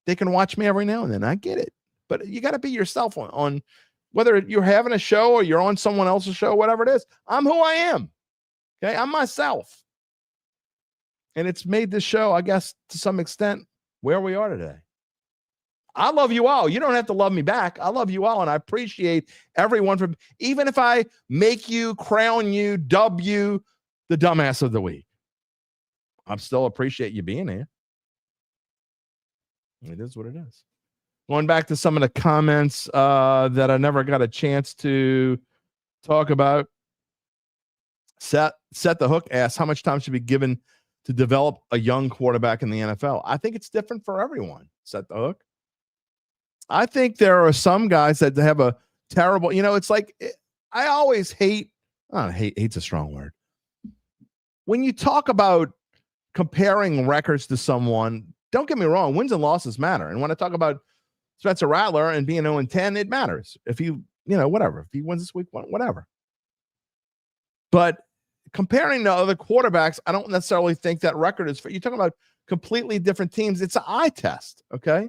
they can watch me every now and then. I get it. But you got to be yourself on whether you're having a show or you're on someone else's show, whatever it is. I'm who I am. Okay? I'm myself. And it's made this show, I guess, to some extent, where we are today. I love you all. You don't have to love me back. I love you all, and I appreciate everyone from, even if I make you, crown you, dub you the dumbass of the week. I still appreciate you being here. It is what it is. Going back to some of the comments that I never got a chance to talk about. Set the Hook asks, how much time should be given to develop a young quarterback in the NFL? I think it's different for everyone. Set the Hook. I think there are some guys that have a terrible, it's like, I always hate's a strong word. When you talk about comparing records to someone, don't get me wrong, wins and losses matter. And when I talk about Spencer Rattler and being 0-10, it matters. If he, whatever, if he wins this week, whatever. But comparing to other quarterbacks, I don't necessarily think that record is fair. You're talking about completely different teams. It's an eye test, okay?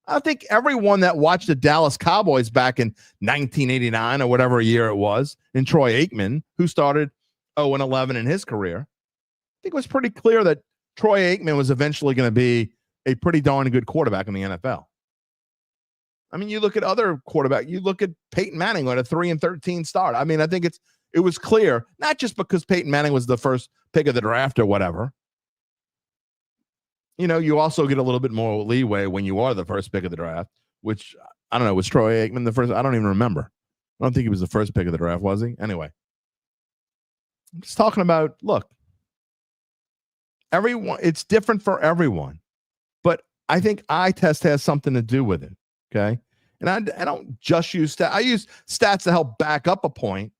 I think everyone that watched the Dallas Cowboys back in 1989 or whatever year it was, and Troy Aikman, who started 0-11 in his career, I think it was pretty clear that Troy Aikman was eventually going to be a pretty darn good quarterback in the NFL. I mean, you look at other quarterbacks. You look at Peyton Manning on a 3-13 start. I mean, I think it was clear, not just because Peyton Manning was the first pick of the draft or whatever. You know, you also get a little bit more leeway when you are the first pick of the draft, which, I don't know, was Troy Aikman the first? I don't even remember. I don't think he was the first pick of the draft, was he? Anyway, I'm just talking about, look, everyone, it's different for everyone. But I think eye test has something to do with it, okay? And I don't just use stats. I use stats to help back up a point,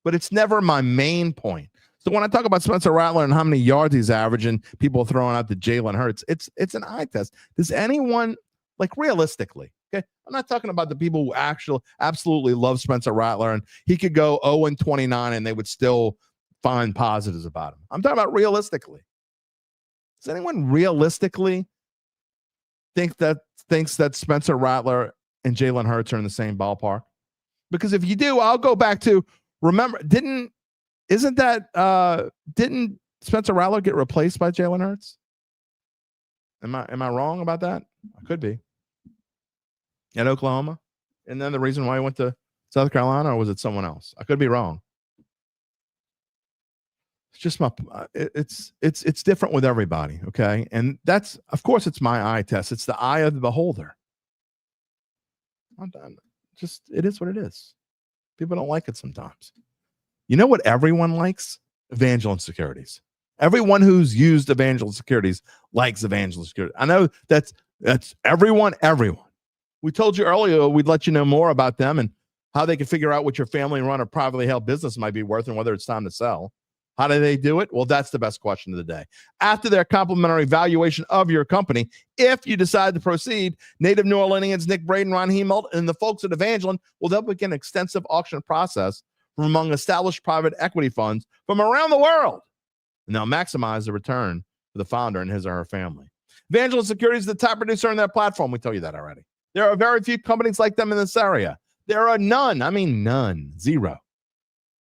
but it's never my main point. So when I talk about Spencer Rattler and how many yards he's averaging, people throwing out the Jalen Hurts, it's an eye test. Does anyone, like, realistically, okay? I'm not talking about the people who actually absolutely love Spencer Rattler and he could go 0-29 and they would still find positives about him. I'm talking about realistically. Does anyone realistically thinks that Spencer Rattler and Jalen Hurts are in the same ballpark? Because if you do, I'll go back to, remember, didn't Spencer Rattler get replaced by Jalen Hurts? Am I wrong about that? I could be. At Oklahoma? And then the reason why he went to South Carolina, or was it someone else? I could be wrong. It's just it's different with everybody, okay? And that's, of course, it's my eye test. It's the eye of the beholder. Just, it is what it is. People don't like it sometimes. You know what everyone likes? Evangeline Securities. Everyone who's used Evangeline Securities likes Evangeline Securities. I know that's everyone. We told you earlier we'd let you know more about them and how they can figure out what your family-run or privately held business might be worth and whether it's time to sell. How do they do it? Well, that's the best question of the day. After their complimentary valuation of your company, if you decide to proceed, native New Orleanians Nick Braden, Ron Hemelt, and the folks at Evangeline will then begin an extensive auction process from among established private equity funds from around the world. And they'll maximize the return for the founder and his or her family. Evangeline Securities is the top producer on their platform. We told you that already. There are very few companies like them in this area. There are none, zero.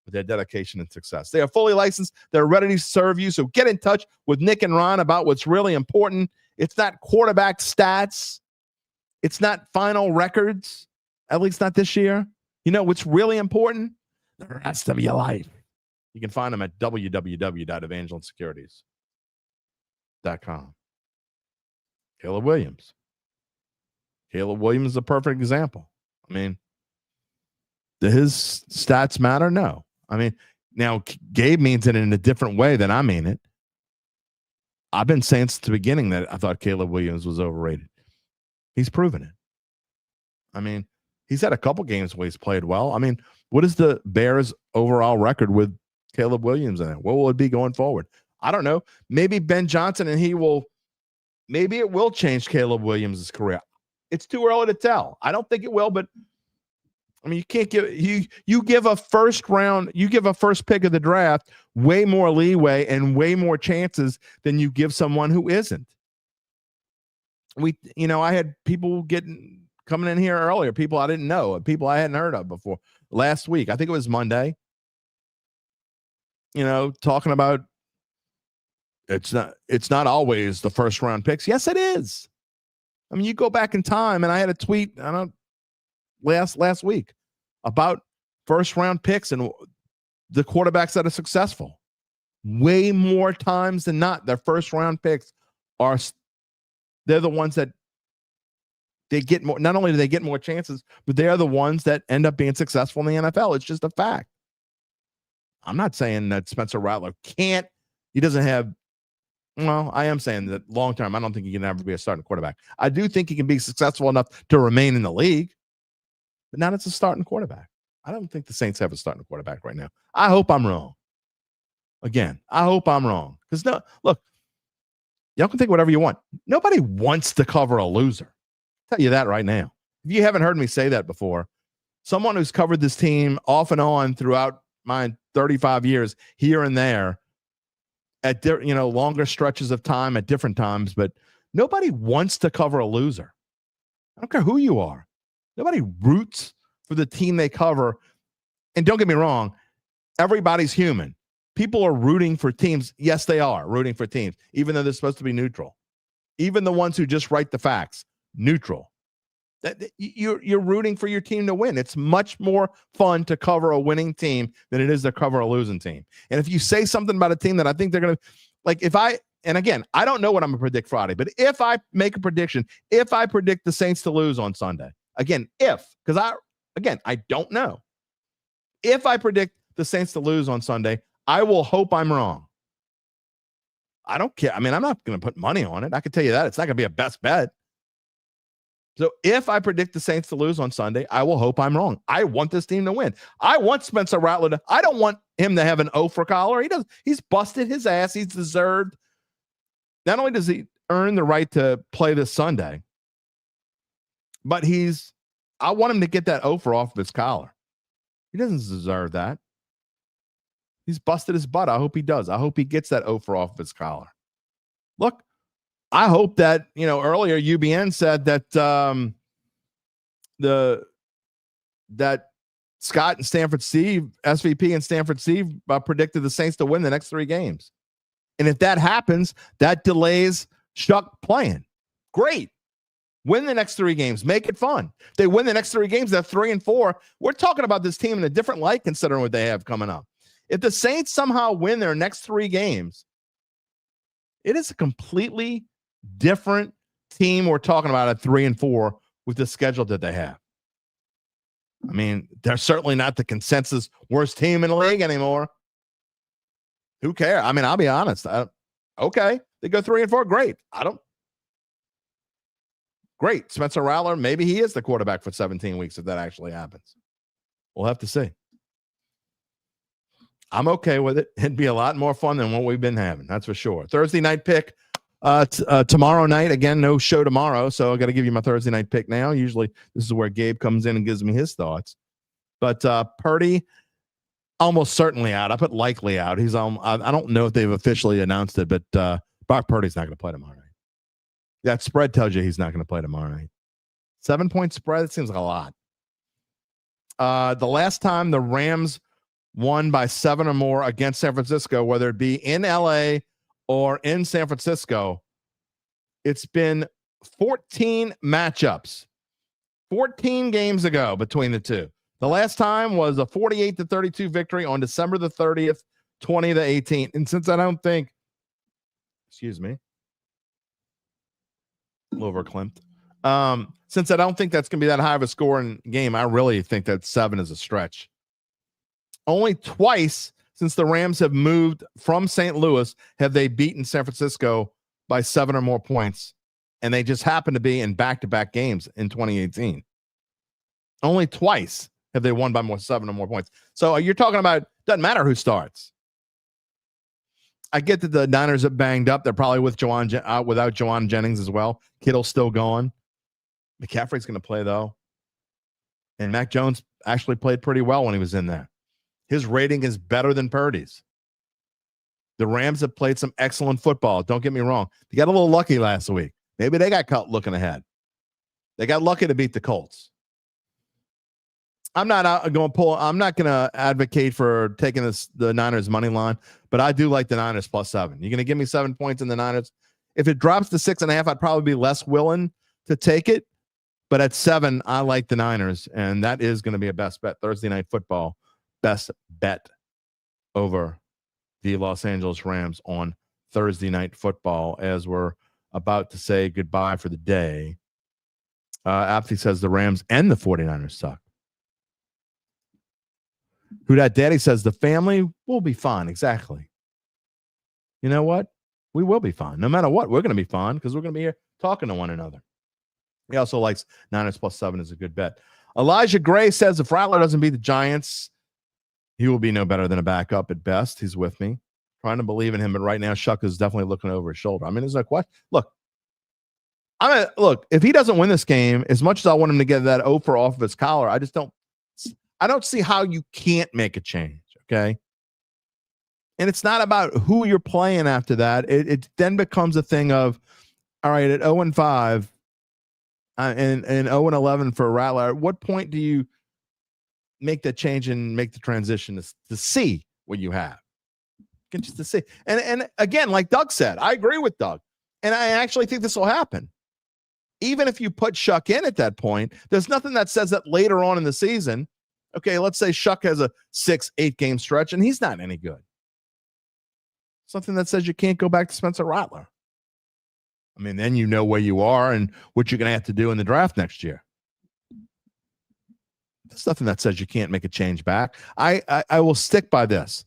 With their dedication and success. They are fully licensed. They're ready to serve you. So get in touch with Nick and Ron about what's really important. It's not quarterback stats. It's not final records, at least not this year. You know what's really important? The rest of your life. You can find them at www.evangelinesecurities.com. Caleb Williams. Caleb Williams is a perfect example. I mean, do his stats matter? No. I mean, now Gabe means it in a different way than I mean it. I've been saying since the beginning that I thought Caleb Williams was overrated. He's proven it. I mean, he's had a couple games where he's played well. I mean, what is the Bears' overall record with Caleb Williams in it? What will it be going forward? I don't know. Maybe Ben Johnson and maybe it will change Caleb Williams' career. It's too early to tell. I don't think it will, but I mean, you can't give you give a first pick of the draft way more leeway and way more chances than you give someone who isn't. I had people coming in here earlier, people I didn't know, people I hadn't heard of before last week. I think it was Monday. Talking about it's not always the first round picks. Yes, it is. I mean, you go back in time, and I had a tweet, last week about first round picks and the quarterbacks that are successful. Way more times than not, their first round picks they're the ones that they get more. Not only do they get more chances, but they are the ones that end up being successful in the NFL. It's just a fact. I'm not saying that Spencer Rattler can't. He doesn't have. Well, I am saying that long term, I don't think he can ever be a starting quarterback. I do think he can be successful enough to remain in the league, but not as a starting quarterback. I don't think the Saints have a starting quarterback right now. I hope I'm wrong. Again, I hope I'm wrong. Because look, y'all can think whatever you want. Nobody wants to cover a loser. I'll tell you that right now. If you haven't heard me say that before, someone who's covered this team off and on throughout my 35 years here and there, at longer stretches of time at different times, but nobody wants to cover a loser. I don't care who you are. Nobody roots for the team they cover. And don't get me wrong, everybody's human. People are rooting for teams. Yes, they are rooting for teams, even though they're supposed to be neutral. even the ones who just write the facts, neutral. You're rooting for your team to win. It's much more fun to cover a winning team than it is to cover a losing team. And if you say something about a team that I think they're going to, like and again, I don't know what I'm going to predict Friday, but if I make a prediction, if I predict the Saints to lose on Sunday, because I don't know. If I predict the Saints to lose on Sunday, I will hope I'm wrong. I don't care. I mean, I'm not going to put money on it. I can tell you that. It's not going to be a best bet. So if I predict the Saints to lose on Sunday, I will hope I'm wrong. I want this team to win. I want Spencer Rattler I don't want him to have an O for collar. He's busted his ass. He's deserved. Not only does he earn the right to play this Sunday, but I want him to get that O for off of his collar. He doesn't deserve that. He's busted his butt. I hope he does. I hope he gets that O for off of his collar. Look, I hope that, earlier UBN said that that Scott and Stanford Steve, SVP and Stanford Steve predicted the Saints to win the next 3 games. And if that happens, that delays Chuck playing. Great. Win the next 3 games. Make it fun. They win the next 3 games. They're 3-4. We're talking about this team in a different light considering what they have coming up. If the Saints somehow win their next 3 games, it is a completely different team we're talking about at 3-4 with the schedule that they have. I mean, they're certainly not the consensus worst team in the league anymore. Who cares? I mean, I'll be honest. Okay, they go 3-4. Great. Great. Spencer Rattler, maybe he is the quarterback for 17 weeks if that actually happens. We'll have to see. I'm okay with it. It'd be a lot more fun than what we've been having. That's for sure. Thursday night pick tomorrow night. Again, no show tomorrow, so I got to give you my Thursday night pick now. Usually this is where Gabe comes in and gives me his thoughts. But Purdy, almost certainly out. I put likely out. He's I don't know if they've officially announced it, but Brock Purdy's not going to play tomorrow night. That spread tells you he's not going to play tomorrow night. 7-point spread, it seems like a lot. The last time the Rams won by 7 or more against San Francisco, whether it be in LA or in San Francisco, it's been 14 matchups, 14 games ago between the two. The last time was a 48-32 victory on December the 30th, 20-18. And since I don't think, excuse me, a little verklempt. Since I don't think that's going to be that high of a scoring game, I really think that 7 is a stretch. Only twice since the Rams have moved from St. Louis have they beaten San Francisco by 7 or more points, and they just happen to be in back-to-back games in 2018. Only twice have they won by 7 or more points. So you're talking about, doesn't matter who starts. I get that the Niners are banged up. They're probably without Juwan Jennings as well. Kittle's still gone. McCaffrey's going to play, though. And Mac Jones actually played pretty well when he was in there. His rating is better than Purdy's. The Rams have played some excellent football. Don't get me wrong. They got a little lucky last week. Maybe they got caught looking ahead. They got lucky to beat the Colts. I'm not going to advocate for taking the Niners money line, but I do like the Niners +7. You're going to give me 7 points in the Niners. If it drops to 6.5, I'd probably be less willing to take it. But at 7, I like the Niners, and that is going to be a best bet. Thursday Night Football, best bet over the Los Angeles Rams on Thursday Night Football as we're about to say goodbye for the day. Apthy says the Rams and the 49ers suck. Who that daddy says the family will be fine. Exactly. You know what? We will be fine. No matter what, we're going to be fine because we're going to be here talking to one another. He also likes Niners +7 is a good bet. Elijah Gray says if Rattler doesn't beat the Giants, he will be no better than a backup at best. He's with me. Trying to believe in him, but right now Shuck is definitely looking over his shoulder. I mean, there's no question. Look, if he doesn't win this game, as much as I want him to get that O for off of his collar, I don't see how you can't make a change, okay? And it's not about who you're playing after that. It then becomes a thing of, all right, at 0-5 and 0-11 for Rattler, at what point do you make that change and make the transition to see what you have? Just to see. And again, like Doug said, I agree with Doug. And I actually think this will happen. Even if you put Shuck in at that point, there's nothing that says that later on in the season, okay, let's say Shuck has a 6-8 game stretch and he's not any good. Something that says you can't go back to Spencer Rattler. I mean, then you know where you are and what you're going to have to do in the draft next year. There's nothing that says you can't make a change back. I will stick by this.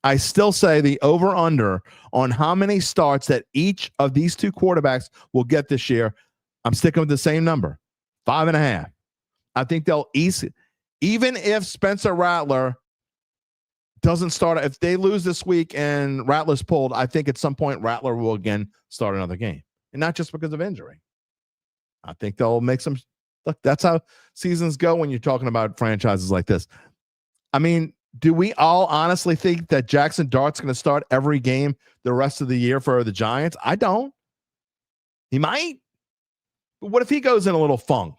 I still say the over-under on how many starts that each of these two quarterbacks will get this year, I'm sticking with the same number, 5.5. I think they'll easily, even if Spencer Rattler doesn't start, if they lose this week and Rattler's pulled, I think at some point Rattler will again start another game. And not just because of injury. I think they'll make some, look, that's how seasons go when you're talking about franchises like this. I mean, do we all honestly think that Jackson Dart's going to start every game the rest of the year for the Giants? I don't. He might. But what if he goes in a little funk?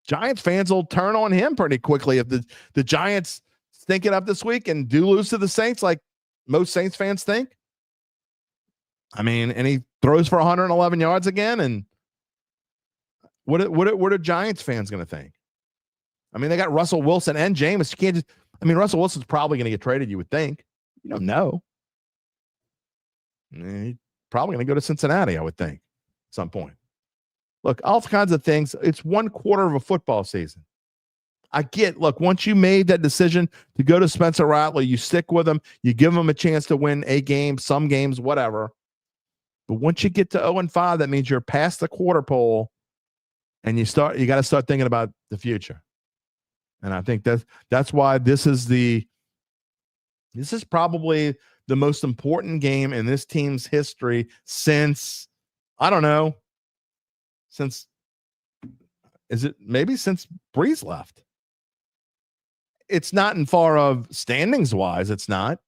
Giants fans will turn on him pretty quickly if the Giants stink it up this week and do lose to the Saints like most Saints fans think. I mean, and he throws for 111 yards again. And what are Giants fans going to think? I mean, they got Russell Wilson and Jameis. You can't just, I mean, Russell Wilson's probably going to get traded, you would think. You don't know. He's probably going to go to Cincinnati, I would think, at some point. Look, all kinds of things. It's 1/4 of a football season. I get, look, once you made that decision to go to Spencer Rattler, you stick with him. You give him a chance to win a game, some games, whatever. But once you get to 0-5, that means you're past the quarter pole, and you got to start thinking about the future. And I think that's why this is probably the most important game in this team's history since, I don't know, since Breeze left. It's not in far of standings wise, it's not.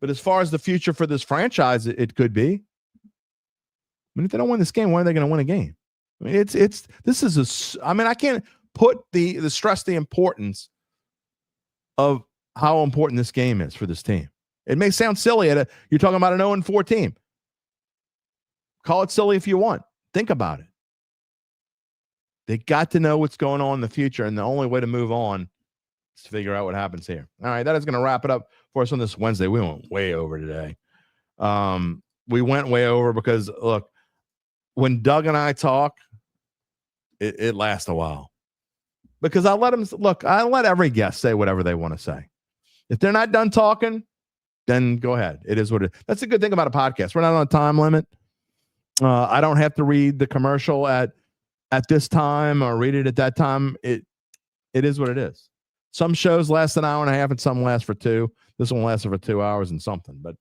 But as far as the future for this franchise, it could be. I mean, if they don't win this game, when are they going to win a game? I mean, I can't put the stress the importance of how important this game is for this team. It may sound silly you're talking about an 0-4 team. Call it silly if you want. Think about it. They got to know what's going on in the future, and the only way to move on is to figure out what happens here. All right, that is going to wrap it up for us on this Wednesday. We went way over today. We went way over because, look, when Doug and I talk, it lasts a while. Because I let every guest say whatever they want to say. If they're not done talking, then go ahead. It is what it is. That's a good thing about a podcast. We're not on a time limit. I don't have to read the commercial at this time or read it at that time. It is what it is. Some shows last an hour and a half and some last for 2. This one lasted for 2 hours and something. But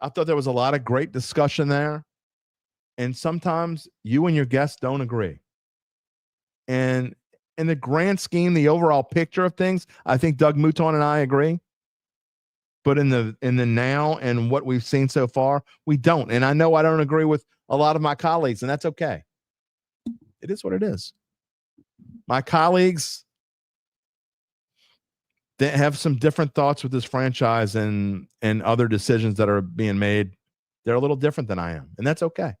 I thought there was a lot of great discussion there. And sometimes you and your guests don't agree. And in the grand scheme, the overall picture of things, I think Doug Mouton and I agree. But in the now and what we've seen so far, we don't. And I know I don't agree with a lot of my colleagues, and that's okay. It is what it is. My colleagues, they have some different thoughts with this franchise and other decisions that are being made. They're a little different than I am, and that's okay.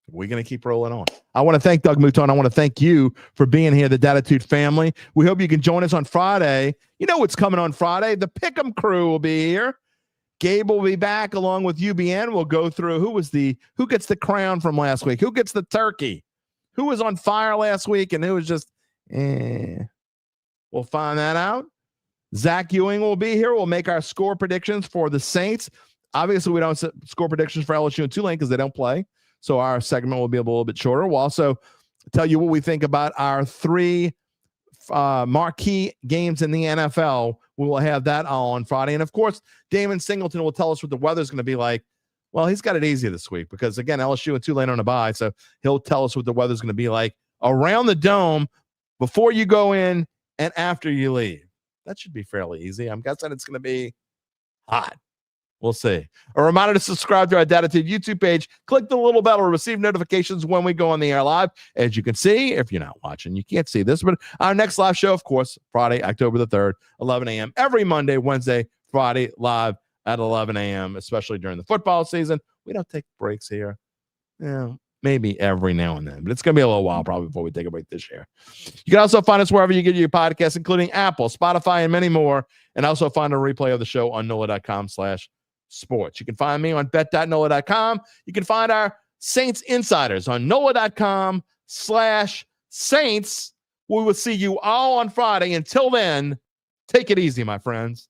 We're going to keep rolling on. I want to thank Doug Mouton. I want to thank you for being here, the Dattitude family. We hope you can join us on Friday. You know what's coming on Friday. The Pick'em crew will be here. Gabe will be back along with UBN. We'll go through who gets the crown from last week, who gets the turkey, who was on fire last week, and who was just, We'll find that out. Zach Ewing will be here. We'll make our score predictions for the Saints. Obviously, we don't score predictions for LSU and Tulane because they don't play. So our segment will be a little bit shorter. We'll also tell you what we think about our 3 marquee games in the NFL. We will have that on Friday. And, of course, Damon Singleton will tell us what the weather's going to be like. Well, he's got it easy this week because, again, LSU and Tulane on a bye. So he'll tell us what the weather's going to be like around the dome before you go in and after you leave. That should be fairly easy. I'm guessing it's going to be hot. We'll see. A reminder to subscribe to our Dattitude YouTube page. Click the little bell to receive notifications when we go on the air live. As you can see, if you're not watching, you can't see this, but our next live show, of course, Friday, October the 3rd, 11 a.m. Every Monday, Wednesday, Friday, live at 11 a.m., especially during the football season. We don't take breaks here. Yeah, maybe every now and then, but it's going to be a little while probably before we take a break this year. You can also find us wherever you get your podcasts, including Apple, Spotify, and many more. And also find a replay of the show on NOLA.com/sports. You can find me on bet.NOLA.com. You can find our Saints insiders on NOLA.com/Saints. We will see you all on Friday. Until then, take it easy, my friends.